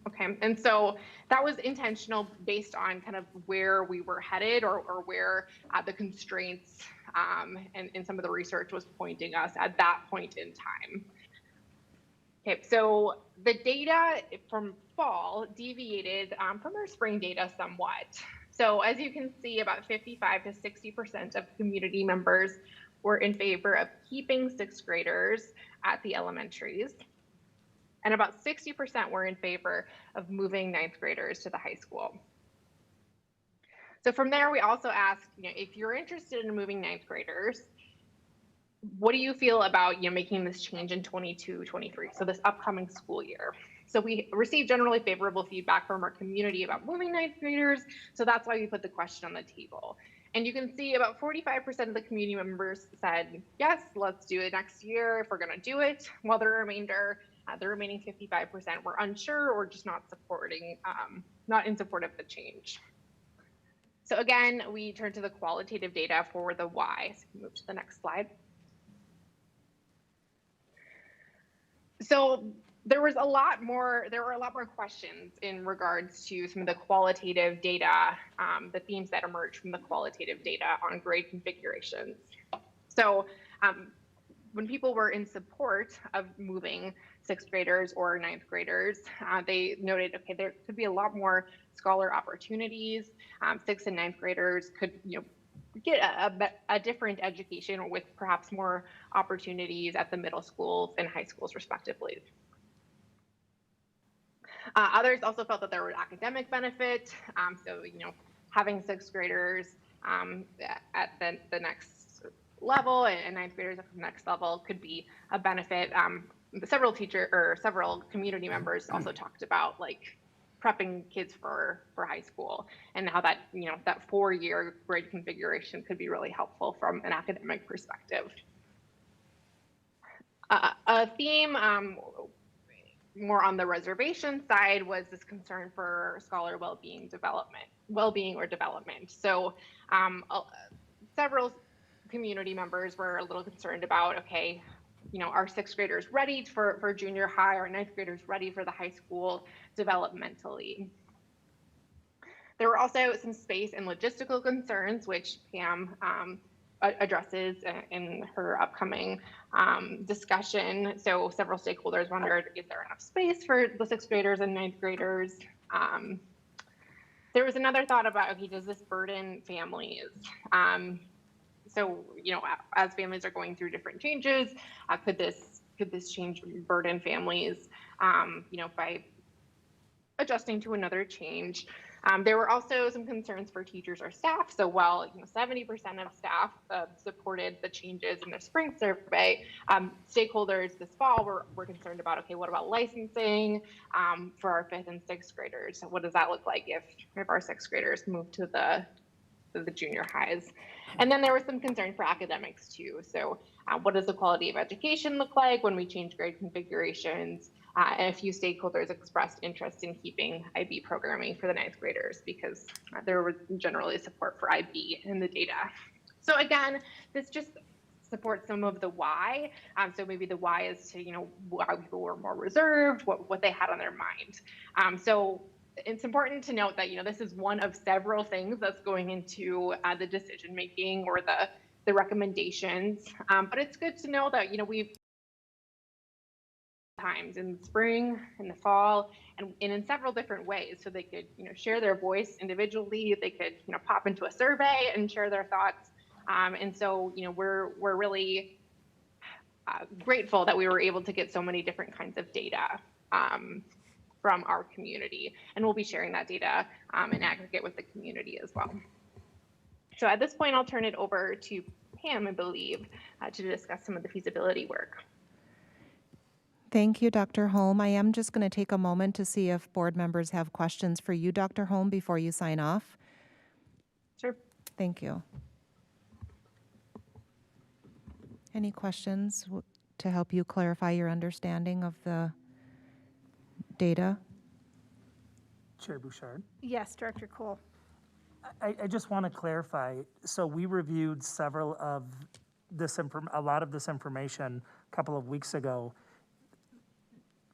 Okay, and so that was intentional based on kind of where we were headed or where the constraints and some of the research was pointing us at that point in time. Okay, so the data from fall deviated from our spring data somewhat. So as you can see, about 55 to 60% of community members were in favor of keeping 6th graders at the elementaries. And about 60% were in favor of moving 9th graders to the high school. So from there, we also asked, if you're interested in moving 9th graders, what do you feel about making this change in 22-23, so this upcoming school year? So we received generally favorable feedback from our community about moving ninth graders. So that's why we put the question on the table. And you can see about 45% of the community members said, yes, let's do it next year if we're going to do it, while the remaining 55% were unsure or just not in support of the change. So again, we turn to the qualitative data for the why. So move to the next slide. So there were a lot more questions in regards to some of the qualitative data, the themes that emerged from the qualitative data on grade configurations. So when people were in support of moving sixth graders or ninth graders, they noted, okay, there could be a lot more scholar opportunities. Sixth and ninth graders could, get a different education with perhaps more opportunities at the middle schools and high schools, respectively. Others also felt that there were academic benefit. So, having sixth graders at the next level and ninth graders at the next level could be a benefit. Several community members also talked about prepping kids for high school and how that, that 4-year grade configuration could be really helpful from an academic perspective. A theme more on the reservation side was this concern for scholar well-being or development. So several community members were a little concerned about, okay, are sixth graders ready for junior high, or ninth graders ready for the high school developmentally? There were also some space and logistical concerns, which Pam addresses in her upcoming discussion. So several stakeholders wondered, is there enough space for the sixth graders and ninth graders? There was another thought about, okay, does this burden families? So, as families are going through different changes, could this change burden families, by adjusting to another change? There were also some concerns for teachers or staff. So while 70% of staff supported the changes in the spring survey, stakeholders this fall were concerned about, okay, what about licensing for our fifth and sixth graders? So what does that look like if our sixth graders move to the junior highs? And then there was some concern for academics too. So what does the quality of education look like when we change grade configurations? And a few stakeholders expressed interest in keeping IB programming for the ninth graders because there was generally support for IB in the data. So again, this just supports some of the why. So maybe the why is to, why people were more reserved, what they had on their mind. So it's important to note that, this is one of several things that's going into the decision making or the recommendations. But it's good to know that, we've times in the spring, in the fall, and in several different ways. So they could, share their voice individually. They could, pop into a survey and share their thoughts. And so, we're really grateful that we were able to get so many different kinds of data from our community. And we'll be sharing that data in aggregate with the community as well. So at this point, I'll turn it over to Pam, I believe, to discuss some of the feasibility work. Thank you, Dr. Holm. I am just going to take a moment to see if board members have questions for you, Dr. Holm, before you sign off. Sure. Thank you. Any questions to help you clarify your understanding of the data? Chair Bouchard. Yes, Director Cool. I just want to clarify. So we reviewed a lot of this information a couple of weeks ago.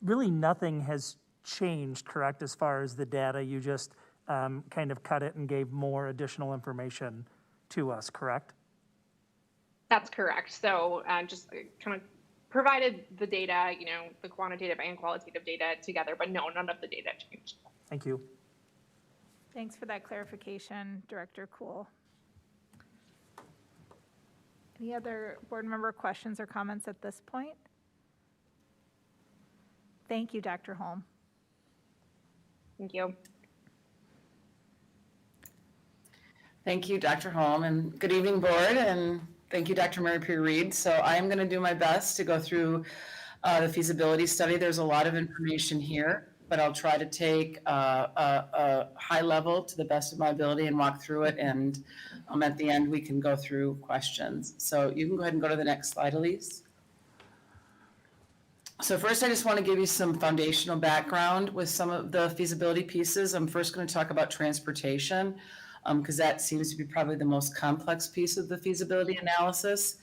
Really nothing has changed, correct, as far as the data? You just kind of cut it and gave more additional information to us, correct? That's correct. So just kind of provided the data, the quantitative and qualitative data together, but no, none of the data changed. Thank you. Thanks for that clarification, Director Cool. Any other board member questions or comments at this point? Thank you, Dr. Holm. Thank you. Thank you, Dr. Holm, and good evening, board, and thank you, Dr. Mary P. Reed. So I am going to do my best to go through the feasibility study. There's a lot of information here, but I'll try to take a high level to the best of my ability and walk through it. And at the end, we can go through questions. So you can go ahead and go to the next slide, Elise. So first, I just want to give you some foundational background with some of the feasibility pieces. I'm first going to talk about transportation, because that seems to be probably the most complex piece of the feasibility analysis.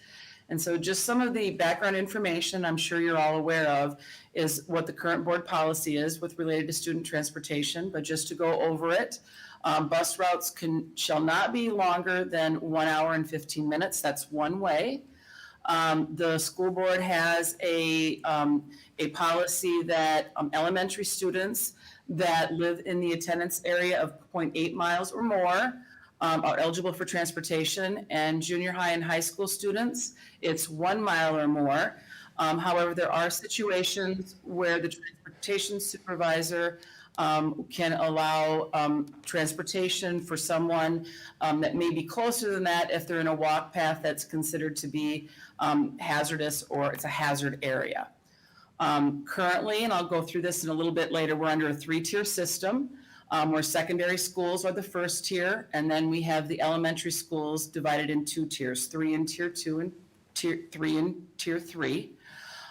And so just some of the background information I'm sure you're all aware of is what the current board policy is with related to student transportation. But just to go over it, bus routes shall not be longer than 1 hour and 15 minutes. That's one way. The school board has a policy that elementary students that live in the attendance area of 0.8 miles or more are eligible for transportation, and junior high and high school students, it's 1 mile or more. However, there are situations where the transportation supervisor can allow transportation for someone that may be closer than that if they're in a walk path that's considered to be hazardous or it's a hazard area. Currently, and I'll go through this in a little bit later, we're under a 3-tier system where secondary schools are the first tier, and then we have the elementary schools divided in 2 tiers, 3 in tier 2 and tier 3 in tier 3.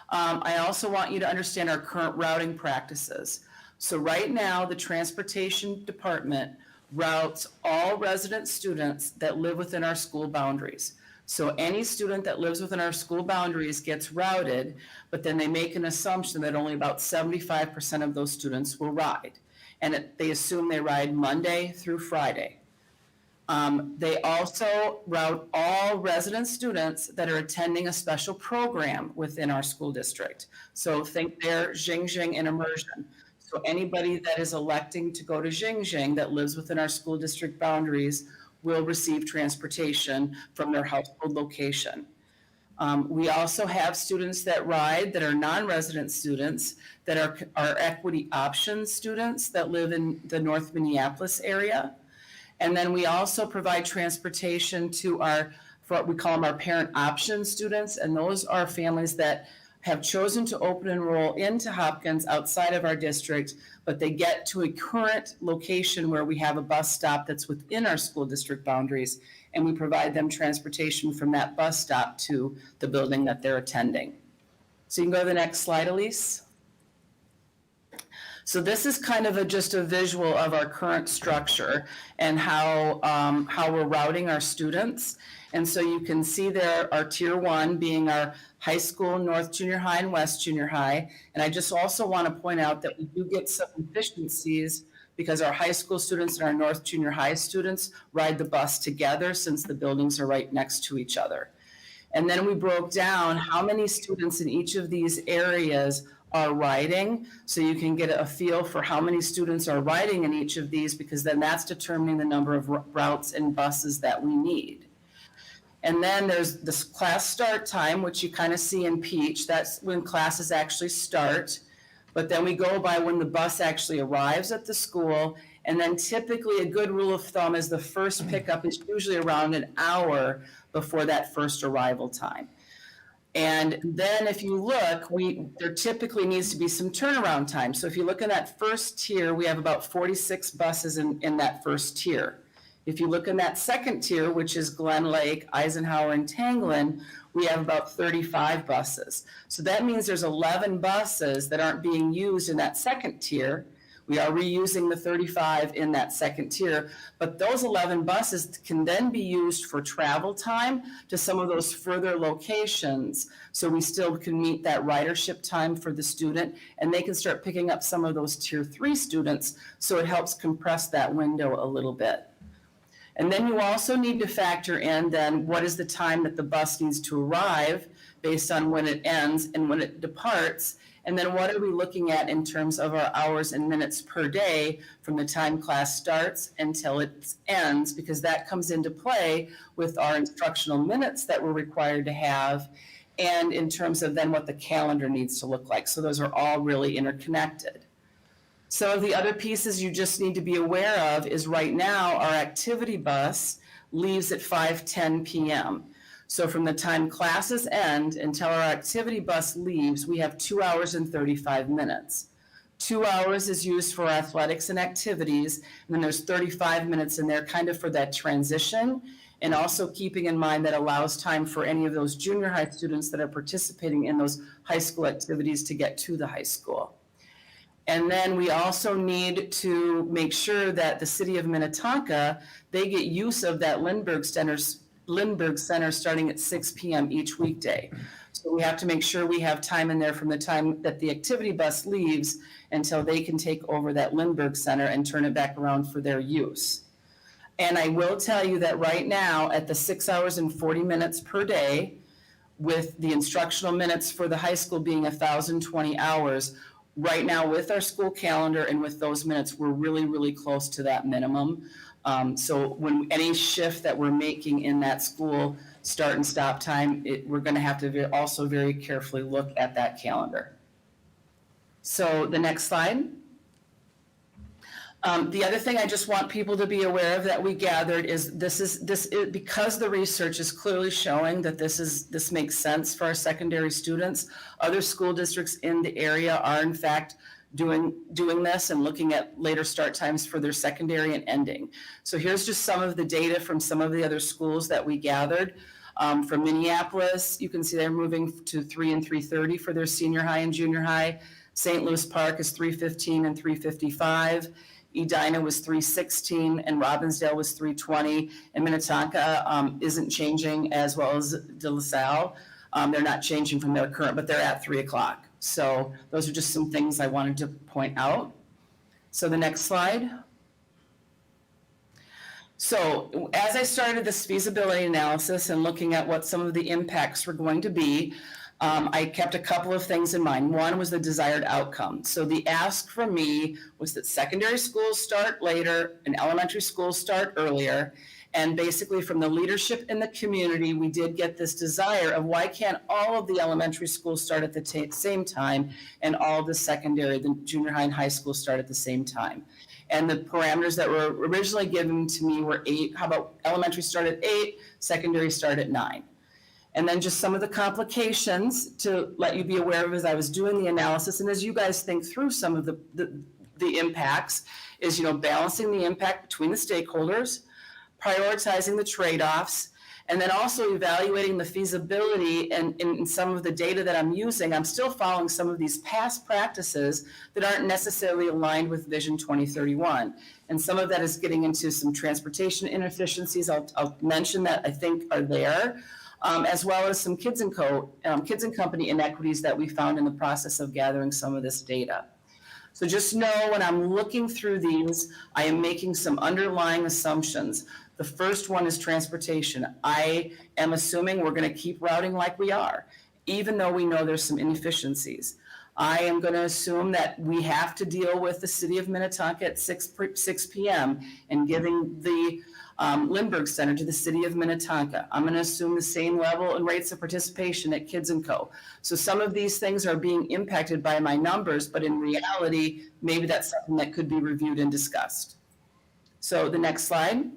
I also want you to understand our current routing practices. So right now, the transportation department routes all resident students that live within our school boundaries. So any student that lives within our school boundaries gets routed, but then they make an assumption that only about 75% of those students will ride. And they assume they ride Monday through Friday. They also route all resident students that are attending a special program within our school district. So think there, Xing and immersion. So anybody that is electing to go to Xing that lives within our school district boundaries will receive transportation from their household location. We also have students that ride that are non-resident students that are equity option students that live in the North Minneapolis area. And then we also provide transportation to for what we call them our parent option students, and those are families that have chosen to open enroll into Hopkins outside of our district, but they get to a current location where we have a bus stop that's within our school district boundaries, and we provide them transportation from that bus stop to the building that they're attending. So you can go to the next slide, Elise. So this is kind of just a visual of our current structure and how we're routing our students. And so you can see there our tier 1 being our high school, North Junior High and West Junior High. And I just also want to point out that we do get some efficiencies because our high school students and our North Junior High students ride the bus together since the buildings are right next to each other. And then we broke down how many students in each of these areas are riding, so you can get a feel for how many students are riding in each of these, because then that's determining the number of routes and buses that we need. And then there's this class start time, which you kind of see in peach. That's when classes actually start. But then we go by when the bus actually arrives at the school. And then typically a good rule of thumb is the first pickup is usually around an hour before that first arrival time. And then if you look, there typically needs to be some turnaround time. So if you look in that first tier, we have about 46 buses in that first tier. If you look in that second tier, which is Glen Lake, Eisenhower, and Tanglin, we have about 35 buses. So that means there's 11 buses that aren't being used in that second tier. We are reusing the 35 in that second tier, but those 11 buses can then be used for travel time to some of those further locations. So we still can meet that ridership time for the student, and they can start picking up some of those tier 3 students. So it helps compress that window a little bit. And then you also need to factor in then what is the time that the bus needs to arrive based on when it ends and when it departs. And then what are we looking at in terms of our hours and minutes per day from the time class starts until it ends, because that comes into play with our instructional minutes that we're required to have, and in terms of then what the calendar needs to look like. So those are all really interconnected. Some of the other pieces you just need to be aware of is right now our activity bus leaves at 5:10 p.m. So from the time classes end until our activity bus leaves, we have 2 hours and 35 minutes. 2 hours is used for athletics and activities, and then there's 35 minutes in there kind of for that transition, and also keeping in mind that allows time for any of those junior high students that are participating in those high school activities to get to the high school. And then we also need to make sure that the city of Minnetonka, they get use of that Lindbergh Center starting at 6 p.m. each weekday. So we have to make sure we have time in there from the time that the activity bus leaves until they can take over that Lindbergh Center and turn it back around for their use. And I will tell you that right now at the 6 hours and 40 minutes per day, with the instructional minutes for the high school being 1,020 hours, right now with our school calendar and with those minutes, we're really, really close to that minimum. So when any shift that we're making in that school start and stop time, we're going to have to also very carefully look at that calendar. So the next slide. The other thing I just want people to be aware of that we gathered is because the research is clearly showing that this makes sense for our secondary students. Other school districts in the area are in fact doing this and looking at later start times for their secondary and ending. So here's just some of the data from some of the other schools that we gathered. From Minneapolis, you can see they're moving to 3 and 3:30 for their senior high and junior high. St. Louis Park is 3:15 and 3:55. Edina was 3:16 and Robbinsdale was 3:20. And Minnetonka isn't changing, as well as De La Salle. They're not changing from their current, but they're at 3 o'clock. So those are just some things I wanted to point out. So the next slide. So as I started this feasibility analysis and looking at what some of the impacts were going to be, I kept a couple of things in mind. One was the desired outcome. So the ask from me was that secondary schools start later and elementary schools start earlier. And basically from the leadership in the community, we did get this desire of why can't all of the elementary schools start at the same time and all of the secondary, the junior high and high school start at the same time. And the parameters that were originally given to me were 8. How about elementary start at 8, secondary start at 9? And then just some of the complications to let you be aware of as I was doing the analysis, and as you guys think through some of the impacts, is balancing the impact between the stakeholders, prioritizing the trade-offs, and then also evaluating the feasibility and in some of the data that I'm using. I'm still following some of these past practices that aren't necessarily aligned with Vision 2031. And some of that is getting into some transportation inefficiencies. I'll mention that I think are there. As well as some kids and company inequities that we found in the process of gathering some of this data. So just know when I'm looking through these, I am making some underlying assumptions. The first one is transportation. I am assuming we're going to keep routing like we are, even though we know there's some inefficiencies. I am going to assume that we have to deal with the city of Minnetonka at 6 p.m. and giving the Lindbergh Center to the city of Minnetonka. I'm going to assume the same level and rates of participation at Kids & Co. So some of these things are being impacted by my numbers, but in reality, maybe that's something that could be reviewed and discussed. So the next slide.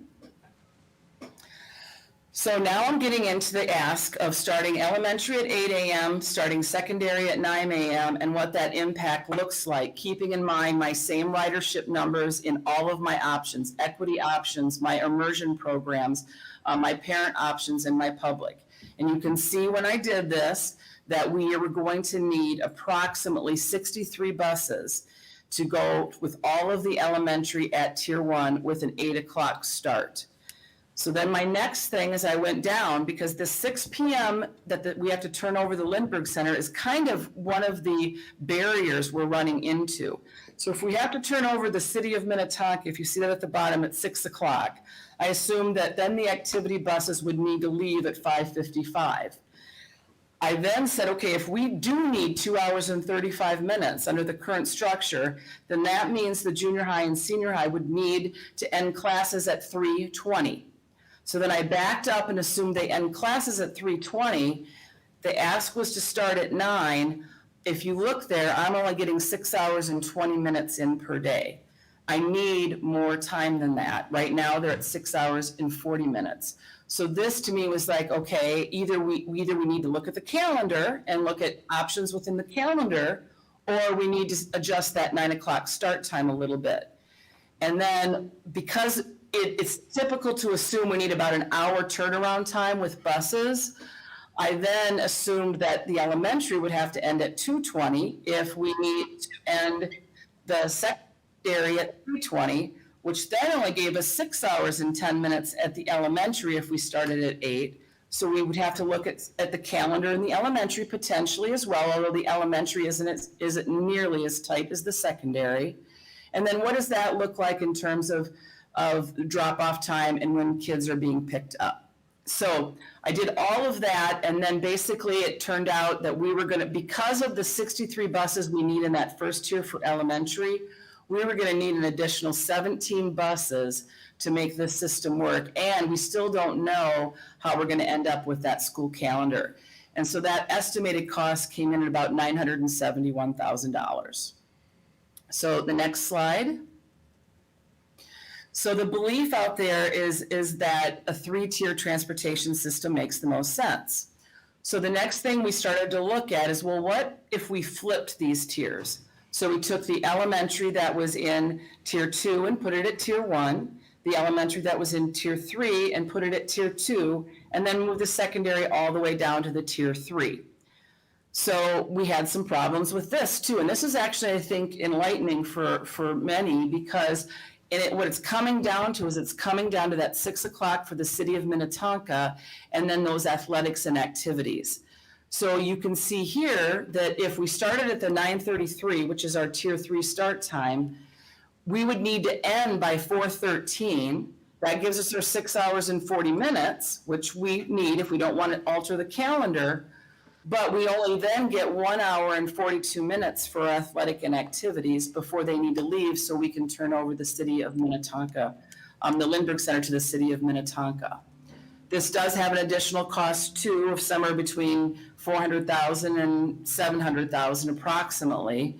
So now I'm getting into the ask of starting elementary at 8 a.m., starting secondary at 9 a.m., and what that impact looks like, keeping in mind my same ridership numbers in all of my options, equity options, my immersion programs, my parent options, and my public. And you can see when I did this that we were going to need approximately 63 buses to go with all of the elementary at Tier 1 with an 8 o'clock start. So then my next thing is I went down because the 6 p.m. that we have to turn over the Lindbergh Center is kind of one of the barriers we're running into. So if we have to turn over the city of Minnetonka, if you see that at the bottom at 6 o'clock, I assume that then the activity buses would need to leave at 5:55. I then said, okay, if we do need 2 hours and 35 minutes under the current structure, then that means the junior high and senior high would need to end classes at 3:20. So then I backed up and assumed they end classes at 3:20. The ask was to start at 9. If you look there, I'm only getting 6 hours and 20 minutes in per day. I need more time than that. Right now, they're at 6 hours and 40 minutes. So this to me was like, okay, either we need to look at the calendar and look at options within the calendar, or we need to adjust that 9 o'clock start time a little bit. And then because it's typical to assume we need about an hour turnaround time with buses, I then assumed that the elementary would have to end at 2:20 if we need to end the secondary at 3:20, which then only gave us 6 hours and 10 minutes at the elementary if we started at 8. So we would have to look at the calendar in the elementary potentially as well, although the elementary isn't nearly as tight as the secondary. And then what does that look like in terms of drop-off time and when kids are being picked up? So I did all of that, and then basically it turned out that we were gonna, because of the 63 buses we need in that first tier for elementary, we were gonna need an additional 17 buses to make this system work, and we still don't know how we're gonna end up with that school calendar. And so that estimated cost came in at about $971,000. So the next slide. So the belief out there is that a 3-tier transportation system makes the most sense. So the next thing we started to look at is, well, what if we flipped these tiers? So we took the elementary that was in tier 2 and put it at tier 1, the elementary that was in tier 3 and put it at tier 2, and then moved the secondary all the way down to the tier 3. So we had some problems with this too. And this is actually, I think, enlightening for many, because what it's coming down to is it's coming down to that 6 o'clock for the city of Minnetonka, and then those athletics and activities. So you can see here that if we started at the 9:33, which is our tier 3 start time, we would need to end by 4:13. That gives us our 6 hours and 40 minutes, which we need if we don't want to alter the calendar. But we only then get 1 hour and 42 minutes for athletic and activities before they need to leave, so we can turn over the city of Minnetonka, the Lindbergh Center, to the city of Minnetonka. This does have an additional cost too of somewhere between $400,000 and $700,000 approximately.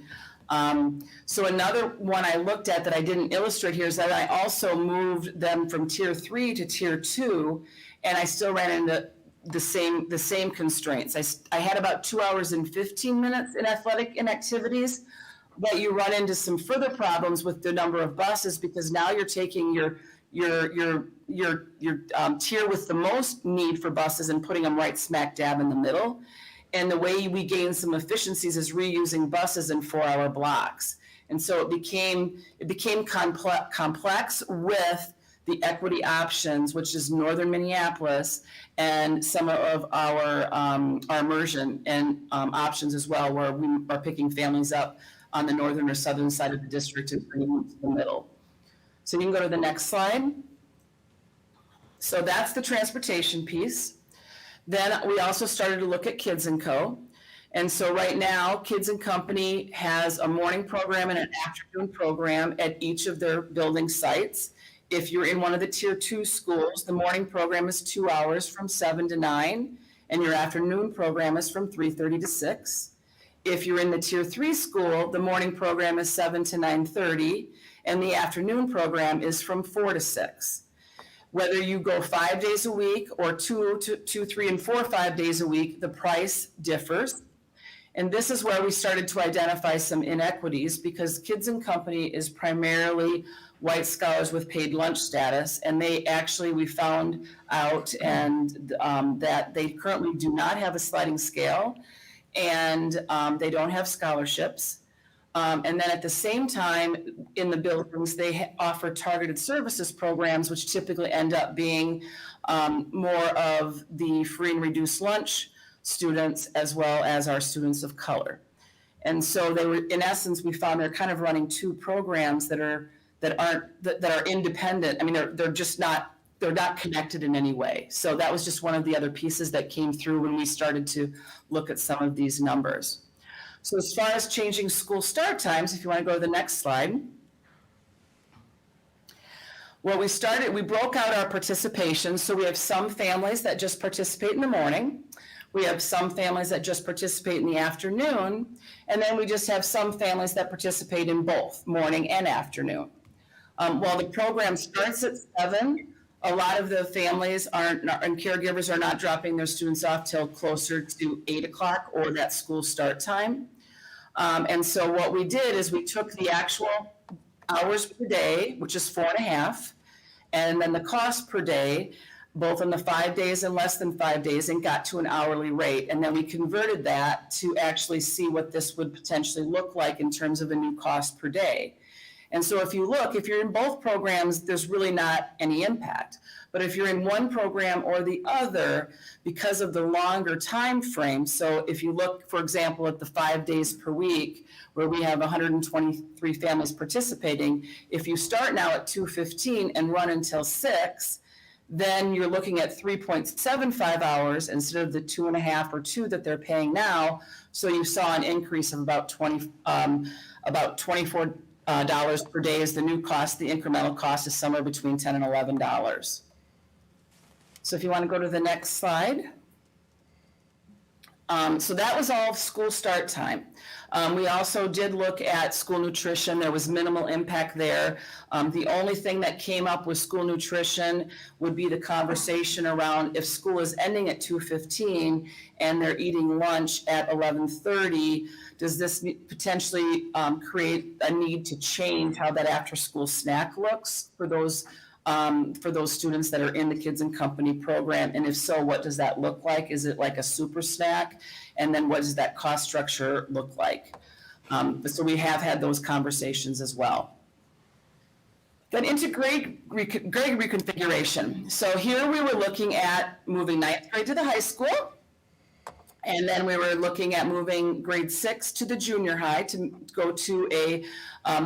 So another one I looked at that I didn't illustrate here is that I also moved them from tier 3 to tier 2, and I still ran into the same constraints. I had about 2 hours and 15 minutes in athletic and activities, but you run into some further problems with the number of buses, because now you're taking your tier with the most need for buses and putting them right smack dab in the middle. And the way we gain some efficiencies is reusing buses in 4-hour blocks. And so it became complex with the equity options, which is northern Minneapolis, and some of our immersion and options as well, where we are picking families up on the northern or southern side of the district and bringing them to the middle. So you can go to the next slide. So that's the transportation piece. Then we also started to look at Kids & Co. And so right now, Kids & Company has a morning program and an afternoon program at each of their building sites. If you're in one of the tier 2 schools, the morning program is 2 hours from 7 to 9, and your afternoon program is from 3:30 to 6. If you're in the tier 3 school, the morning program is 7 to 9:30, and the afternoon program is from 4 to 6. Whether you go 5 days a week or 2, 3, and 4, 5 days a week, the price differs. And this is where we started to identify some inequities, because Kids & Company is primarily white scholars with paid lunch status, and we found out that they currently do not have a sliding scale, and they don't have scholarships. And then at the same time, in the buildings, they offer targeted services programs, which typically end up being more of the free and reduced lunch students, as well as our students of color. And so they were, in essence, we found they're kind of running 2 programs that are independent. I mean, they're not connected in any way. So that was just one of the other pieces that came through when we started to look at some of these numbers. So as far as changing school start times, if you want to go to the next slide. Well, we broke out our participation. So we have some families that just participate in the morning. We have some families that just participate in the afternoon. And then we just have some families that participate in both morning and afternoon. While the program starts at 7, a lot of the families and caregivers are not dropping their students off till closer to 8 o'clock or that school start time. And so what we did is we took the actual hours per day, which is 4.5, and then the cost per day, both on the 5 days and less than 5 days, and got to an hourly rate. And then we converted that to actually see what this would potentially look like in terms of a new cost per day. And so if you're in both programs, there's really not any impact. But if you're in one program or the other, because of the longer time frame, so if you look, for example, at the 5 days per week, where we have 123 families participating, if you start now at 2:15 and run until 6, then you're looking at 3.75 hours instead of the 2.5 or 2 that they're paying now. So you saw an increase of about $24 per day is the new cost. The incremental cost is somewhere between $10 and $11. So if you want to go to the next slide. So that was all school start time. We also did look at school nutrition. There was minimal impact there. The only thing that came up with school nutrition would be the conversation around if school is ending at 2:15 and they're eating lunch at 11:30, does this potentially create a need to change how that after-school snack looks for those students that are in the Kids and Company program? And if so, what does that look like? Is it like a super snack? And then what does that cost structure look like? So we have had those conversations as well. Then into grade reconfiguration. So here we were looking at moving 9th grade to the high school. And then we were looking at moving grade 6 to the junior high to go to a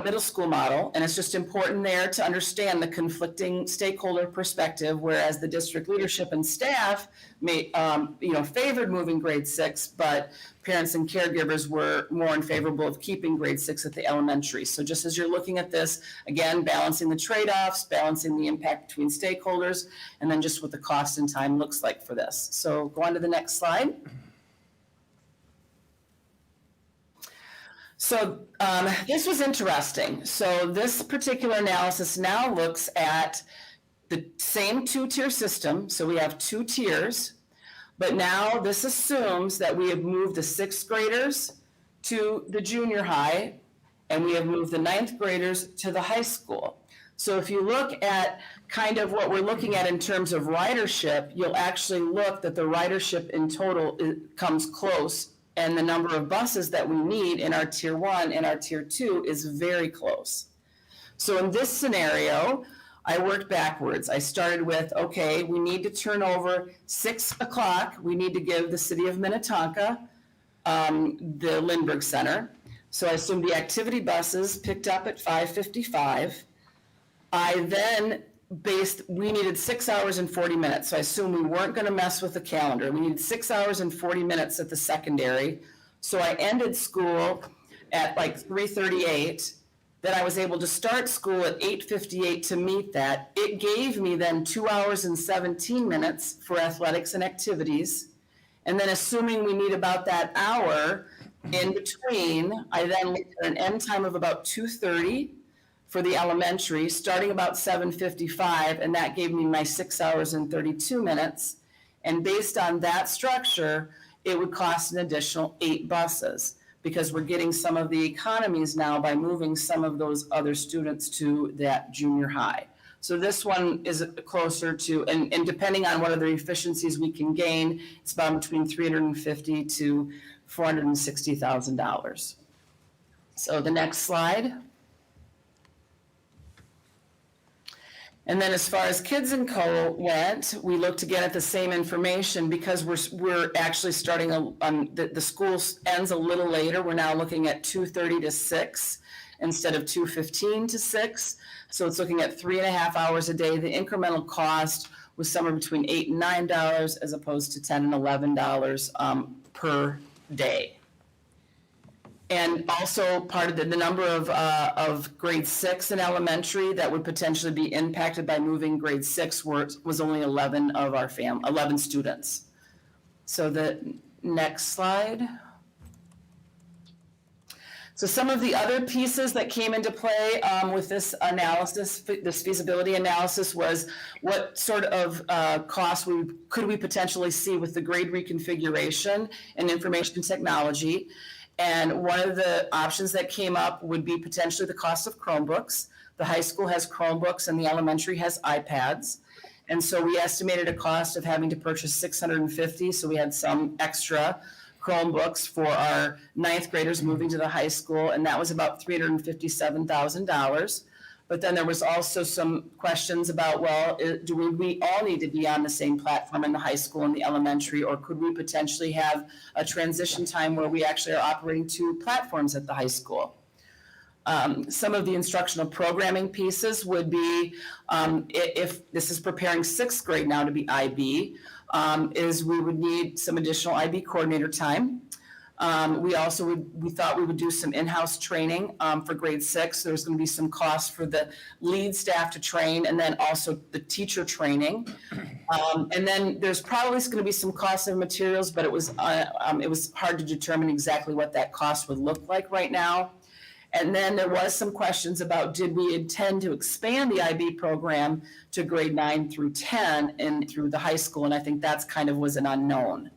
middle school model. And it's just important there to understand the conflicting stakeholder perspective, whereas the district leadership and staff favored moving grade 6, but parents and caregivers were more in favorable of keeping grade 6 at the elementary. So just as you're looking at this, again, balancing the trade-offs, balancing the impact between stakeholders, and then just what the cost and time looks like for this. So go on to the next slide. So this was interesting. So this particular analysis now looks at the same 2-tier system. So we have 2 tiers, but now this assumes that we have moved the 6th graders to the junior high, and we have moved the 9th graders to the high school. So if you look at kind of what we're looking at in terms of ridership, you'll actually look that the ridership in total comes close, and the number of buses that we need in our tier 1 and our tier 2 is very close. So in this scenario, I worked backwards. I started with, okay, we need to turn over 6 o'clock. We need to give the city of Minnetonka the Lindbergh Center. So I assumed the activity buses picked up at 5:55. I then we needed 6 hours and 40 minutes. So I assumed we weren't going to mess with the calendar. We needed 6 hours and 40 minutes at the secondary. So I ended school at like 3:38. Then I was able to start school at 8:58 to meet that. It gave me then 2 hours and 17 minutes for athletics and activities. And then assuming we need about that hour in between, I then looked at an end time of about 2:30 for the elementary, starting about 7:55, and that gave me my 6 hours and 32 minutes. And based on that structure, it would cost an additional 8 buses, because we're getting some of the economies now by moving some of those other students to that junior high. So this one is closer to, and depending on what other efficiencies we can gain, it's about between $350,000 to $460,000. So the next slide. And then as far as Kids and Co. went, we looked again at the same information because we're actually starting, the school ends a little later. We're now looking at 2:30 to 6 instead of 2:15 to 6. So it's looking at 3.5 hours a day. The incremental cost was somewhere between $8 and $9 as opposed to $10 and $11 per day. And also part of the number of grade 6 in elementary that would potentially be impacted by moving grade 6 was only 11 of our 11 students. So the next slide. So some of the other pieces that came into play with this analysis, this feasibility analysis, was what sort of costs could we potentially see with the grade reconfiguration and information technology. And one of the options that came up would be potentially the cost of Chromebooks. The high school has Chromebooks and the elementary has iPads. And so we estimated a cost of having to purchase 650, so we had some extra Chromebooks for our ninth graders moving to the high school, and that was about $357,000. But then there was also some questions about, well, do we all need to be on the same platform in the high school and the elementary, or could we potentially have a transition time where we actually are operating two platforms at the high school? Some of the instructional programming pieces would be, if this is preparing sixth grade now to be IB, is we would need some additional IB coordinator time. We thought we would do some in-house training for grade 6. There's going to be some costs for the lead staff to train, and then also the teacher training. And then there's probably going to be some costs of materials, but it was hard to determine exactly what that cost would look like right now. And then there was some questions about, did we intend to expand the IB program to grade 9 through 10 and through the high school? And I think that's kind of was an unknown.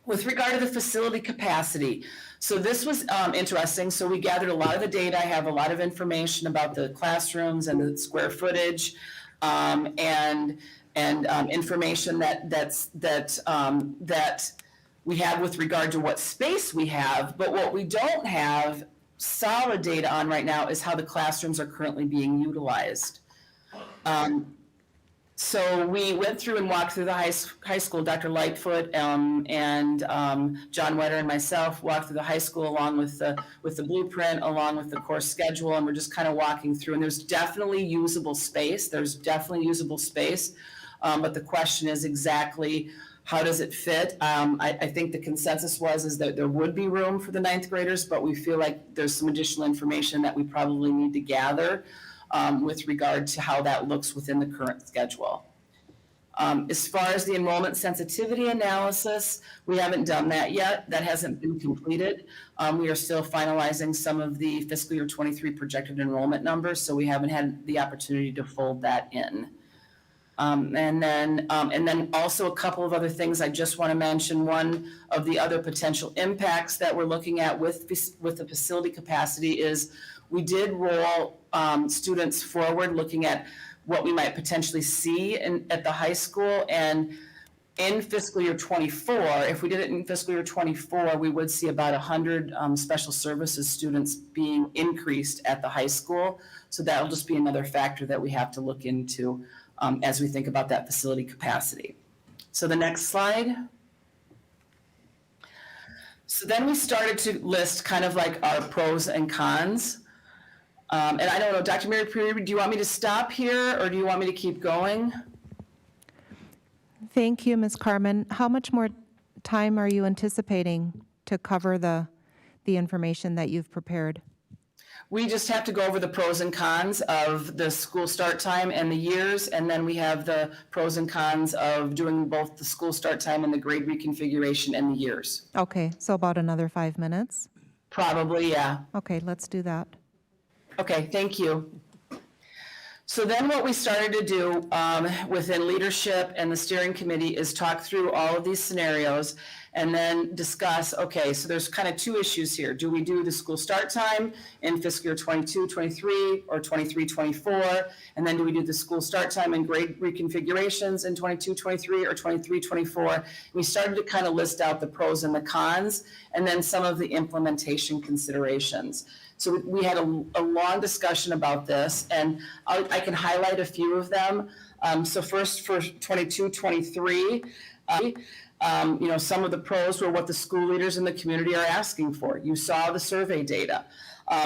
With regard to the facility capacity, so this was interesting. So we gathered a lot of the data. I have a lot of information about the classrooms and the square footage, and information that we have with regard to what space we have. But what we don't have solid data on right now is how the classrooms are currently being utilized. So we went through and walked through the high school. Dr. Lightfoot and John Wetter and myself walked through the high school along with the blueprint, along with the course schedule, and we're just kind of walking through. And there's definitely usable space. But the question is exactly how does it fit? I think the consensus is that there would be room for the ninth graders, but we feel like there's some additional information that we probably need to gather with regard to how that looks within the current schedule. As far as the enrollment sensitivity analysis, we haven't done that yet. That hasn't been completed. We are still finalizing some of the fiscal year 23 projected enrollment numbers, so we haven't had the opportunity to fold that in. And then also a couple of other things I just want to mention. One of the other potential impacts that we're looking at with the facility capacity is we did roll students forward looking at what we might potentially see at the high school. And in fiscal year 24, if we did it in fiscal year 24, we would see about 100 special services students being increased at the high school. So that'll just be another factor that we have to look into as we think about that facility capacity. So the next slide. So then we started to list kind of like our pros and cons. And I don't know, Dr. Mary Puri, do you want me to stop here or do you want me to keep going? Thank you, Ms. Carmen. How much more time are you anticipating to cover the information that you've prepared? We just have to go over the pros and cons of the school start time and the years, and then we have the pros and cons of doing both the school start time and the grade reconfiguration and the years. Okay, so about another 5 minutes? Probably, yeah. Okay, let's do that. Okay, thank you. So then what we started to do within leadership and the steering committee is talk through all of these scenarios and then discuss, okay, so there's kind of two issues here. Do we do the school start time in fiscal year 22, 23, or 23, 24? And then do we do the school start time and grade reconfigurations in 22, 23, or 23, 24? And we started to kind of list out the pros and the cons, and then some of the implementation considerations. So we had a long discussion about this, and I can highlight a few of them. So first for 22, 23, some of the pros were what the school leaders in the community are asking for. You saw the survey data.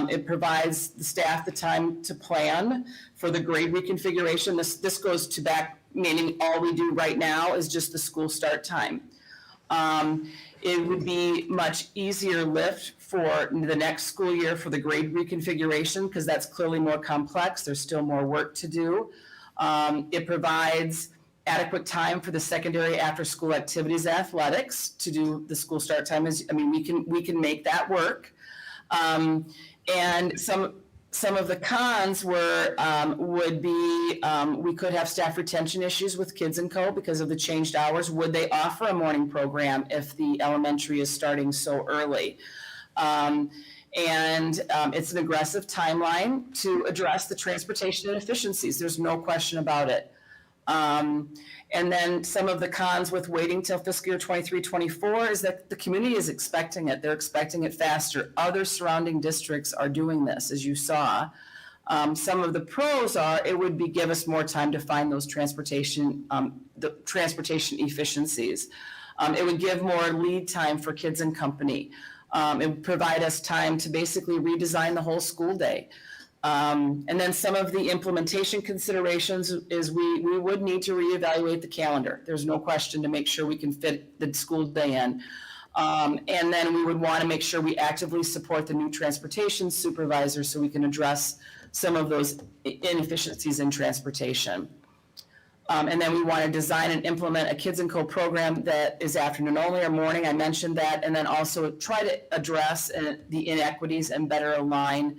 It provides the staff the time to plan for the grade reconfiguration. This goes to back, meaning all we do right now is just the school start time. It would be much easier lift for the next school year for the grade reconfiguration because that's clearly more complex. There's still more work to do. It provides adequate time for the secondary after-school activities and athletics to do the school start time. We can make that work. And some of the cons would be, we could have staff retention issues with Kids and Co. because of the changed hours. Would they offer a morning program if the elementary is starting so early? It's an aggressive timeline to address the transportation inefficiencies. There's no question about it. And then some of the cons with waiting till fiscal year 23-24 is that the community is expecting it. They're expecting it faster. Other surrounding districts are doing this, as you saw. Some of the pros are it would give us more time to find those transportation efficiencies. It would give more lead time for Kids and Company. It would provide us time to basically redesign the whole school day. And then some of the implementation considerations is we would need to reevaluate the calendar. There's no question, to make sure we can fit the school day in. And then we would want to make sure we actively support the new transportation supervisor so we can address some of those inefficiencies in transportation. And then we want to design and implement a Kids and Co program that is afternoon only or morning. I mentioned that. And then also try to address the inequities and better align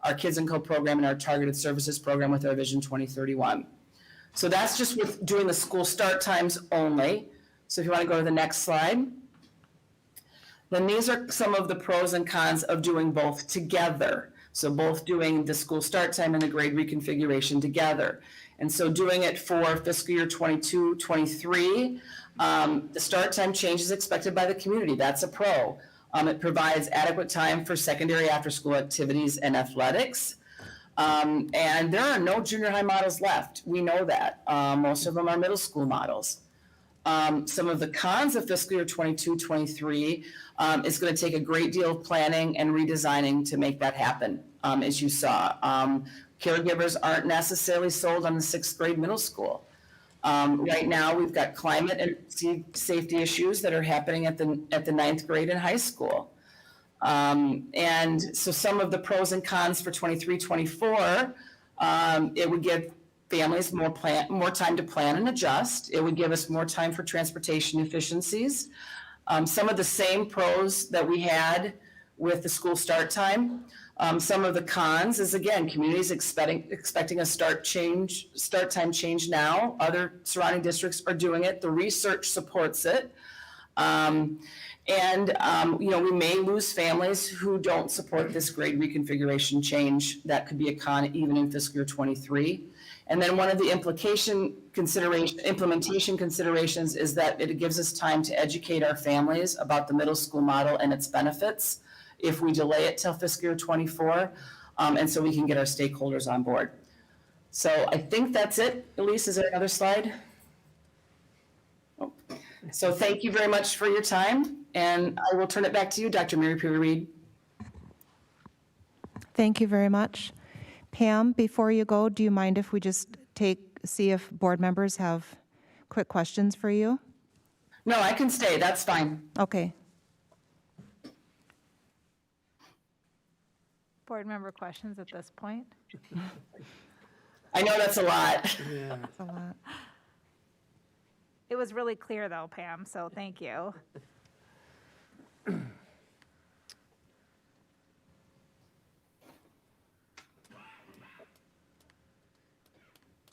our Kids and Co program and our targeted services program with our Vision 2031. So that's just with doing the school start times only. So if you want to go to the next slide. Then these are some of the pros and cons of doing both together. So both doing the school start time and the grade reconfiguration together. And so doing it for fiscal year 22-23, the start time change is expected by the community. That's a pro. It provides adequate time for secondary after-school activities and athletics. And there are no junior high models left. We know that. Most of them are middle school models. Some of the cons of fiscal year 22-23 is going to take a great deal of planning and redesigning to make that happen, as you saw. Caregivers aren't necessarily sold on the 6th grade middle school. Right now, we've got climate and safety issues that are happening at the 9th grade in high school. And so some of the pros and cons for 23-24, it would give families more time to plan and adjust. It would give us more time for transportation efficiencies. Some of the same pros that we had with the school start time. Some of the cons is, again, communities expecting a start time change now. Other surrounding districts are doing it. The research supports it. We may lose families who don't support this grade reconfiguration change. That could be a con even in fiscal year 23. And then one of the implementation considerations is that it gives us time to educate our families about the middle school model and its benefits if we delay it till fiscal year 24, and so we can get our stakeholders on board. So I think that's it. Elise, is there another slide? Oh. So thank you very much for your time, and I will turn it back to you, Dr. Mary Perry Reed. Thank you very much. Pam, before you go, do you mind if we just see if board members have quick questions for you? No, I can stay. That's fine. Okay. Board member questions at this point? I know that's a lot. Yeah. That's a lot. It was really clear though, Pam, so thank you.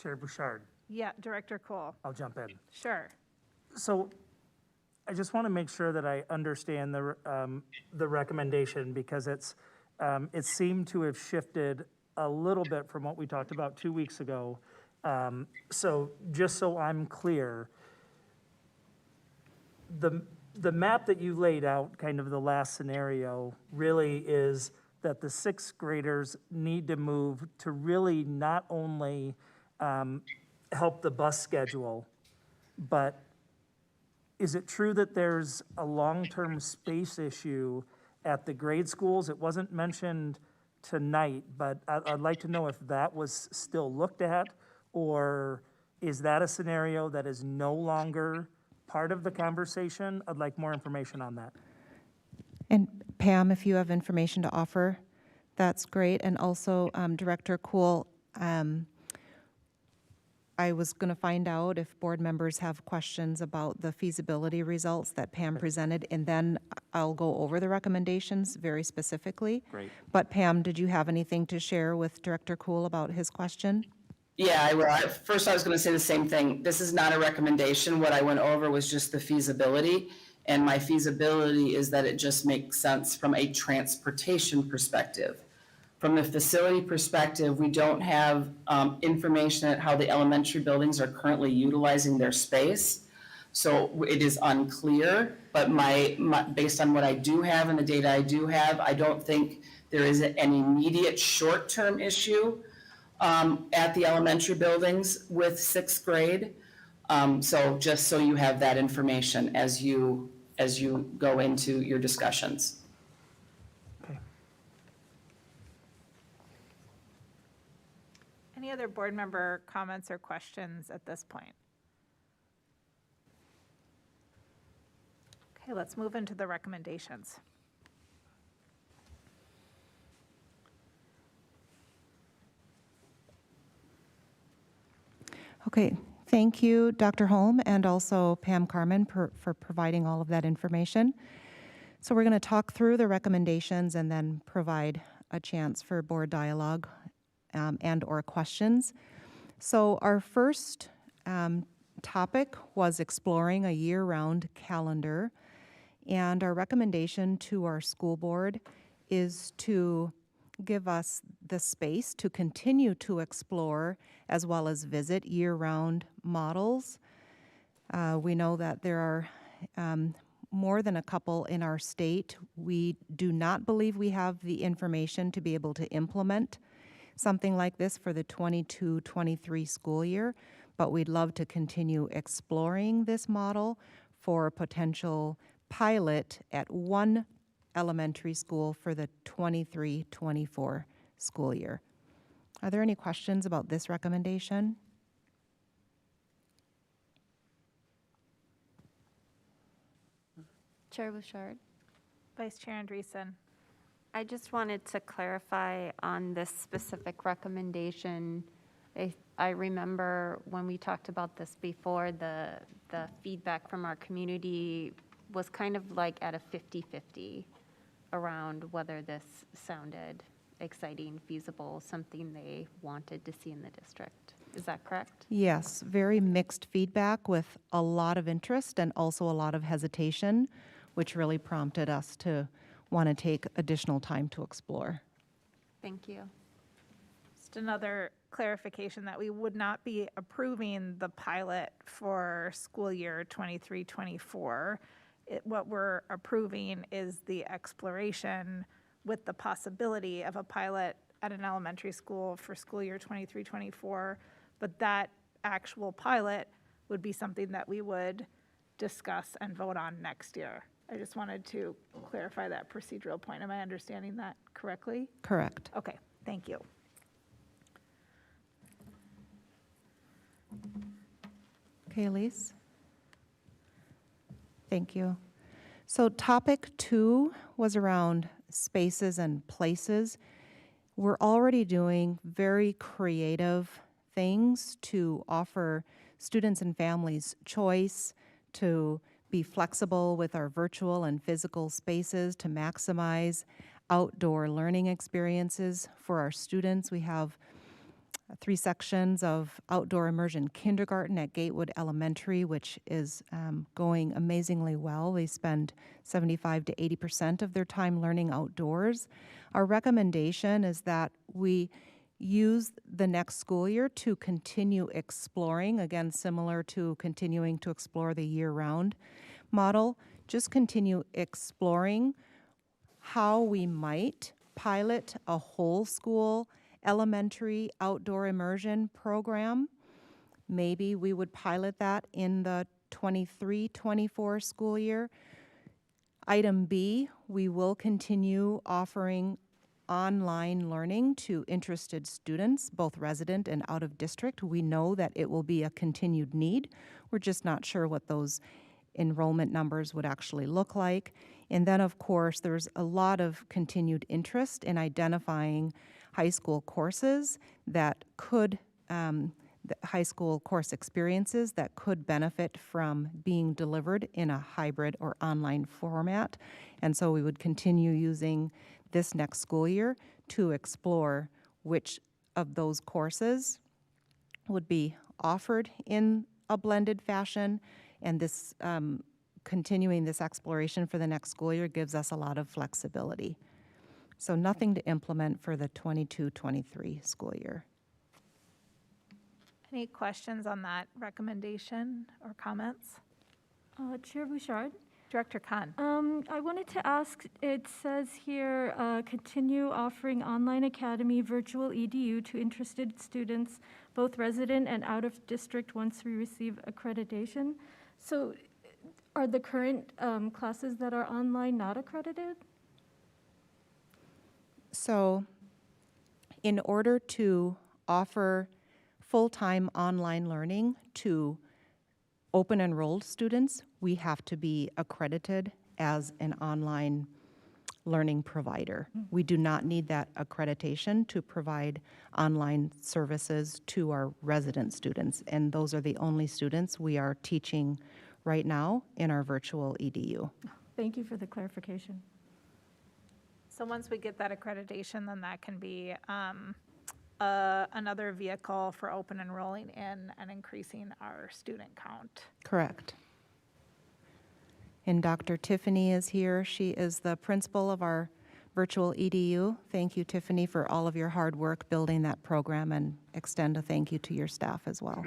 Chair Bouchard, Yeah, Director Cool, I'll jump in. sure. So I just want to make sure that I understand the recommendation, because it seemed to have shifted a little bit from what we talked about 2 weeks ago. So just so I'm clear, the map that you laid out, kind of the last scenario, really is that the 6th graders need to move to really not only help the bus schedule, but is it true that there's a long-term space issue at the grade schools? It wasn't mentioned tonight, but I'd like to know if that was still looked at, or is that a scenario that is no longer part of the conversation? I'd like more information on that. And Pam, if you have information to offer, that's great. And also, Director Cool, I was going to find out if board members have questions about the feasibility results that Pam presented, and then I'll go over the recommendations very specifically. Great. But Pam, did you have anything to share with Director Cool about his question? Yeah, I will. First, I was going to say the same thing. This is not a recommendation. What I went over was just the feasibility. And my feasibility is that it just makes sense from a transportation perspective. From the facility perspective, we don't have information at how the elementary buildings are currently utilizing their space. So it is unclear, but based on what I do have and the data I do have, I don't think there is an immediate short-term issue at the elementary buildings with sixth grade. So just so you have that information as you go into your discussions. Any other board member comments or questions at this point? Okay, let's move into the recommendations. Okay, thank you, Dr. Holm, and also Pam Carmen for providing all of that information. So we're going to talk through the recommendations and then provide a chance for board dialogue and or questions. So our first topic was exploring a year-round calendar, and our recommendation to our school board is to give us the space to continue to explore as well as visit year-round models. We know that there are more than a couple in our state. We do not believe we have the information to be able to implement something like this for the 22-23 school year, but we'd love to continue exploring this model for potential pilot at one elementary school for the 23-24 school year. Are there any questions about this recommendation? Chair Bouchard. Vice Chair Andreessen. I just wanted to clarify on this specific recommendation. I remember when we talked about this before, the feedback from our community was kind of like at a 50-50 around whether this sounded exciting, feasible, something they wanted to see in the district. Is that correct? Yes, very mixed feedback with a lot of interest and also a lot of hesitation, which really prompted us to want to take additional time to explore. Thank you. Just another clarification that we would not be approving the pilot for school year 23-24. What we're approving is the exploration with the possibility of a pilot at an elementary school for school year 23-24, but that actual pilot would be something that we would discuss and vote on next year. I just wanted to clarify that procedural point. Am I understanding that correctly? Correct. Okay, thank you. Okay, Elise? Thank you. So topic 2 was around spaces and places. We're already doing very creative things to offer students and families choice, to be flexible with our virtual and physical spaces, to maximize outdoor learning experiences for our students. We have 3 sections of outdoor immersion kindergarten at Gatewood Elementary, which is going amazingly well. They spend 75 to 80% of their time learning outdoors. Our recommendation is that we use the next school year to continue exploring, again, similar to continuing to explore the year-round model, just continue exploring how we might pilot a whole school elementary outdoor immersion program. Maybe we would pilot that in the 23-24 school year. Item B, we will continue offering online learning to interested students, both resident and out of district. We know that it will be a continued need. We're just not sure what those enrollment numbers would actually look like. And then, of course, there's a lot of continued interest in identifying high school courses that could the high school course experiences that could benefit from being delivered in a hybrid or online format. And so we would continue using this next school year to explore which of those courses would be offered in a blended fashion. And this continuing this exploration for the next school year gives us a lot of flexibility. So nothing to implement for the 22-23 school year. Any questions on that recommendation or comments? Chair Bouchard? Director Khan? I wanted to ask, it says here, continue offering online academy virtual EDU to interested students, both resident and out of district, once we receive accreditation. So are the current classes that are online not accredited? So in order to offer full-time online learning to open enrolled students, we have to be accredited as an online learning provider. We do not need that accreditation to provide online services to our resident students, and those are the only students we are teaching right now in our virtual EDU. Thank you for the clarification. So once we get that accreditation, then that can be another vehicle for open enrolling in and increasing our student count. Correct. And Dr. Tiffany is here. She is the principal of our virtual EDU. Thank you, Tiffany, for all of your hard work building that program, and extend a thank you to your staff as well.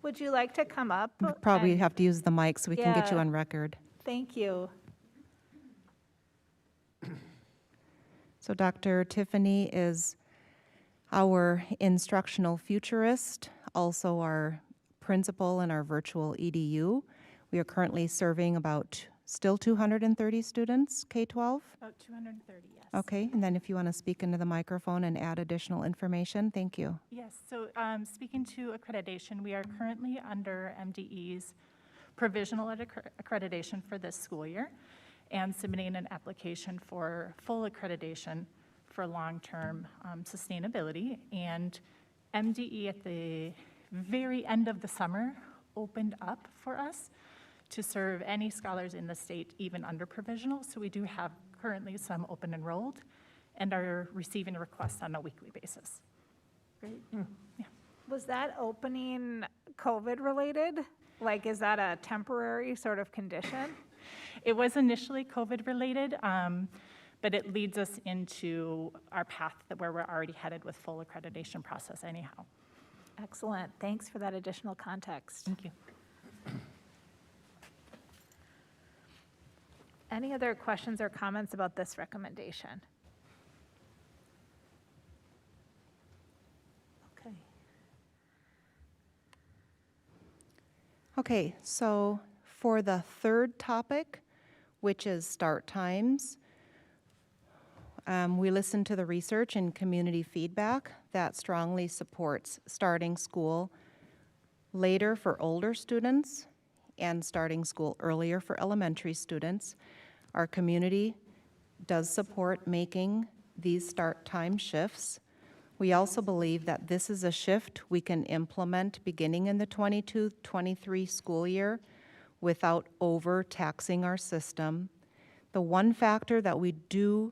Would you like to come up? Probably and- have to use the mic so we can get you Yeah. on record. Thank you. So Dr. Tiffany is our instructional futurist, also our principal in our virtual EDU. We are currently serving about still 230 students, K-12? About 230, yes. Okay, and then if you want to speak into the microphone and add additional information, thank you. Yes, so speaking to accreditation, we are currently under MDE's provisional accreditation for this school year and submitting an application for full accreditation for long-term sustainability. And MDE at the very end of the summer opened up for us to serve any scholars in the state, even under provisional. So we do have currently some open enrolled and are receiving requests on a weekly basis. Great. Yeah. Was that opening COVID related? Like, is that a temporary sort of condition? It was initially COVID related, but it leads us into our path where we're already headed with full accreditation process anyhow. Excellent. Thanks for that additional context. Thank you. Any other questions or comments about this recommendation? Okay. Okay, so for the third topic, which is start times, we listened to the research and community feedback that strongly supports starting school later for older students and starting school earlier for elementary students. Our community does support making these start time shifts. We also believe that this is a shift we can implement beginning in the 22-23 school year without overtaxing our system. The one factor that we do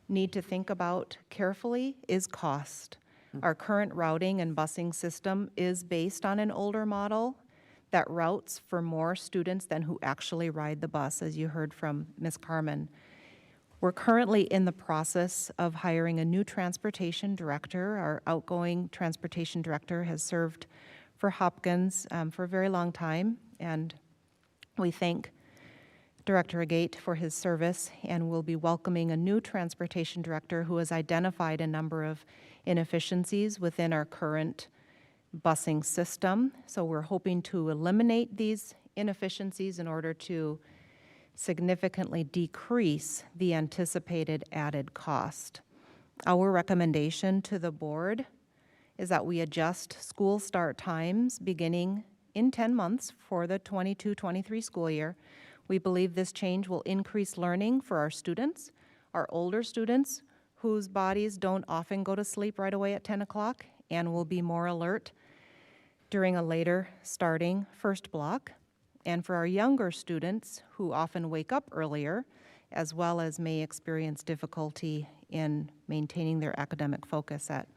need to think about carefully is cost. Our current routing and busing system is based on an older model that routes for more students than who actually ride the bus, as you heard from Ms. Carmen. We're currently in the process of hiring a new transportation director. Our outgoing transportation director has served for Hopkins for a very long time, and we thank Director Agate for his service, and we'll be welcoming a new transportation director who has identified a number of inefficiencies within our current busing system. So we're hoping to eliminate these inefficiencies in order to significantly decrease the anticipated added cost. Our recommendation to the board is that we adjust school start times beginning in 10 months for the 22-23 school year. We believe this change will increase learning for our students, our older students whose bodies don't often go to sleep right away at 10 o'clock and will be more alert during a later starting first block. And for our younger students who often wake up earlier, as well as may experience difficulty in maintaining their academic focus at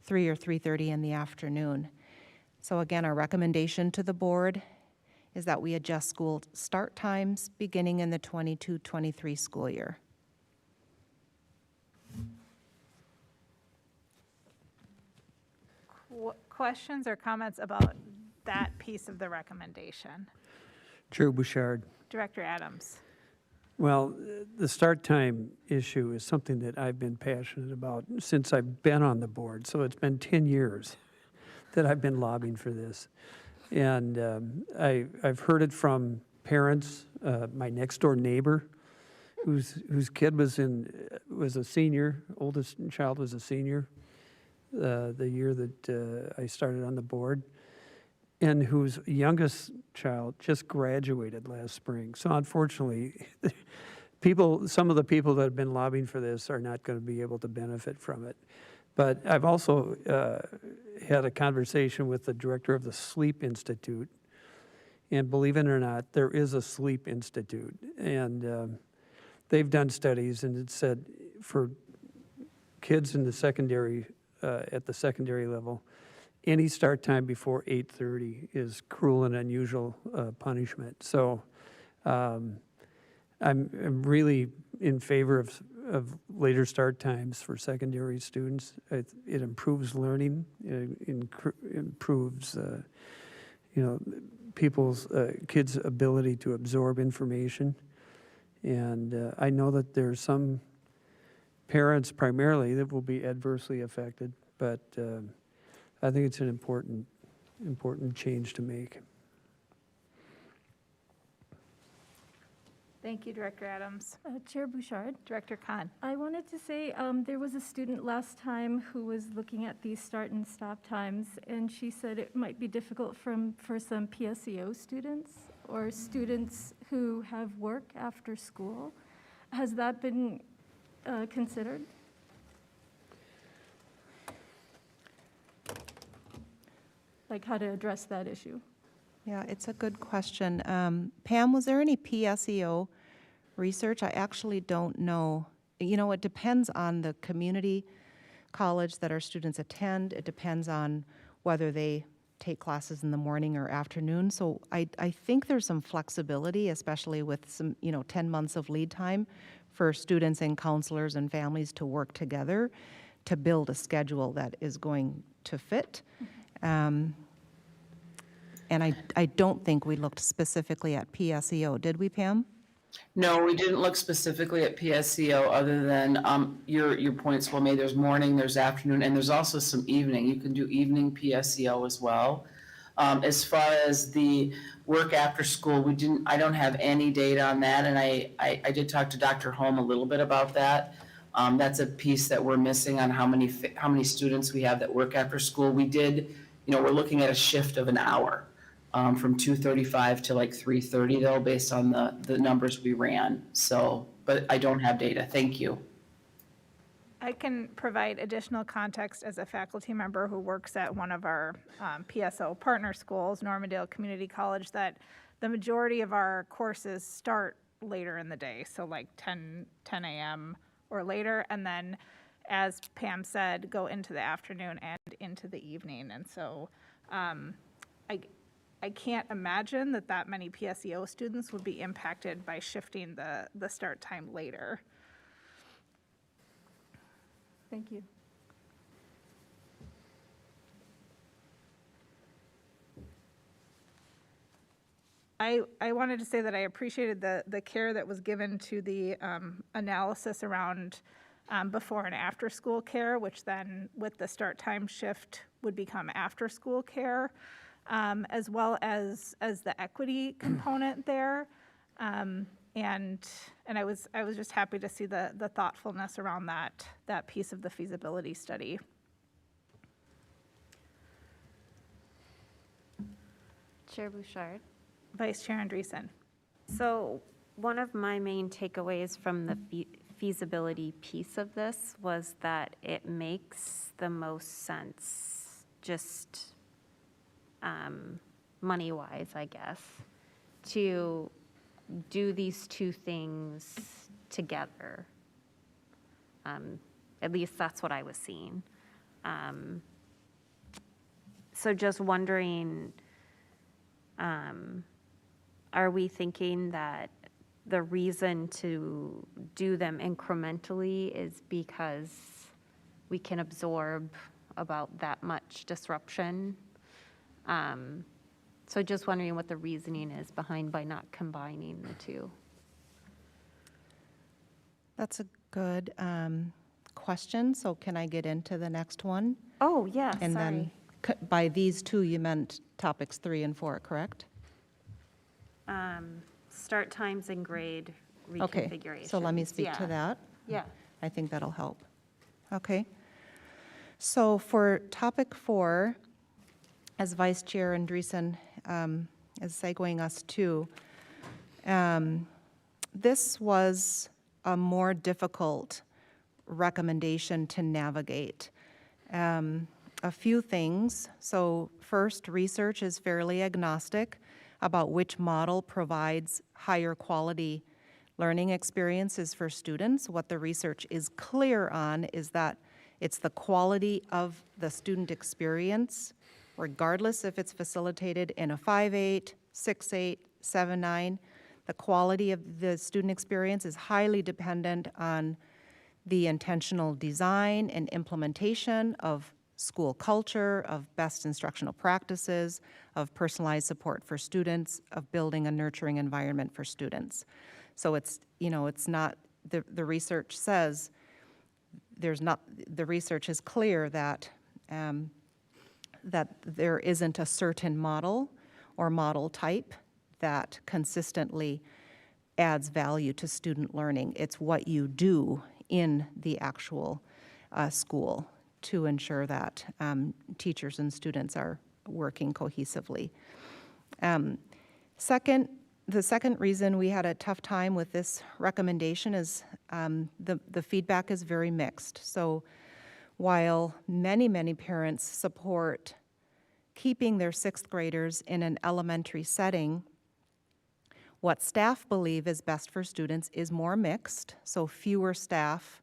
3 or 3:30 in the afternoon. So again, our recommendation to the board is that we adjust school start times beginning in the 22-23 school year. Questions or comments about that piece of the recommendation? Chair Bouchard. Director Adams. Well, the start time issue is something that I've been passionate about since I've been on the board. So it's been 10 years that I've been lobbying for this. And I've heard it from parents, my next door neighbor, whose kid was a senior, oldest child was a senior the year that I started on the board, and whose youngest child just graduated last spring. So unfortunately, some of the people that have been lobbying for this are not going to be able to benefit from it. But I've also had a conversation with the director of the Sleep Institute, and believe it or not, there is a Sleep Institute, and they've done studies, and it said for kids in the secondary, at the secondary level, any start time before 8:30 is cruel and unusual punishment. So I'm really in favor of later start times for secondary students. It improves learning, it improves kids' ability to absorb information. And I know that there's some parents primarily that will be adversely affected, but I think it's an important change to make. Thank you, Director Adams. Chair Bouchard. Director Khan. I wanted to say there was a student last time who was looking at these start and stop times, and she said it might be difficult for some PSEO students or students who have work after school. Has that been considered? Like how to address that issue? Yeah, it's a good question. Pam, was there any PSEO research? I actually don't know. You know, it depends on the community college that our students attend. It depends on whether they take classes in the morning or afternoon. So I think there's some flexibility, especially with some, 10 months of lead time for students and counselors and families to work together to build a schedule that is going to fit. And I don't think we looked specifically at PSEO. Did we, Pam? No, we didn't look specifically at PSEO other than your points well made. There's morning, there's afternoon, and there's also some evening. You can do evening PSEO as well. As far as the work after school, I don't have any data on that, and I did talk to Dr. Holm a little bit about that. That's a piece that we're missing on how many students we have that work after school. We did, we're looking at a shift of an hour. From 2:35 to like 3:30 though, based on the numbers we ran. So, but I don't have data. Thank you. I can provide additional context as a faculty member who works at one of our PSO partner schools, Normandale Community College, that the majority of our courses start later in the day, so like 10 a.m. or later, and then, as Pam said, go into the afternoon and into the evening. And so I can't imagine that many PSEO students would be impacted by shifting the start time later. Thank you. I wanted to say that I appreciated the care that was given to the analysis around before and after school care, which then with the start time shift would become after school care. As well as the equity component there. And I was just happy to see the thoughtfulness around that piece of the feasibility study. Chair Bouchard. Vice Chair Andreessen. So one of my main takeaways from the feasibility piece of this was that it makes the most sense, just money-wise, I guess, to do these two things together. At least that's what I was seeing. So just wondering, are we thinking that the reason to do them incrementally is because we can absorb about that much disruption? So just wondering what the reasoning is behind by not combining the two. That's a good question. So can I get into the next one? Oh, yeah, And sorry. then by these two, you meant topics 3 and 4, correct? Start times and grade Okay, reconfigurations. so let me speak to Yeah. that. Yeah. I think that'll help. Okay. So for topic 4, as Vice Chair Andreessen is segueing us to, this was a more difficult recommendation to navigate. A few things. So first, research is fairly agnostic about which model provides higher quality learning experiences for students. What the research is clear on is that it's the quality of the student experience, regardless if it's facilitated in a 5-8, 6-8, 7-9. The quality of the student experience is highly dependent on the intentional design and implementation of school culture, of best instructional practices, of personalized support for students, of building a nurturing environment for students. So it's, it's not, the research says, the research is clear that, that there isn't a certain model or model type that consistently adds value to student learning. It's what you do in the actual school to ensure that teachers and students are working cohesively. The second reason we had a tough time with this recommendation is the feedback is very mixed. So while many parents support keeping their 6th graders in an elementary setting, what staff believe is best for students is more mixed, so fewer staff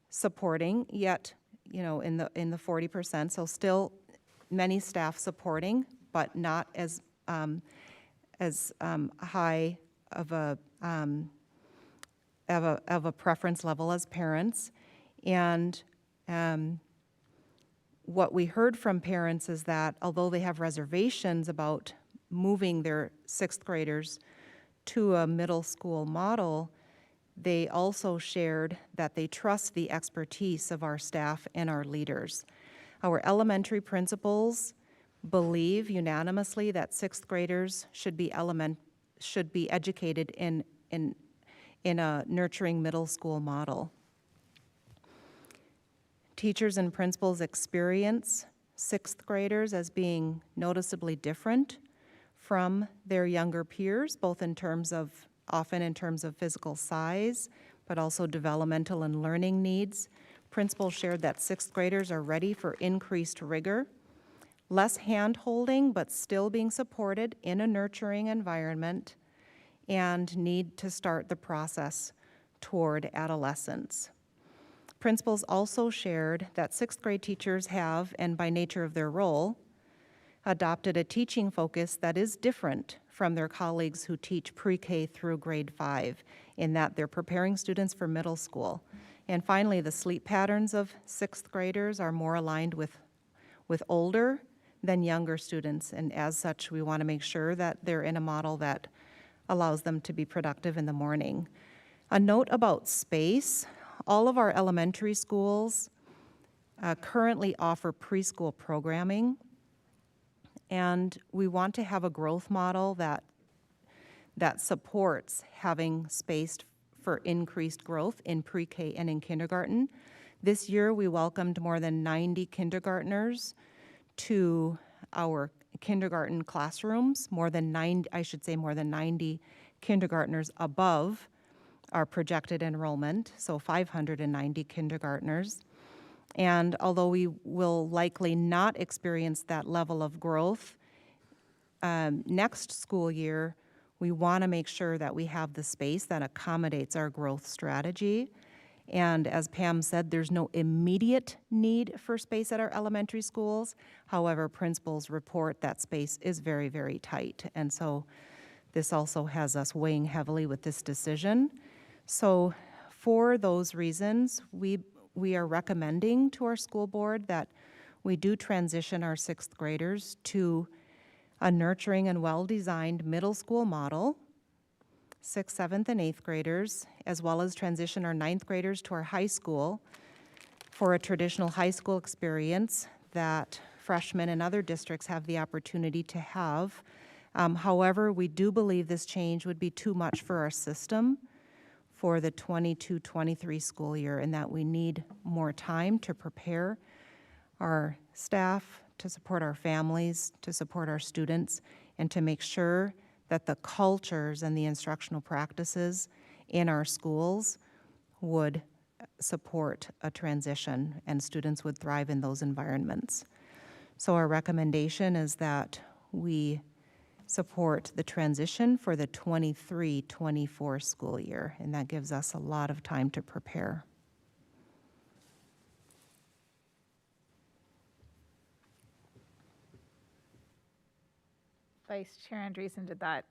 supporting, yet, in the 40%, so still many staff supporting, but not as high of a preference level as parents. And what we heard from parents is that although they have reservations about moving their 6th graders to a middle school model, they also shared that they trust the expertise of our staff and our leaders. Our elementary principals believe unanimously that 6th graders should be educated in a nurturing middle school model. Teachers and principals experience 6th graders as being noticeably different from their younger peers, often in terms of physical size, but also developmental and learning needs. Principals shared that 6th graders are ready for increased rigor, less hand-holding, but still being supported in a nurturing environment, and need to start the process toward adolescence. Principals also shared that 6th grade teachers have, and by nature of their role, adopted a teaching focus that is different from their colleagues who teach pre-K through grade 5, in that they're preparing students for middle school. And finally, the sleep patterns of 6th graders are more aligned with older than younger students, and as such, we want to make sure that they're in a model that allows them to be productive in the morning. A note about space: all of our elementary schools currently offer preschool programming, and we want to have a growth model that supports having space for increased growth in pre-K and in kindergarten. This year, we welcomed more than 90 kindergartners to our kindergarten classrooms, more than 90 kindergartners above our projected enrollment, so 590 kindergartners. And although we will likely not experience that level of growth next school year, we want to make sure that we have the space that accommodates our growth strategy. And as Pam said, there's no immediate need for space at our elementary schools. However, principals report that space is very, very tight. And so this also has us weighing heavily with this decision. So for those reasons, we are recommending to our school board that we do transition our sixth graders to a nurturing and well-designed middle school model, sixth, seventh, and eighth graders, as well as transition our ninth graders to our high school for a traditional high school experience that freshmen in other districts have the opportunity to have. However, we do believe this change would be too much for our system for the 22-23 school year, and that we need more time to prepare our staff, to support our families, to support our students, and to make sure that the cultures and the instructional practices in our schools would support a transition and students would thrive in those environments. So our recommendation is that we support the transition for the 23-24 school year, and that gives us a lot of time to prepare. Vice Chair Andreessen, did that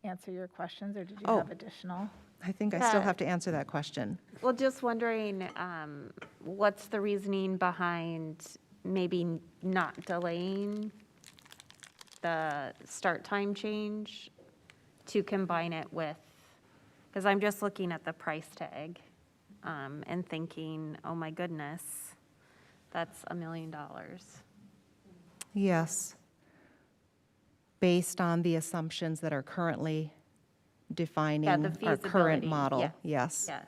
answer your questions, or did you Oh. have additional? I think I still Yeah. have to answer that question. Well, just wondering, what's the reasoning behind maybe not delaying the start time change to combine it with, because I'm just looking at the price tag and thinking, oh my goodness, that's $1 million. Yes. Based on the assumptions that are currently defining Yeah, the our current feasibility, model, yeah. yes. Yes.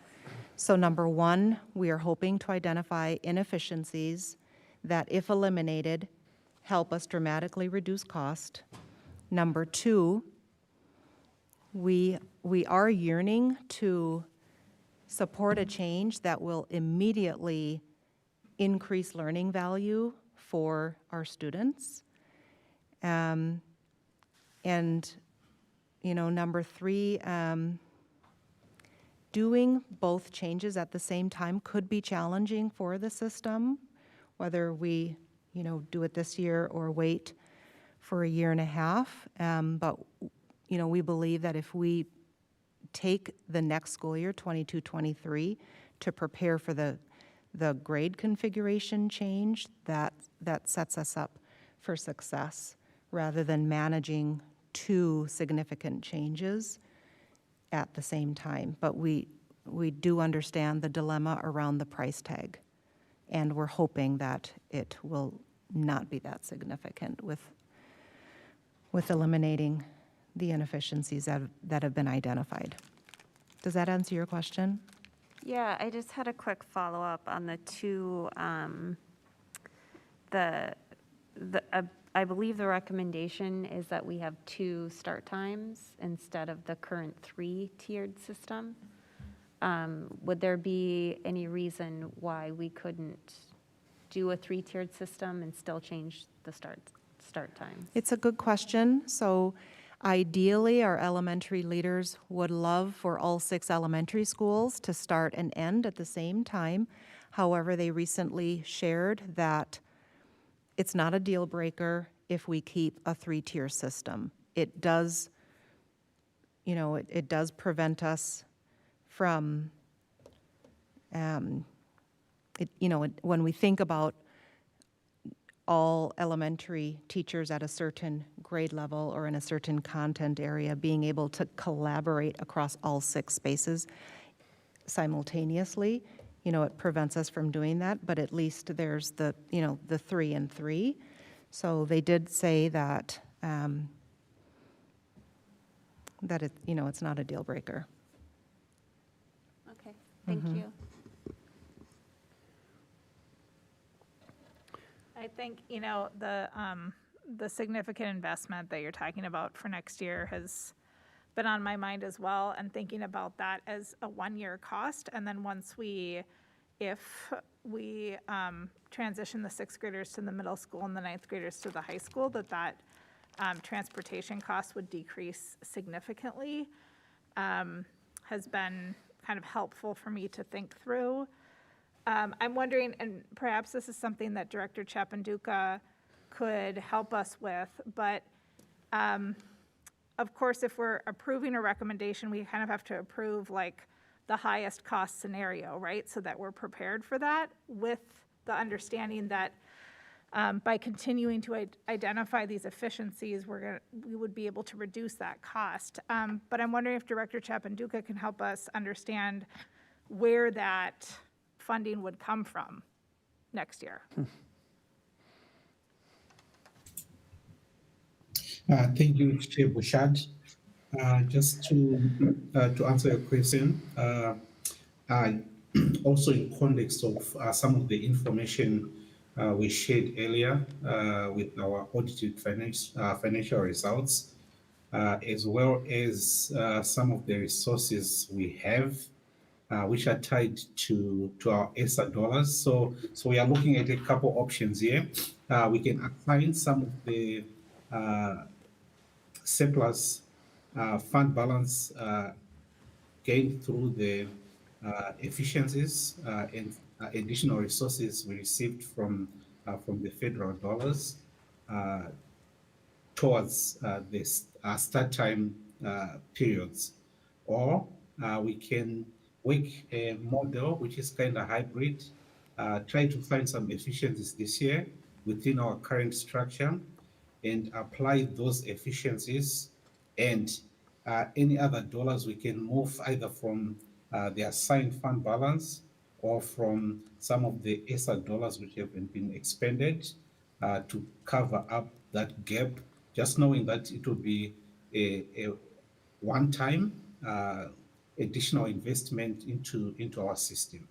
So number one, we are hoping to identify inefficiencies that, if eliminated, help us dramatically reduce cost. Number two, we are yearning to support a change that will immediately increase learning value for our students. And, you know, number three, doing both changes at the same time could be challenging for the system, whether we, you know, do it this year or wait for a year and a half. But, you know, we believe that if we take the next school year, 22-23, to prepare for the grade configuration change, that sets us up for success, rather than managing two significant changes at the same time. But we do understand the dilemma around the price tag, and we're hoping that it will not be that significant with eliminating the inefficiencies that have been identified. Does that answer your question? Yeah, I just had a quick follow-up on the two, I believe the recommendation is that we have 2 start times instead of the current 3-tiered system. Would there be any reason why we couldn't do a 3-tiered system and still change the start times? It's a good question. So ideally, our elementary leaders would love for all 6 elementary schools to start and end at the same time. However, they recently shared that it's not a deal breaker if we keep a 3-tier system. It does, you know, it does prevent us from, when we think about all elementary teachers at a certain grade level or in a certain content area being able to collaborate across all 6 spaces simultaneously, you know, it prevents us from doing that, but at least there's the 3 and 3. So they did say that, that it, you know, it's not a deal breaker. Okay, thank you. I think, you know, the significant investment that you're talking about for next year has been on my mind as well, and thinking about that as a one-year cost. And then if we transition the sixth graders to the middle school and the ninth graders to the high school, that transportation costs would decrease significantly, has been kind of helpful for me to think through. I'm wondering, and perhaps this is something that Director Chapanduka could help us with, but of course, if we're approving a recommendation, we kind of have to approve like the highest cost scenario, right? So that we're prepared for that, with the understanding that by continuing to identify these efficiencies, we would be able to reduce that cost. But I'm wondering if Director Chapanduka can help us understand where that funding would come from next year. Thank you, Chair Bouchard. Just to answer your question, also in context of some of the information we shared earlier with our audited financial results, as well as some of the resources we have, which are tied to our ESSA dollars. So we are looking at a couple options here. We can assign some of the surplus fund balance gained through the efficiencies and additional resources we received from the federal dollars towards this start time periods. Or we can work a model which is kind of hybrid, try to find some efficiencies this year within our current structure and apply those efficiencies, and any other dollars we can move either from the assigned fund balance or from some of the ESSA dollars which have been expended to cover up that gap, just knowing that it will be a one-time additional investment into our system.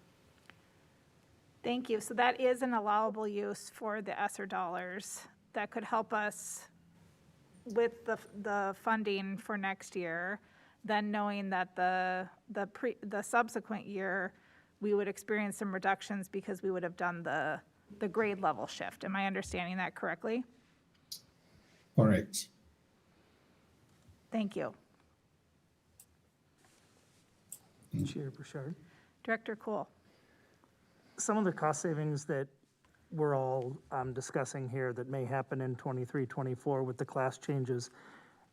Thank you. So that is an allowable use for the ESSER dollars that could help us with the funding for next year, then knowing that the subsequent year, we would experience some reductions because we would have done the grade level shift. Am I understanding that correctly? Correct. Thank you. Chair Bouchard. Director Cool. Some of the cost savings that we're all discussing here that may happen in 23, 24 with the class changes,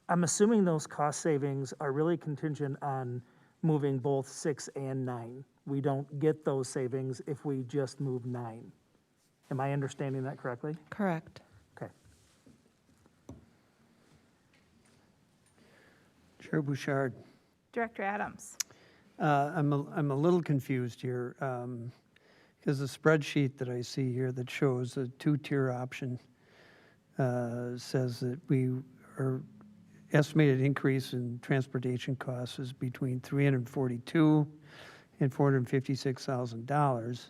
I'm assuming those cost savings are really contingent on moving both 6 and 9. We don't get those savings if we just move 9. Am I understanding that correctly? Correct. Okay. Chair Bouchard. Director Adams. I'm a little confused here because the spreadsheet that I see here that shows a two-tier option says that our estimated increase in transportation costs is between $342,000 and $456,000.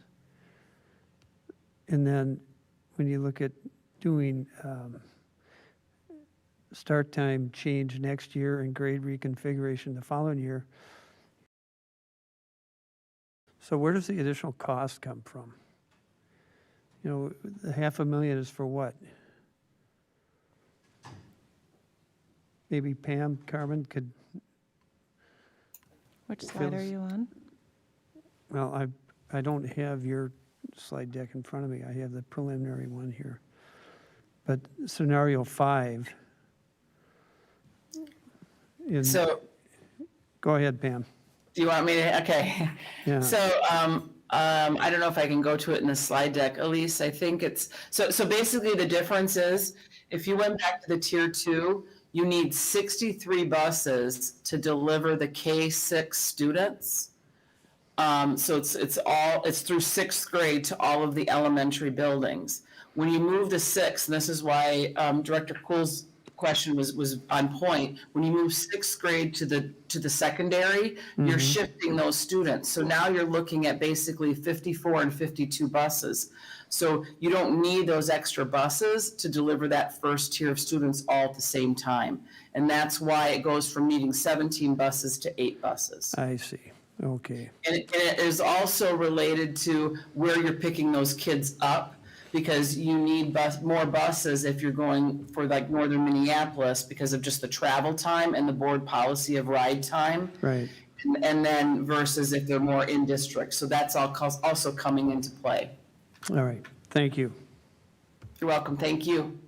And then when you look at doing start time change next year and grade reconfiguration the following year, so where does the additional cost come from? You know, the $500,000 is for what? Maybe Pam, Carmen could. Which slide are you on? Well, I don't have your slide deck in front of me. I have the preliminary one here. But scenario 5. So, go ahead, Pam. do you want me to, okay. Yeah. So, I don't know if I can go to it in the slide deck, Elise. I think it's, so basically the difference is, if you went back to the tier 2, you need 63 buses to deliver the K-6 students. So it's through 6th grade to all of the elementary buildings. When you move to 6th, and this is why Director Cool's question was on point. When you move sixth grade to the secondary, you're shifting those students. So now you're looking at basically 54 and 52 buses. So you don't need those extra buses to deliver that first tier of students all at the same time. And that's why it goes from needing 17 buses to 8 buses. I see. Okay. And it is also related to where you're picking those kids up, because you need more buses if you're going for like northern Minneapolis because of just the travel time and the board policy of ride time. Right. And then versus if they're more in district. So that's all also coming into play. All right. Thank you. You're welcome. Thank you.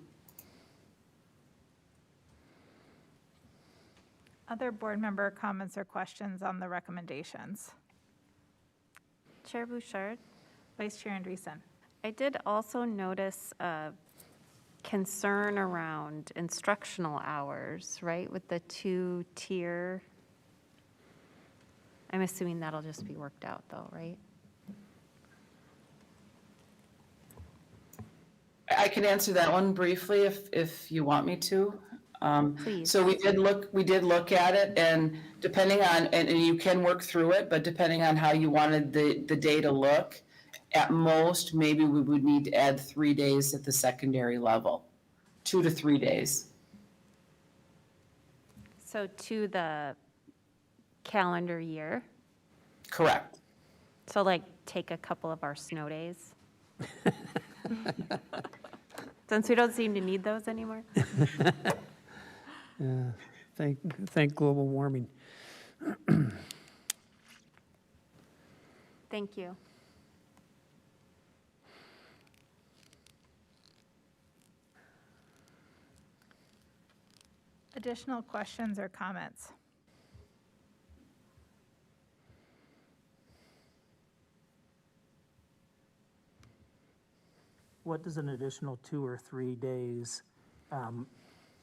Other board member comments or questions on the recommendations? Chair Bouchard, Vice Chair Andreessen. I did also notice a concern around instructional hours, right, with the 2-tier. I'm assuming that'll just be worked out though, right? I can answer that one briefly if you want me to. Please. So we did look at it, and depending on, and you can work through it, but depending on how you wanted the day to look, at most, maybe we would need to add 3 days at the secondary level, 2 to 3 days. So to the calendar year, Correct. so like take a couple of our snow days? Since we don't seem to need those anymore? Thank global warming. Thank you. Additional questions or comments? What does an additional 2 or 3 days,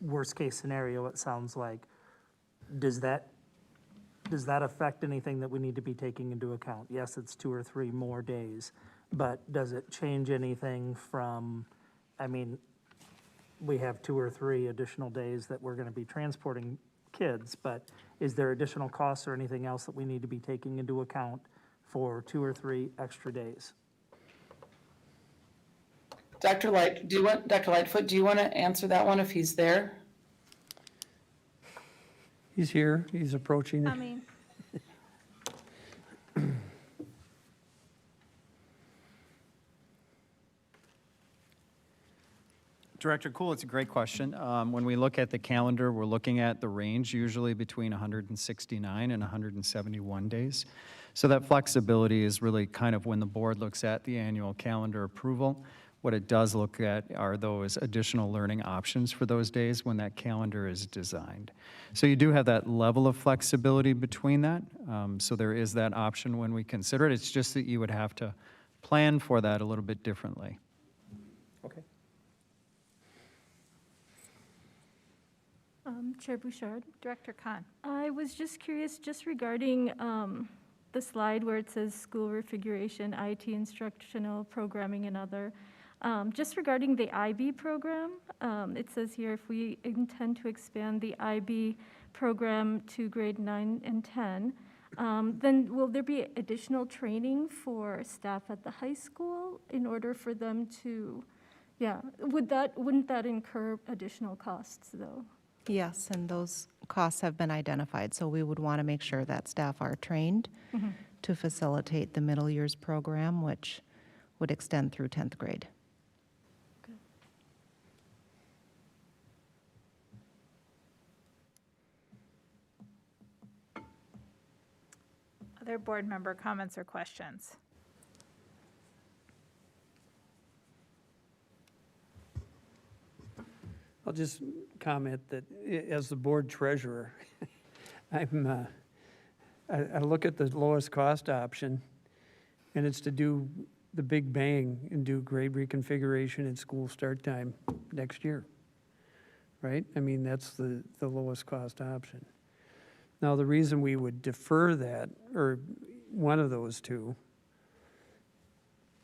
worst case scenario, it sounds like, does that affect anything that we need to be taking into account? Yes, it's 2 or 3 more days, but does it change anything from, I mean, we have 2 or 3 additional days that we're going to be transporting kids, but is there additional costs or anything else that we need to be taking into account for 2 or 3 extra days? Dr. Lightfoot, do you want to answer that one if he's there? He's here. He's approaching. Coming. Director Cool, it's a great question. When we look at the calendar, we're looking at the range usually between 169 and 171 days. So that flexibility is really kind of when the board looks at the annual calendar approval. What it does look at are those additional learning options for those days when that calendar is designed. So you do have that level of flexibility between that. So there is that option when we consider it. It's just that you would have to plan for that a little bit differently. Okay. Chair Bouchard, Director Khan. I was just curious, just regarding the slide where it says school refiguration, IT instructional programming and other. Just regarding the IB program, it says here if we intend to expand the IB program to grade 9 and 10, then will there be additional training for staff at the high school in order for them to, wouldn't that incur additional costs though? Yes, and those costs have been identified, so we would want to make sure that staff are trained to facilitate the middle years program, which would extend through 10th grade. Other board member comments or questions? I'll just comment that as the board treasurer, I look at the lowest cost option, and it's to do the big bang and do grade reconfiguration and school start time next year, right? I mean, that's the lowest cost option. Now, the reason we would defer that, or one of those two,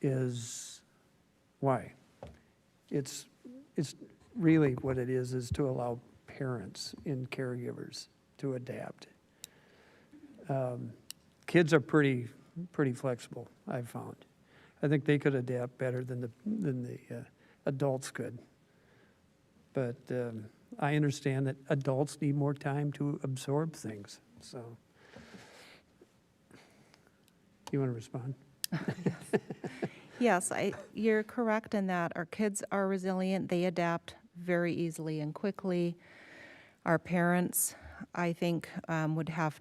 is why? It's really what it is to allow parents and caregivers to adapt. Kids are pretty flexible, I've found. I think they could adapt better than the adults could. But I understand that adults need more time to absorb things, so. You want to respond? Yes, you're correct in that our kids are resilient. They adapt very easily and quickly. Our parents, I think, would have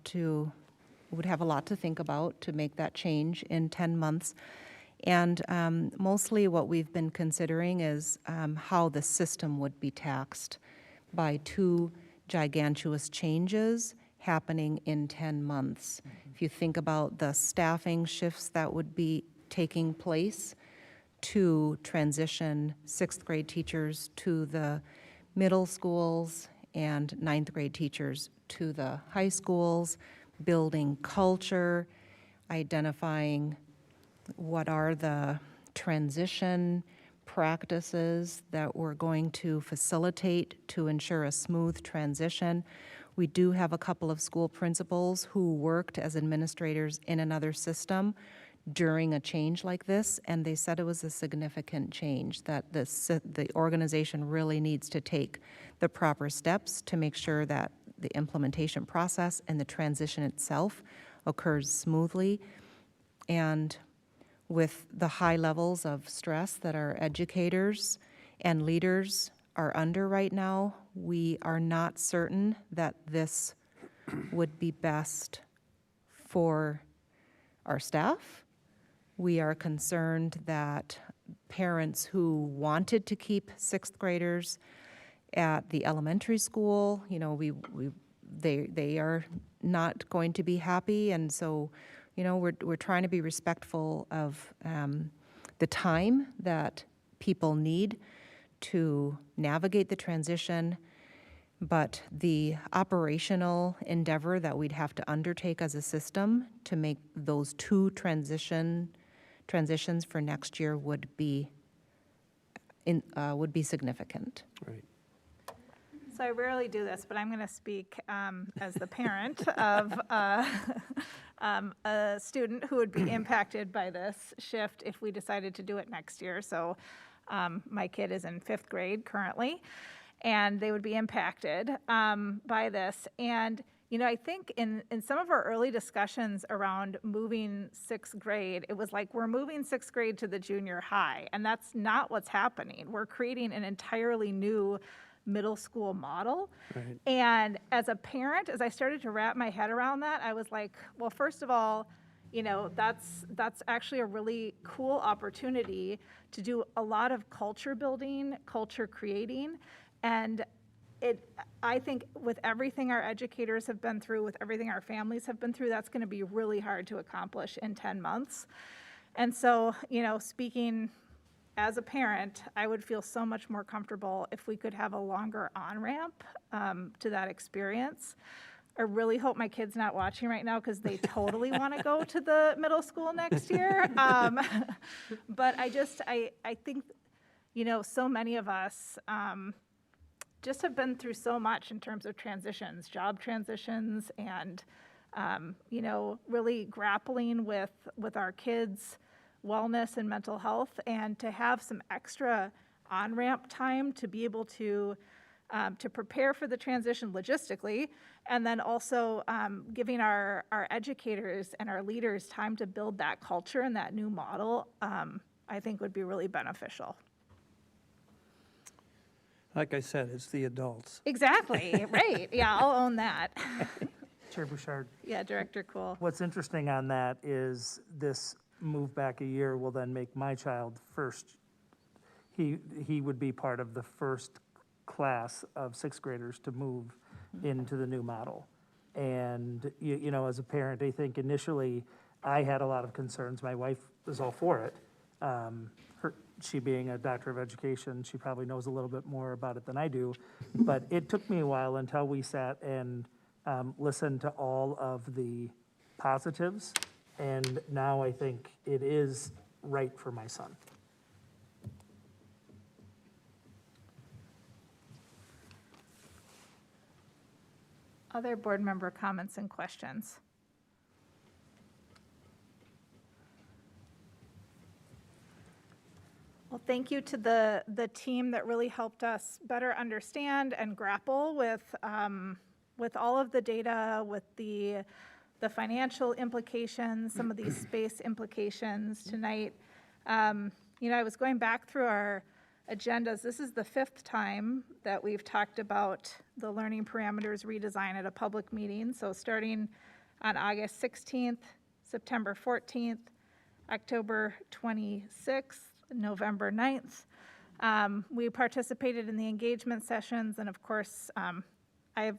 a lot to think about to make that change in 10 months. And mostly what we've been considering is how the system would be taxed by two gigantuous changes happening in 10 months. If you think about the staffing shifts that would be taking place to transition 6th grade teachers to the middle schools and 9th grade teachers to the high schools, building culture, identifying what are the transition practices that we're going to facilitate to ensure a smooth transition. We do have a couple of school principals who worked as administrators in another system during a change like this, and they said it was a significant change, that the organization really needs to take the proper steps to make sure that the implementation process and the transition itself occurs smoothly. And with the high levels of stress that our educators and leaders are under right now, we are not certain that this would be best for our staff. We are concerned that parents who wanted to keep 6th graders at the elementary school, you know, they are not going to be happy, and so, you know, we're trying to be respectful of the time that people need to navigate the transition, but the operational endeavor that we'd have to undertake as a system to make those two transitions for next year would be significant. Right. So I rarely do this, but I'm going to speak as the parent of a student who would be impacted by this shift if we decided to do it next year. So my kid is in 5th grade currently, and they would be impacted by this. And, you know, I think in some of our early discussions around moving 6th grade, it was like, we're moving 6th grade to the junior high, and that's not what's happening. We're creating an entirely new middle school model. Right. And as a parent, as I started to wrap my head around that, I was like, well, first of all, you know, that's actually a really cool opportunity to do a lot of culture building, culture creating. And I think with everything our educators have been through, with everything our families have been through, that's going to be really hard to accomplish in 10 months. And so, you know, speaking as a parent, I would feel so much more comfortable if we could have a longer on-ramp to that experience. I really hope my kid's not watching right now because they totally want to go to the middle school next year. But I think, you know, so many of us just have been through so much in terms of transitions, job transitions, and, you know, really grappling with our kids' wellness and mental health, and to have some extra on-ramp time to be able to prepare for the transition logistically, and then also giving our educators and our leaders time to build that culture and that new model, I think would be really beneficial. Like I said, it's the adults. Exactly, right. Yeah, I'll own that. Chair Bouchard. Yeah, Director Cool. What's interesting on that is this move back a year will then make my child first. He would be part of the first class of 6th graders to move into the new model. And, you know, as a parent, I think initially I had a lot of concerns. My wife was all for it. She being a doctor of education, she probably knows a little bit more about it than I do. But it took me a while until we sat and listened to all of the positives. And now I think it is right for my son. Other board member comments and questions? Well, thank you to the team that really helped us better understand and grapple with all of the data, with the financial implications, some of these space implications tonight. I was going back through our agendas. This is the 5th time that we've talked about the learning parameters redesign at a public meeting. So starting on August 16th, September 14th, October 26th, November 9th. We participated in the engagement sessions, and of course, I've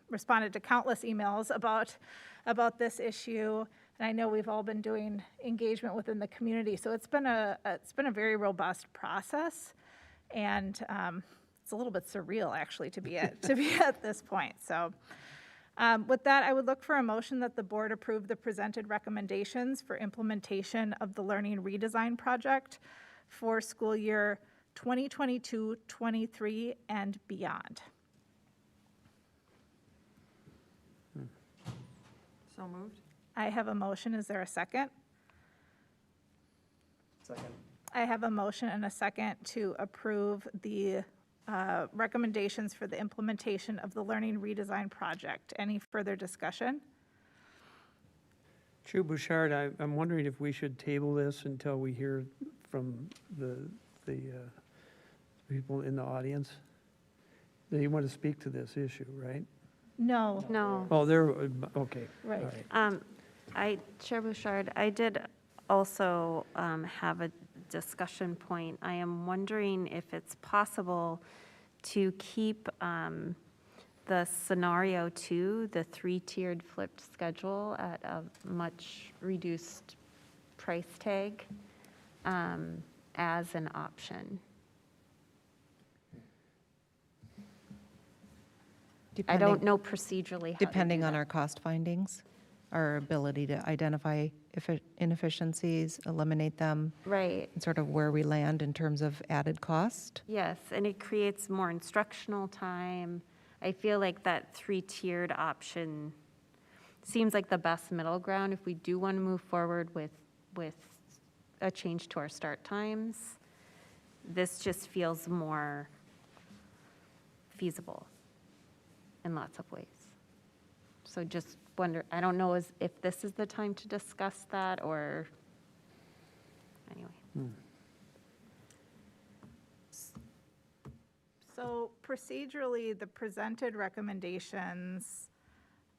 responded to countless emails about this issue, and I know we've all been doing engagement within the community. So it's been a very robust process, and it's a little bit surreal actually to be at this point. So. With that, I would look for a motion that the board approve the presented recommendations for implementation of the Learning Redesign Project for school year 2022-23 and beyond. So moved. I have a motion. Is there a second? Second. I have a motion and a second to approve the recommendations for the implementation of the Learning Redesign Project. Any further discussion? Chair Bouchard, I'm wondering if we should table this until we hear from the people in the audience. They want to speak to this issue, right? No. No. Oh, they're, okay. Right. All Chair Bouchard, I did also have a discussion point. I am wondering if it's possible to keep the scenario 2, the 3-tiered flipped schedule at a much reduced price tag as an option. I don't know procedurally how to Depending do on that. our cost findings, our ability to identify inefficiencies, eliminate them, Right. and sort of where we land in terms of added cost. Yes, and it creates more instructional time. I feel like that 3-tiered option seems like the best middle ground if we do want to move forward with a change to our start times. This just feels more feasible in lots of ways. So just wonder, I don't know if this is the time to discuss that or, anyway. So procedurally, the presented recommendations,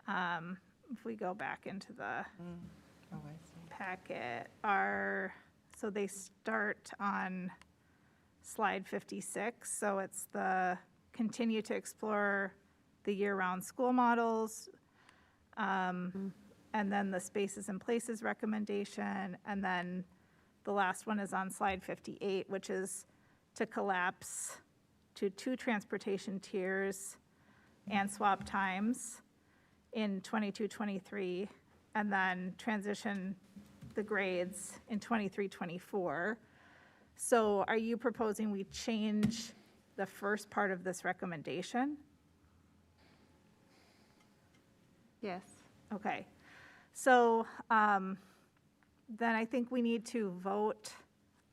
if we go back into the packet, so they start on slide 56. So it's the continue to explore the year-round school models, and then the spaces and places recommendation, and then the last one is on slide 58, which is to collapse to 2 transportation tiers and swap times in 22-23, and then transition the grades in 23-24. So are you proposing we change the first part of this recommendation? Yes. Okay. So then I think we need to vote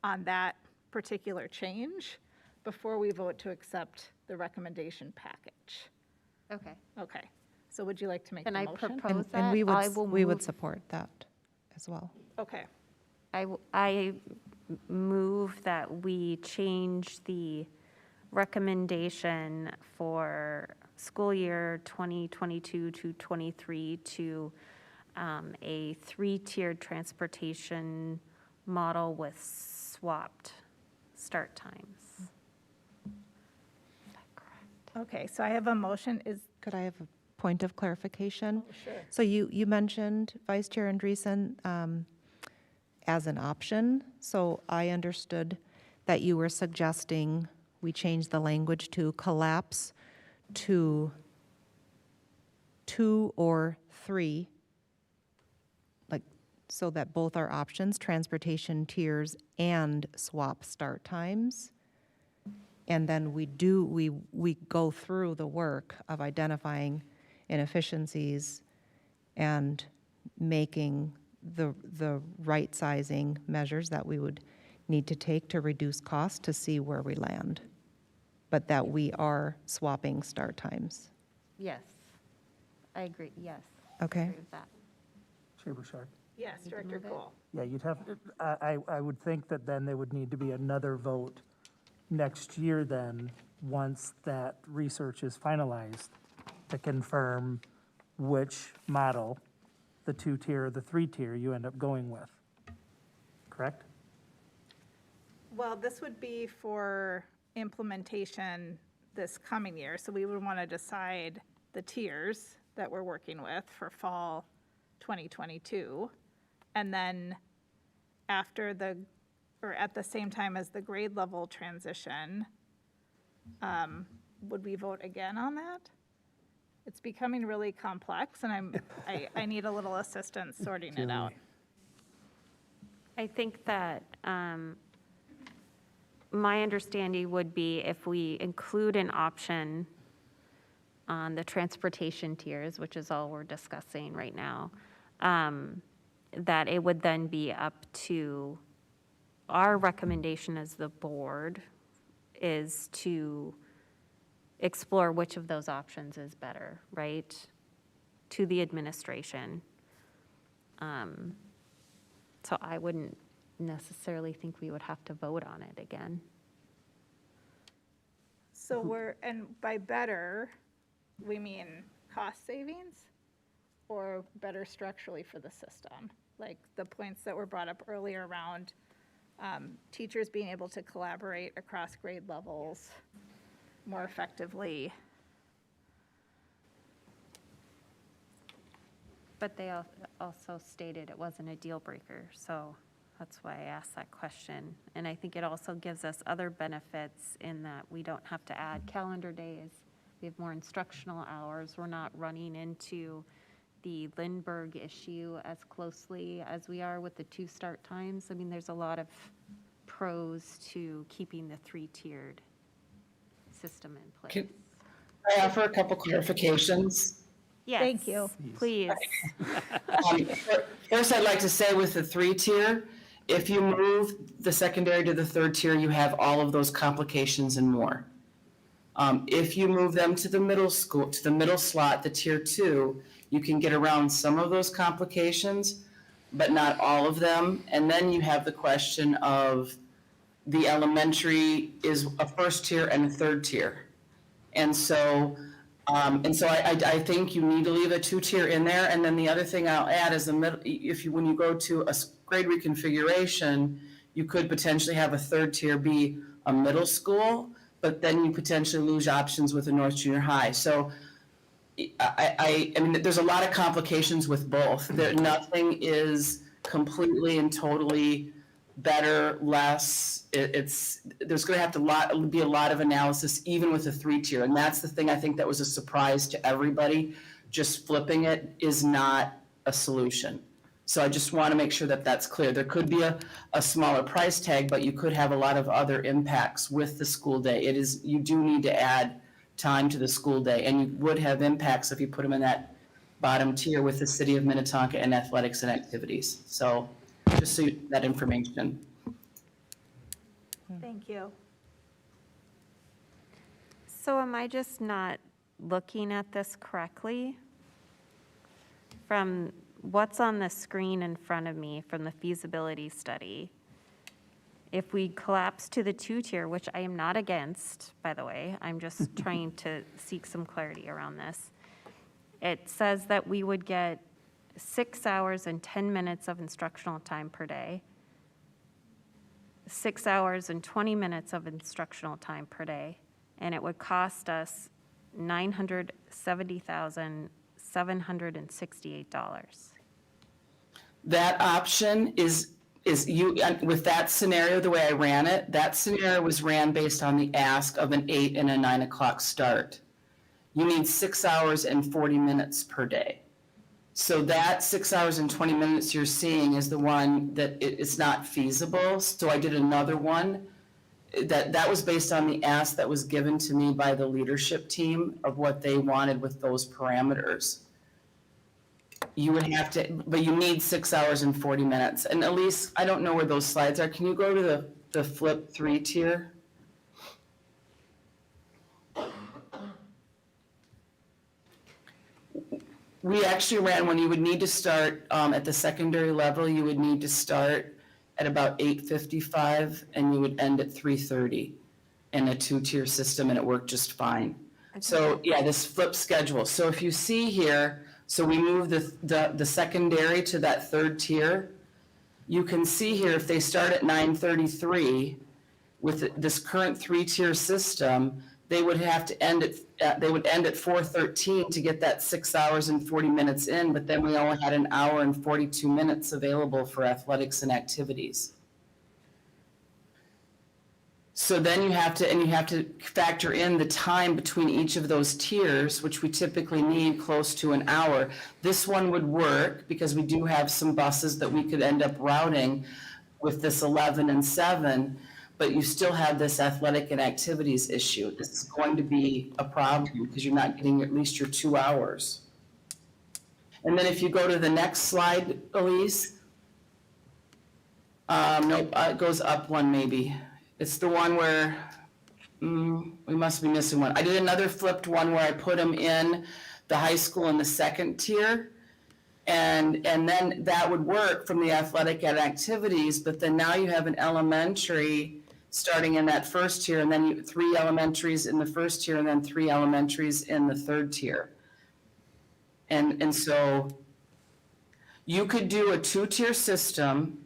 on that particular change before we vote to accept the recommendation package. Okay. Okay. So would you like to make the Can I motion? propose that? And we I will would move- support that as well. Okay. I move that we change the recommendation for school year 2022 to 23 to a 3-tiered transportation model with swapped start times. Is that correct? Okay, so I have a motion. Could I have a point of clarification? Sure. So you mentioned, Vice Chair Andreessen, as an option. So I understood that you were suggesting we change the language to collapse to 2 or 3, like, so that both are options, transportation tiers and swap start times. And then we go through the work of identifying inefficiencies and making the right sizing measures that we would need to take to reduce costs to see where we land. But that we are swapping start times. Yes, I agree, yes. Okay. I agree with that. Chair Bouchard? Yes, Director Cole. Yeah, you'd have, I would think that then there would need to be another vote next year then, once that research is finalized, to confirm which model, the 2-tier or the 3-tier, you end up going with. Correct? Well, this would be for implementation this coming year, so we would want to decide the tiers that we're working with for fall 2022. And then after or at the same time as the grade level transition, would we vote again on that? It's becoming really complex, and I need a little assistance sorting it out. I think that my understanding would be if we include an option on the transportation tiers, which is all we're discussing right now, that it would then be up to our recommendation as the board is to explore which of those options is better, right, to the administration. So I wouldn't necessarily think we would have to vote on it again. So and by better, we mean cost savings or better structurally for the system? Like the points that were brought up earlier around teachers being able to collaborate across grade levels more effectively. But they also stated it wasn't a deal breaker, so that's why I asked that question. And I think it also gives us other benefits in that we don't have to add calendar days. We have more instructional hours. We're not running into the Lindbergh issue as closely as we are with the 2 start times. I mean, there's a lot of pros to keeping the 3-tiered system in place. Can I offer a couple clarifications? Yes. Thank you. Please. First, I'd like to say with the 3-tier, if you move the secondary to the 3rd tier, you have all of those complications and more. If you move them to the middle school, to the middle slot, the tier 2, you can get around some of those complications, but not all of them. And then you have the question of the elementary is a 1st tier and a 3rd tier. And so I think you need to leave a 2-tier in there. And then the other thing I'll add is when you go to a grade reconfiguration, you could potentially have a 3rd tier be a middle school, but then you potentially lose options with a North Junior High. So I mean, there's a lot of complications with both. Nothing is completely and totally better, less. There's going to have to be a lot of analysis, even with a 3-tier. And that's the thing I think that was a surprise to everybody. Just flipping it is not a solution. So I just want to make sure that that's clear. There could be a smaller price tag, but you could have a lot of other impacts with the school day. You do need to add time to the school day, and you would have impacts if you put them in that bottom tier with the city of Minnetonka and athletics and activities. So just so you that information. Thank you. So am I just not looking at this correctly? From what's on the screen in front of me from the feasibility study, if we collapse to the 2-tier, which I am not against, by the way, I'm just trying to seek some clarity around this. It says that we would get 6 hours and 10 minutes of instructional time per day, 6 hours and 20 minutes of instructional time per day, and it would cost us $970,768. That option is you, with that scenario, the way I ran it, that scenario was ran based on the ask of an 8 and a 9 o'clock start. You need 6 hours and 40 minutes per day. So that 6 hours and 20 minutes you're seeing is the one that it's not feasible. So I did another one. that was based on the ask that was given to me by the leadership team of what they wanted with those parameters. You would have to, but you need 6 hours and 40 minutes. And Elise, I don't know where those slides are. Can you go to the flip 3-tier? We actually ran when you would need to start at the secondary level, you would need to start at about 8:55 and you would end at 3:30 in a 2-tier system, and it worked just fine. So yeah, this flip schedule. So if you see here, so we move the secondary to that 3rd tier. You can see here if they start at 9:33 with this current 3-tier system, they would have to end at 4:13 to get that 6 hours and 40 minutes in, but then we only had an hour and 42 minutes available for athletics and activities. So then you have to factor in the time between each of those tiers, which we typically need close to an hour. This one would work because we do have some buses that we could end up routing with this 11 and 7, but you still have this athletic and activities issue. This is going to be a problem because you're not getting at least your 2 hours. And then if you go to the next slide, Elise. Nope, it goes up one maybe. It's the one where, we must be missing one. I did another flipped one where I put them in the high school in the 2nd tier. And then that would work from the athletic and activities, but then now you have an elementary starting in that 1st tier, and then 3 elementaries in the 1st tier, and then 3 elementaries in the 3rd tier. And so you could do a 2-tier system,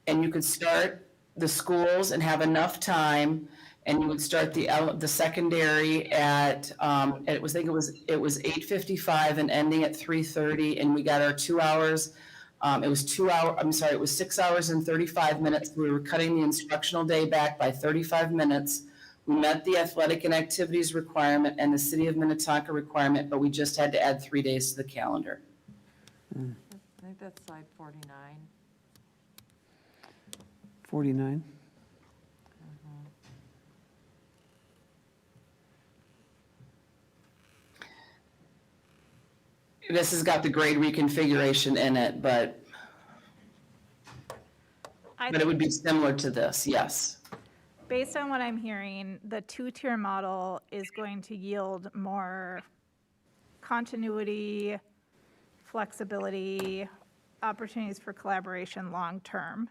and you could start the schools and have enough time, and you would start the secondary at it was 8:55 and ending at 3:30, and we got our 2 hours. It was 6 hours and 35 minutes. We were cutting the instructional day back by 35 minutes. We met the athletic and activities requirement and the City of Minnetonka requirement, but we just had to add 3 days to the calendar. I think that's slide 49. 49. This has got the grade reconfiguration in it, but it would be similar to this, yes. Based on what I'm hearing, the 2-tier model is going to yield more continuity, flexibility, opportunities for collaboration long-term.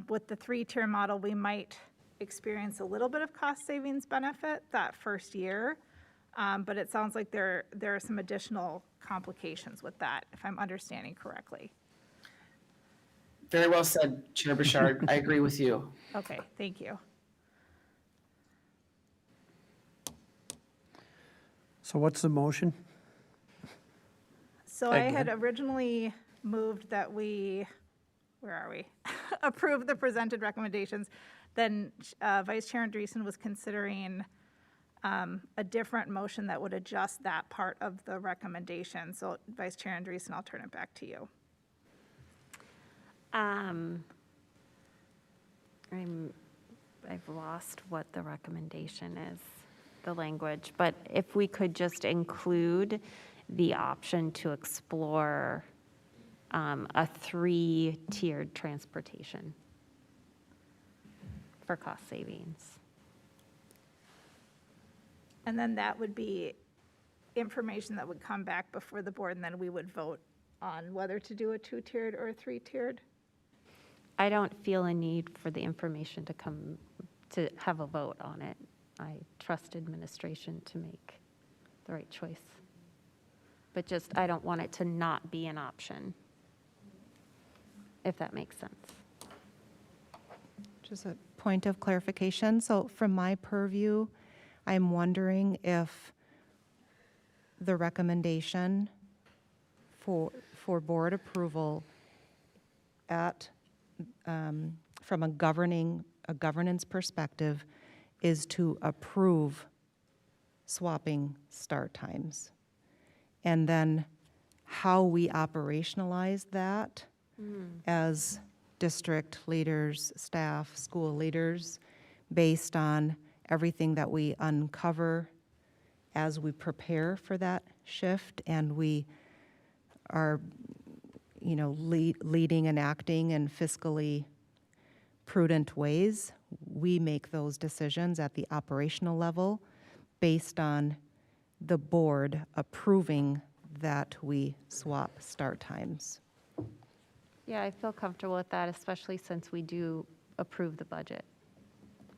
With the 3-tier model, we might experience a little bit of cost savings benefit that 1st year, but it sounds like there are some additional complications with that, if I'm understanding correctly. Very well said, Chair Bouchard. I agree with you. Okay, thank you. So what's the motion? So I had originally moved that we, where are we? Approve the presented recommendations. Then Vice Chair Andreessen was considering a different motion that would adjust that part of the recommendation. So Vice Chair Andreessen, I'll turn it back to you. I've lost what the recommendation is, the language, but if we could just include the option to explore a 3-tiered transportation for cost savings. And then that would be information that would come back before the board, and then we would vote on whether to do a 2-tiered or a 3-tiered? I don't feel a need for the information to come to have a vote on it. I trust administration to make the right choice. But just, I don't want it to not be an option, if that makes sense. Just a point of clarification. So from my purview, I'm wondering if the recommendation for board approval from a governance perspective is to approve swapping start times. And then how we operationalize that as district leaders, staff, school leaders, based on everything that we uncover as we prepare for that shift, and we are, leading and acting in fiscally prudent ways. We make those decisions at the operational level based on the board approving that we swap start times. Yeah, I feel comfortable with that, especially since we do approve the budget.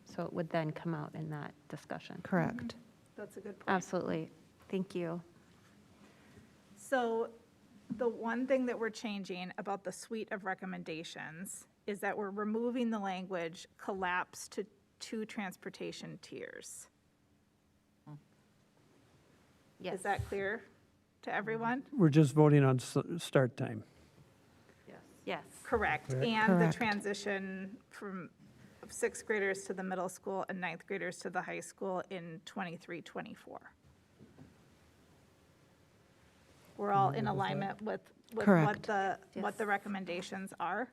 So it would then come out in that discussion. Correct. That's a good point. Absolutely. Thank you. So the one thing that we're changing about the suite of recommendations is that we're removing the language collapse to 2 transportation tiers. Yes. Is that clear to everyone? We're just voting on start time. Yes. Correct. Correct. And the Correct. transition from 6th graders to the middle school and 9th graders to the high school in 23-24. We're all in alignment with what Correct. the recommendations are?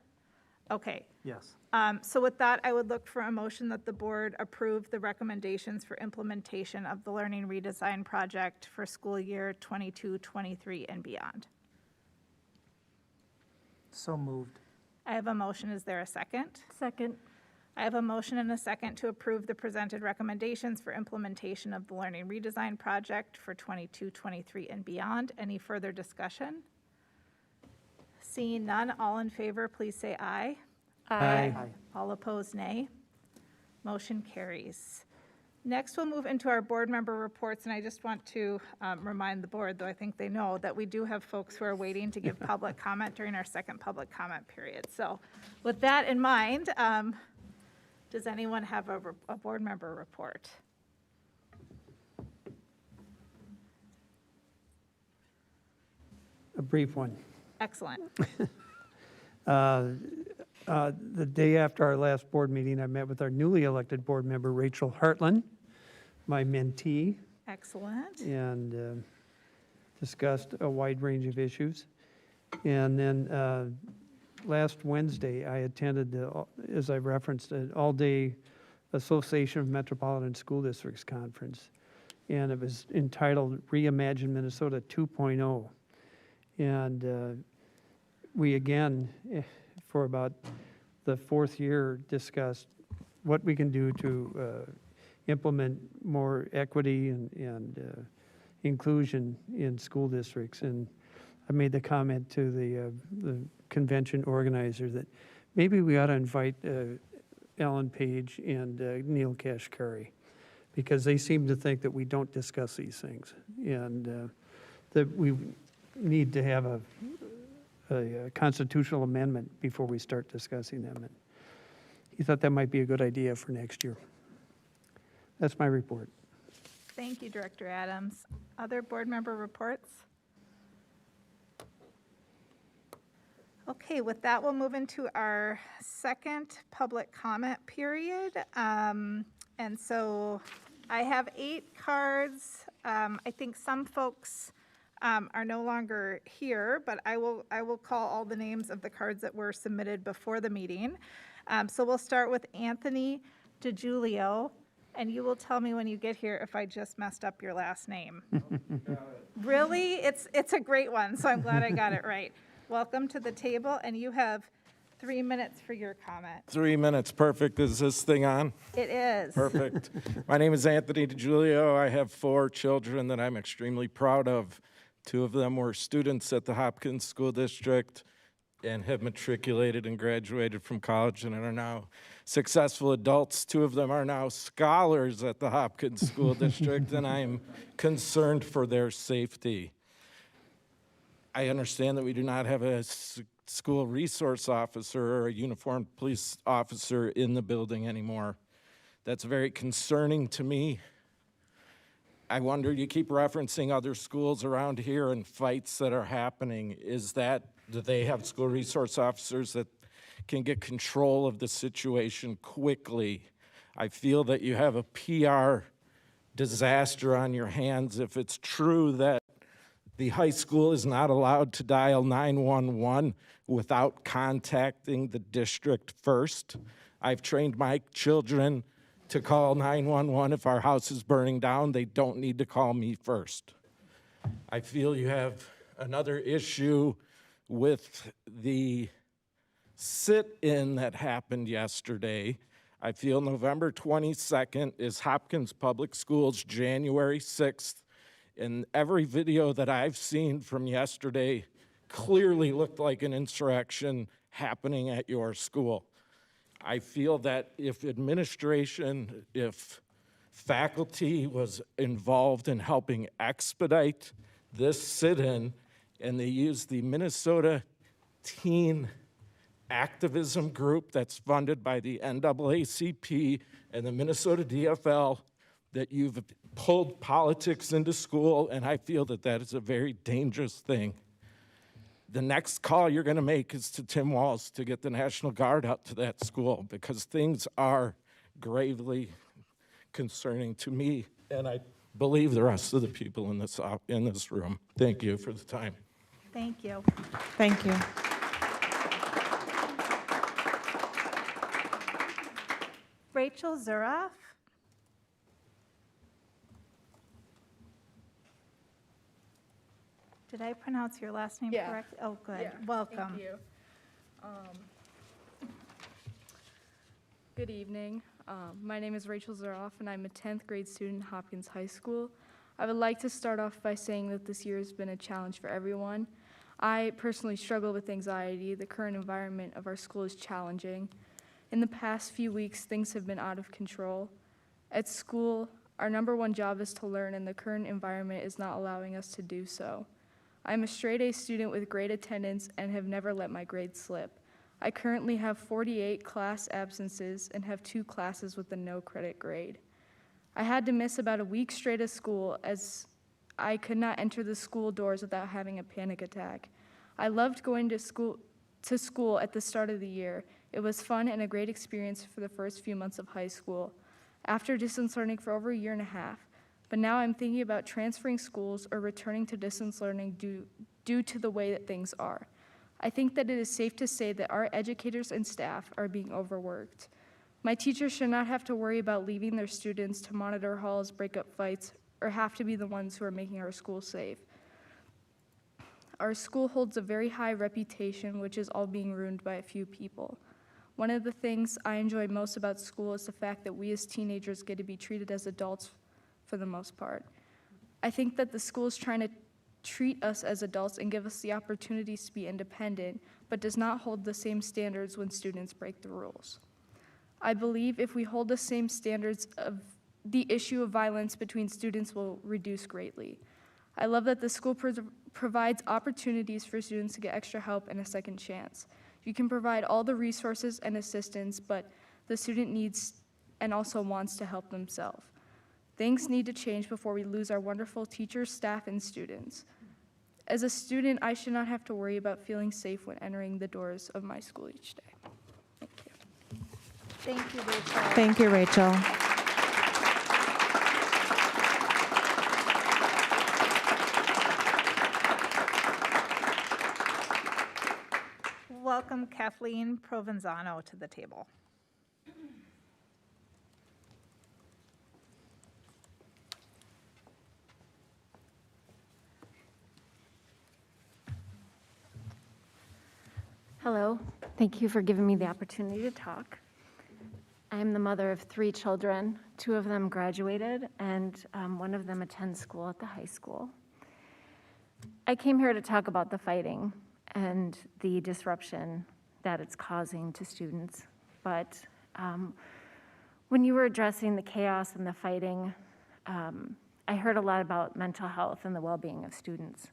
Okay. Yes. So with that, I would look for a motion that the board approve the recommendations for implementation of the Learning Redesign Project for school year 22-23 and beyond. So moved. I have a motion. Is there a second? Second. I have a motion and a second to approve the presented recommendations for implementation of the Learning Redesign Project for 22-23 and beyond. Any further discussion? Seeing none, all in favor, please say aye. Aye. All opposed, nay. Motion carries. Next, we'll move into our board member reports, and I just want to remind the board, though I think they know, that we do have folks who are waiting to give public comment during our second public comment period. So with that in mind, does anyone have a board member report? A brief one. Excellent. The day after our last board meeting, I met with our newly elected board member, Rachel Hartland, my mentee, Excellent. and discussed a wide range of issues. And then last Wednesday, I attended, as I referenced, an all-day Association of Metropolitan School Districts conference. And it was entitled Reimagine Minnesota 2.0. And we again, for about the 4th year, discussed what we can do to implement more equity and inclusion in school districts. And I made the comment to the convention organizer that maybe we ought to invite Ellen Page and Neil Kashkari, because they seem to think that we don't discuss these things, and that we need to have a constitutional amendment before we start discussing them. And he thought that might be a good idea for next year. That's my report. Thank you, Director Adams. Other board member reports? Okay, with that, we'll move into our second public comment period. And so I have 8 cards. I think some folks are no longer here, but I will call all the names of the cards that were submitted before the meeting. So we'll start with Anthony DiGiulio, and you will tell me when you get here if I just messed up your last name. Really? It's a great one, so I'm glad I got it right. Welcome to the table, and you have 3 minutes for your comment. 3 minutes, perfect. Is this thing on? It is. Perfect. My name is Anthony DiGiulio. I have 4 children that I'm extremely proud of. 2 of them were students at the Hopkins School District and have matriculated and graduated from college and are now successful adults. 2 of them are now scholars at the Hopkins School District, and I am concerned for their safety. I understand that we do not have a school resource officer or a uniformed police officer in the building anymore. That's very concerning to me. I wonder, you keep referencing other schools around here and fights that are happening. Do they have school resource officers that can get control of the situation quickly? I feel that you have a PR disaster on your hands if it's true that The high school is not allowed to dial 911 without contacting the district first. I've trained my children to call 911 if our house is burning down. They don't need to call me first. I feel you have another issue with the sit-in that happened yesterday. I feel November 22nd is Hopkins Public Schools January 6th. And every video that I've seen from yesterday clearly looked like an insurrection happening at your school. I feel that if administration, if faculty was involved in helping expedite this sit-in, and they used the Minnesota Teen Activism Group that's funded by the NAACP and the Minnesota DFL, that you've pulled politics into school, and I feel that that is a very dangerous thing. The next call you're going to make is to Tim Walz to get the National Guard out to that school, because things are gravely concerning to me, and I believe the rest of the people in this room. Thank you for the time. Thank you. Thank you. Rachel Zuroff. Did I pronounce your last name Yeah. correct? Oh, good. Yeah, Welcome. Thank you. Good evening. My name is Rachel Zuroff, and I'm a 10th grade student at Hopkins High School. I would like to start off by saying that this year has been a challenge for everyone. I personally struggle with anxiety. The current environment of our school is challenging. In the past few weeks, things have been out of control. At school, our number one job is to learn, and the current environment is not allowing us to do so. I'm a straight-A student with great attendance and have never let my grades slip. I currently have 48 class absences and have 2 classes with a no credit grade. I had to miss about a week straight of school as I could not enter the school doors without having a panic attack. I loved going to school at the start of the year. It was fun and a great experience for the first few months of high school. After distance learning for over a year and a half, but now I'm thinking about transferring schools or returning to distance learning due to the way that things are. I think that it is safe to say that our educators and staff are being overworked. My teachers should not have to worry about leaving their students to monitor halls, break up fights, or have to be the ones who are making our school safe. Our school holds a very high reputation, which is all being ruined by a few people. One of the things I enjoy most about school is the fact that we as teenagers get to be treated as adults for the most part. I think that the school is trying to treat us as adults and give us the opportunities to be independent, but does not hold the same standards when students break the rules. I believe if we hold the same standards, the issue of violence between students will reduce greatly. I love that the school provides opportunities for students to get extra help and a second chance. You can provide all the resources and assistance, but the student needs and also wants to help themselves. Things need to change before we lose our wonderful teachers, staff, and students. As a student, I should not have to worry about feeling safe when entering the doors of my school each day. Thank you. Thank you, Rachel. Thank you, Rachel. Welcome Kathleen Provenzano to the table. Hello, thank you for giving me the opportunity to talk. I am the mother of 3 children. 2 of them graduated, and one of them attends school at the high school. I came here to talk about the fighting and the disruption that it's causing to students. But when you were addressing the chaos and the fighting, I heard a lot about mental health and the well-being of students.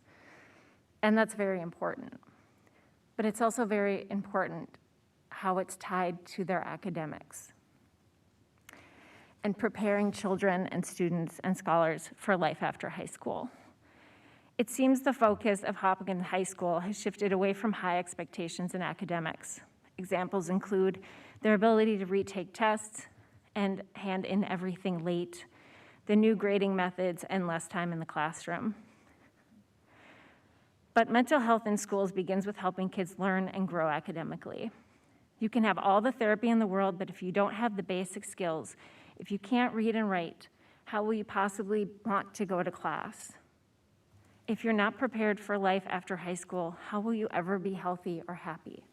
And that's very important. But it's also very important how it's tied to their academics and preparing children and students and scholars for life after high school. It seems the focus of Hopkins High School has shifted away from high expectations in academics. Examples include their ability to retake tests and hand in everything late, the new grading methods, and less time in the classroom. But mental health in schools begins with helping kids learn and grow academically. You can have all the therapy in the world, but if you don't have the basic skills, if you can't read and write, how will you possibly want to go to class? If you're not prepared for life after high school, how will you ever be healthy or happy?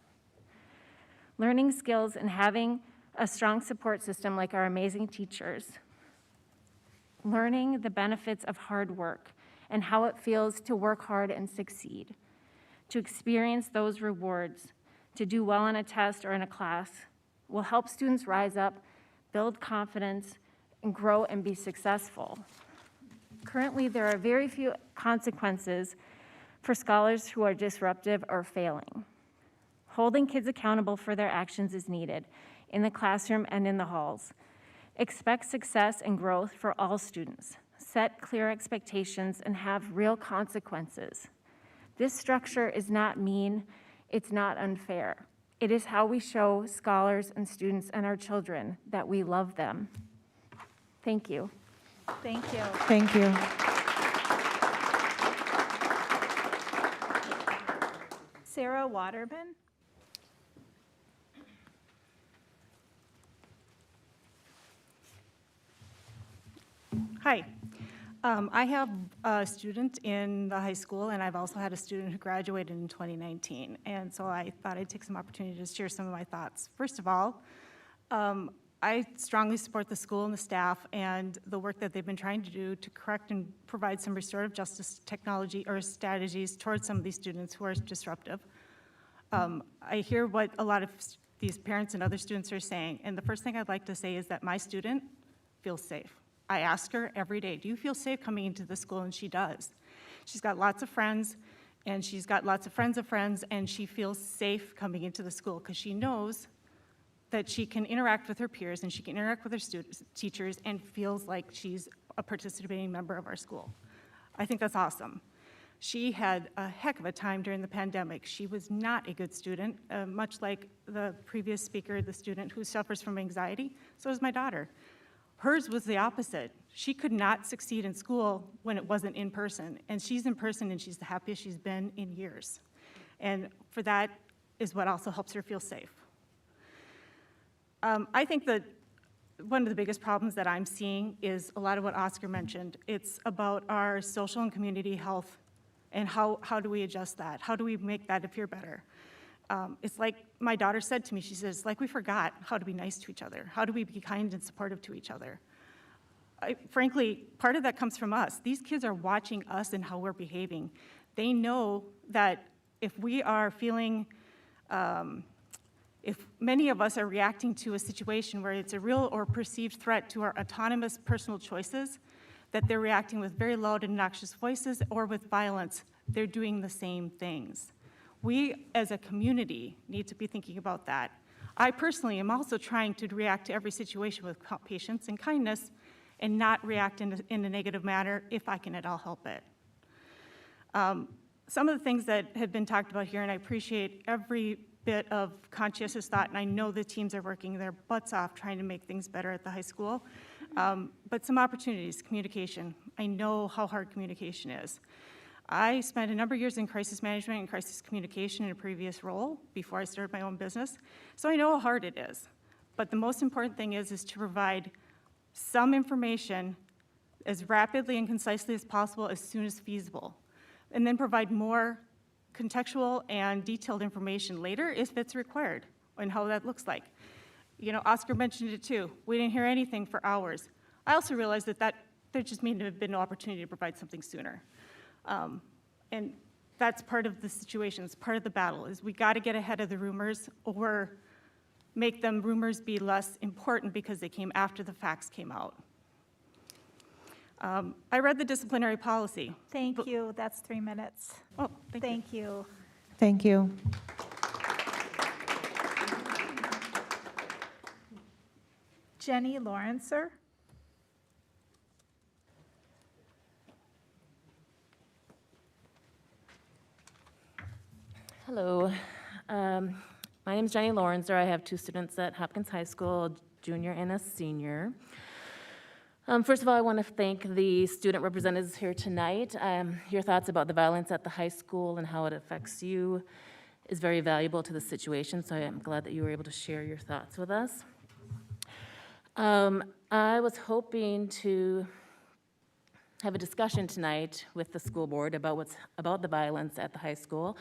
Learning skills and having a strong support system like our amazing teachers, learning the benefits of hard work and how it feels to work hard and succeed, to experience those rewards, to do well in a test or in a class, will help students rise up, build confidence, and grow and be successful. Currently, there are very few consequences for scholars who are disruptive or failing. Holding kids accountable for their actions is needed in the classroom and in the halls. Expect success and growth for all students. Set clear expectations and have real consequences. This structure is not mean, it's not unfair. It is how we show scholars and students and our children that we love them. Thank you. Thank you. Thank you. Sarah Waterman. Hi. I have a student in the high school, and I've also had a student who graduated in 2019. And so I thought I'd take some opportunity to share some of my thoughts. First of all, I strongly support the school and the staff and the work that they've been trying to do to correct and provide some restorative justice technology or strategies towards some of these students who are disruptive. I hear what a lot of these parents and other students are saying, and the first thing I'd like to say is that my student feels safe. I ask her every day, do you feel safe coming into the school? And she does. She's got lots of friends, and she's got lots of friends, and she feels safe coming into the school because she knows that she can interact with her peers and she can interact with her students, teachers, and feels like she's a participating member of our school. I think that's awesome. She had a heck of a time during the pandemic. She was not a good student, much like the previous speaker, the student who suffers from anxiety. So is my daughter. Hers was the opposite. She could not succeed in school when it wasn't in person. And she's in person, and she's the happiest she's been in years. And for that is what also helps her feel safe. I think that one of the biggest problems that I'm seeing is a lot of what Oscar mentioned. It's about our social and community health and how do we adjust that? How do we make that appear better? It's like my daughter said to me, she says, like we forgot how to be nice to each other. How do we be kind and supportive to each other? Frankly, part of that comes from us. These kids are watching us and how we're behaving. They know that if we are feeling, if many of us are reacting to a situation where it's a real or perceived threat to our autonomous personal choices, that they're reacting with very loud and obnoxious voices or with violence, they're doing the same things. We, as a community, need to be thinking about that. I personally am also trying to react to every situation with patience and kindness and not react in a negative manner if I can at all help it. Some of the things that have been talked about here, and I appreciate every bit of conscientious thought, and I know the teams are working their butts off trying to make things better at the high school, but some opportunities, communication. I know how hard communication is. I spent a number of years in crisis management and crisis communication in a previous role before I started my own business, so I know how hard it is. But the most important thing is to provide some information as rapidly and concisely as possible as soon as feasible, and then provide more contextual and detailed information later if it's required and how that looks like. You know, Oscar mentioned it too. We didn't hear anything for hours. I also realized that there just may have been no opportunity to provide something sooner. And that's part of the situation, it's part of the battle, is we gotta get ahead of the rumors or make them rumors be less important because they came after the facts came out. I read the disciplinary policy. Thank you, that's 3 minutes. Oh, thank you. Thank you. Jenny Lawrencer. Hello. My name is Jenny Lawrencer. I have 2 students at Hopkins High School, a junior and a senior. First of all, I want to thank the student representatives here tonight. Your thoughts about the violence at the high school and how it affects you is very valuable to the situation, so I am glad that you were able to share your thoughts with us. I was hoping to have a discussion tonight with the school board about the violence at the high school,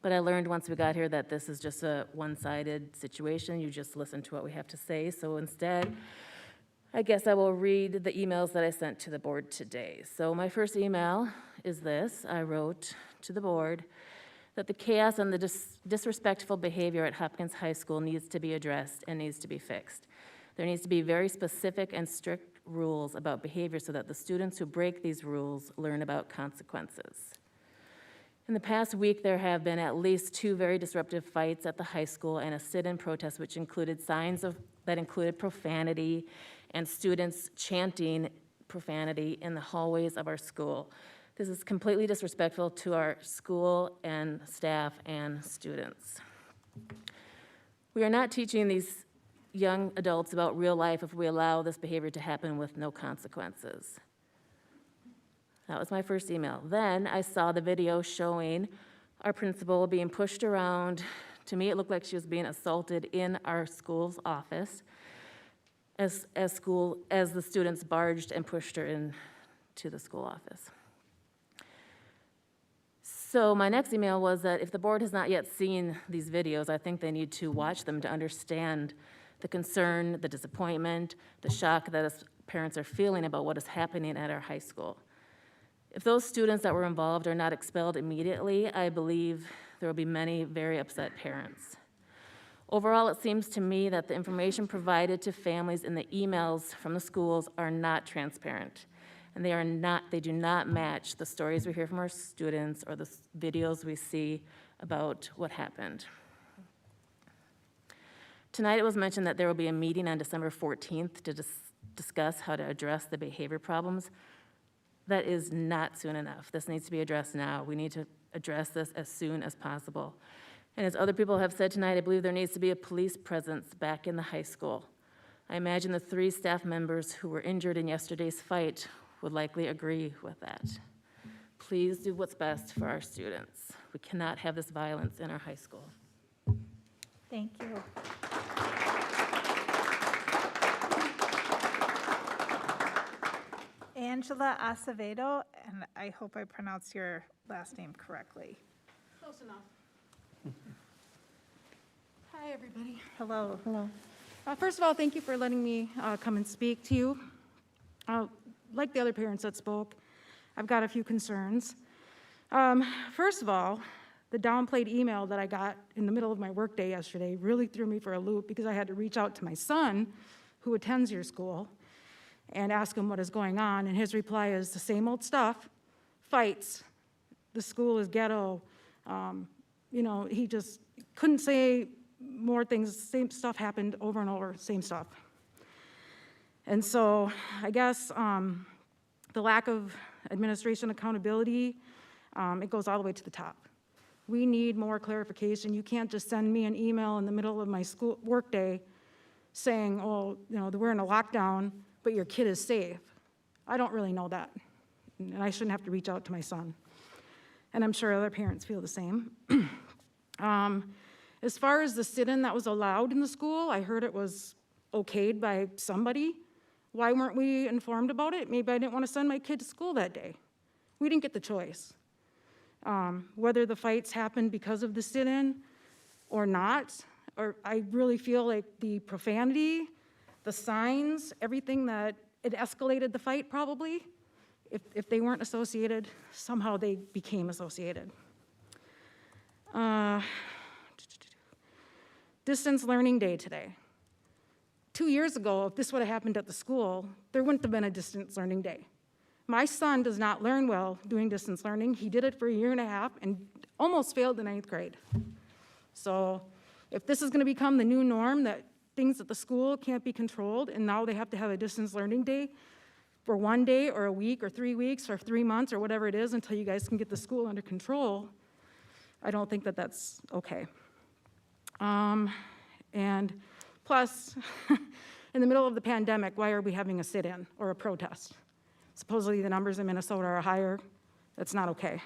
but I learned once we got here that this is just a one-sided situation. You just listen to what we have to say, so instead, I guess I will read the emails that I sent to the board today. So my first email is this. I wrote to the board that the chaos and the disrespectful behavior at Hopkins High School needs to be addressed and needs to be fixed. There needs to be very specific and strict rules about behavior so that the students who break these rules learn about consequences. In the past week, there have been at least 2 very disruptive fights at the high school and a sit-in protest which included that included profanity and students chanting profanity in the hallways of our school. This is completely disrespectful to our school and staff and students. We are not teaching these young adults about real life if we allow this behavior to happen with no consequences. That was my first email. Then I saw the video showing our principal being pushed around. To me, it looked like she was being assaulted in our school's office as the students barged and pushed her into the school office. So my next email was that if the board has not yet seen these videos, I think they need to watch them to understand the concern, the disappointment, the shock that us parents are feeling about what is happening at our high school. If those students that were involved are not expelled immediately, I believe there will be many very upset parents. Overall, it seems to me that the information provided to families in the emails from the schools are not transparent, and they do not match the stories we hear from our students or the videos we see about what happened. Tonight it was mentioned that there will be a meeting on December 14th to discuss how to address the behavior problems. That is not soon enough. This needs to be addressed now. We need to address this as soon as possible. And as other people have said tonight, I believe there needs to be a police presence back in the high school. I imagine the 3 staff members who were injured in yesterday's fight would likely agree with that. Please do what's best for our students. We cannot have this violence in our high school. Thank you. Angela Acevedo, and I hope I pronounced your last name correctly. Close enough. Hi, everybody. Hello. Hello. First of all, thank you for letting me come and speak to you. Like the other parents that spoke, I've got a few concerns. First of all, the downplayed email that I got in the middle of my workday yesterday really threw me for a loop because I had to reach out to my son, who attends your school, and ask him what is going on, and his reply is the same old stuff, fights, the school is ghetto. He just couldn't say more things, same stuff happened over and over, same stuff. And so I guess the lack of administration accountability, it goes all the way to the top. We need more clarification. You can't just send me an email in the middle of my school workday saying, oh, we're in a lockdown, but your kid is safe. I don't really know that, and I shouldn't have to reach out to my son. And I'm sure other parents feel the same. As far as the sit-in that was allowed in the school, I heard it was okayed by somebody. Why weren't we informed about it? Maybe I didn't want to send my kid to school that day. We didn't get the choice. Whether the fights happened because of the sit-in or not, or I really feel like the profanity, the signs, everything that it escalated the fight probably. If they weren't associated, somehow they became associated. Distance learning day today. 2 years ago, if this would have happened at the school, there wouldn't have been a distance learning day. My son does not learn well doing distance learning. He did it for 1.5 years and almost failed the 9th grade. So if this is going to become the new norm, that things at the school can't be controlled, and now they have to have a distance learning day for 1 day or a week or 3 weeks or 3 months or whatever it is until you guys can get the school under control, I don't think that that's okay. And plus, In the middle of the pandemic, why are we having a sit-in or a protest? Supposedly the numbers in Minnesota are higher. That's not okay.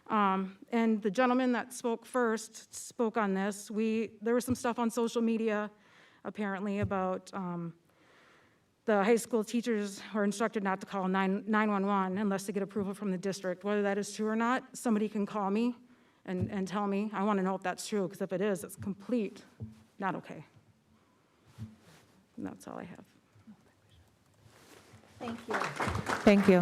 And the gentleman that spoke first spoke on this. There was some stuff on social media apparently about the high school teachers are instructed not to call 911 unless they get approval from the district. Whether that is true or not, somebody can call me and tell me. I want to know if that's true, because if it is, it's complete not okay. And that's all I have. Thank you. Thank you.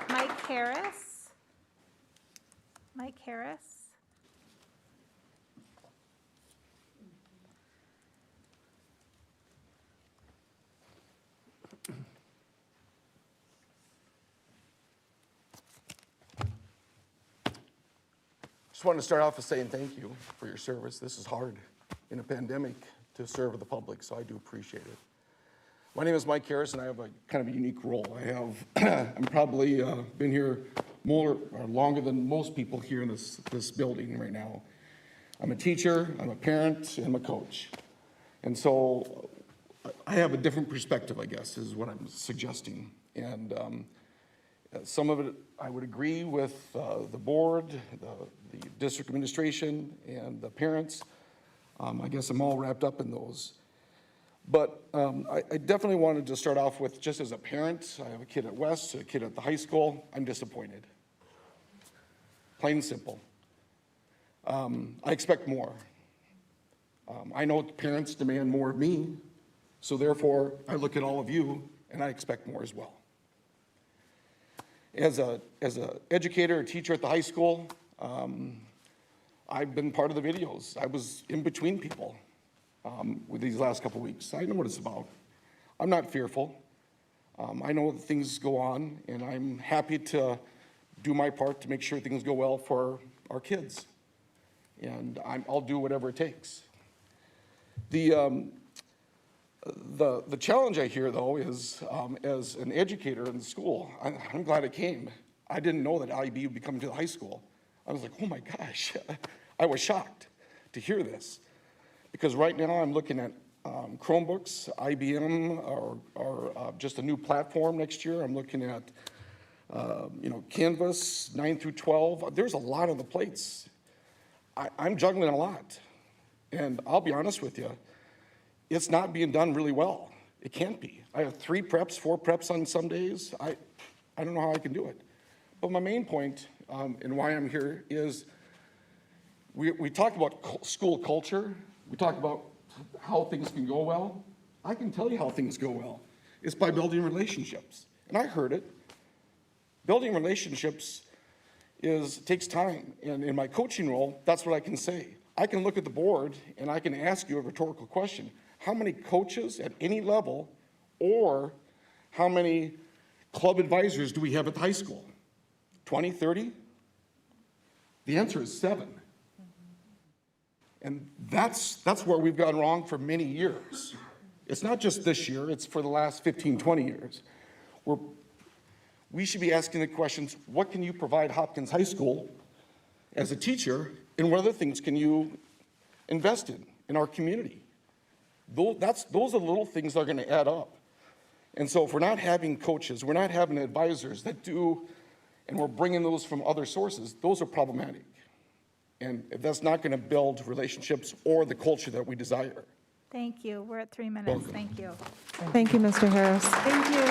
Mike Harris. Mike Harris. Just wanted to start off with saying thank you for your service. This is hard in a pandemic to serve the public, so I do appreciate it. My name is Mike Harris, and I have a kind of a unique role. I'm probably been here more or longer than most people here in this building right now. I'm a teacher, I'm a parent, and I'm a coach. And so I have a different perspective, I guess, is what I'm suggesting. And some of it I would agree with the board, the district administration, and the parents. I guess I'm all wrapped up in those. But I definitely wanted to start off with, just as a parent, I have a kid at West, a kid at the high school. I'm disappointed. Plain and simple. I expect more. I know parents demand more of me, so therefore I look at all of you and I expect more as well. As a educator, a teacher at the high school, I've been part of the videos. I was in between people with these last couple weeks. I know what it's about. I'm not fearful. I know that things go on, and I'm happy to do my part to make sure things go well for our kids. And I'll do whatever it takes. The challenge I hear, though, is as an educator in the school, I'm glad it came. I didn't know that IB would be coming to the high school. I was like, oh my gosh, I was shocked to hear this. Because right now I'm looking at Chromebooks, IBM, or just a new platform next year. I'm looking at, Canvas, 9 through 12. There's a lot on the plates. I'm juggling a lot. And I'll be honest with you, it's not being done really well. It can't be. I have 3 preps, 4 preps on some days. I don't know how I can do it. But my main point and why I'm here is we talk about school culture. We talk about how things can go well. I can tell you how things go well. It's by building relationships. And I heard it. Building relationships takes time. And in my coaching role, that's what I can say. I can look at the board and I can ask you a rhetorical question. How many coaches at any level or how many club advisors do we have at the high school? 20, 30? The answer is 7. And that's where we've gone wrong for many years. It's not just this year, it's for the last 15, 20 years. We should be asking the questions, what can you provide Hopkins High School as a teacher, and what other things can you invest in our community? Those are little things that are going to add up. And so if we're not having coaches, we're not having advisors that do, and we're bringing those from other sources, those are problematic. And that's not going to build relationships or the culture that we desire. Thank you. We're at 3 minutes. Thank you. Thank you, Mr. Harris. Thank you.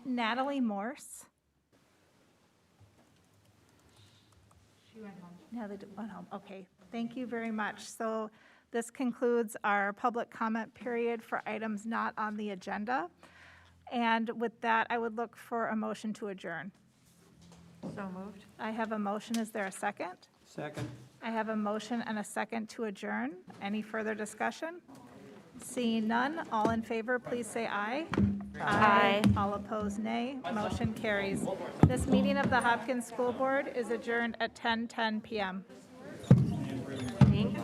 Natalie Morse. She went home. Natalie went home. Okay. Thank you very much. So this concludes our public comment period for items not on the agenda. And with that, I would look for a motion to adjourn. So moved. I have a motion. Is there a second? Second. I have a motion and a second to adjourn. Any further discussion? Seeing none, all in favor, please say aye. Aye. All opposed, nay. Motion carries. This meeting of the Hopkins School Board is adjourned at 10:10 p.m. Thank you.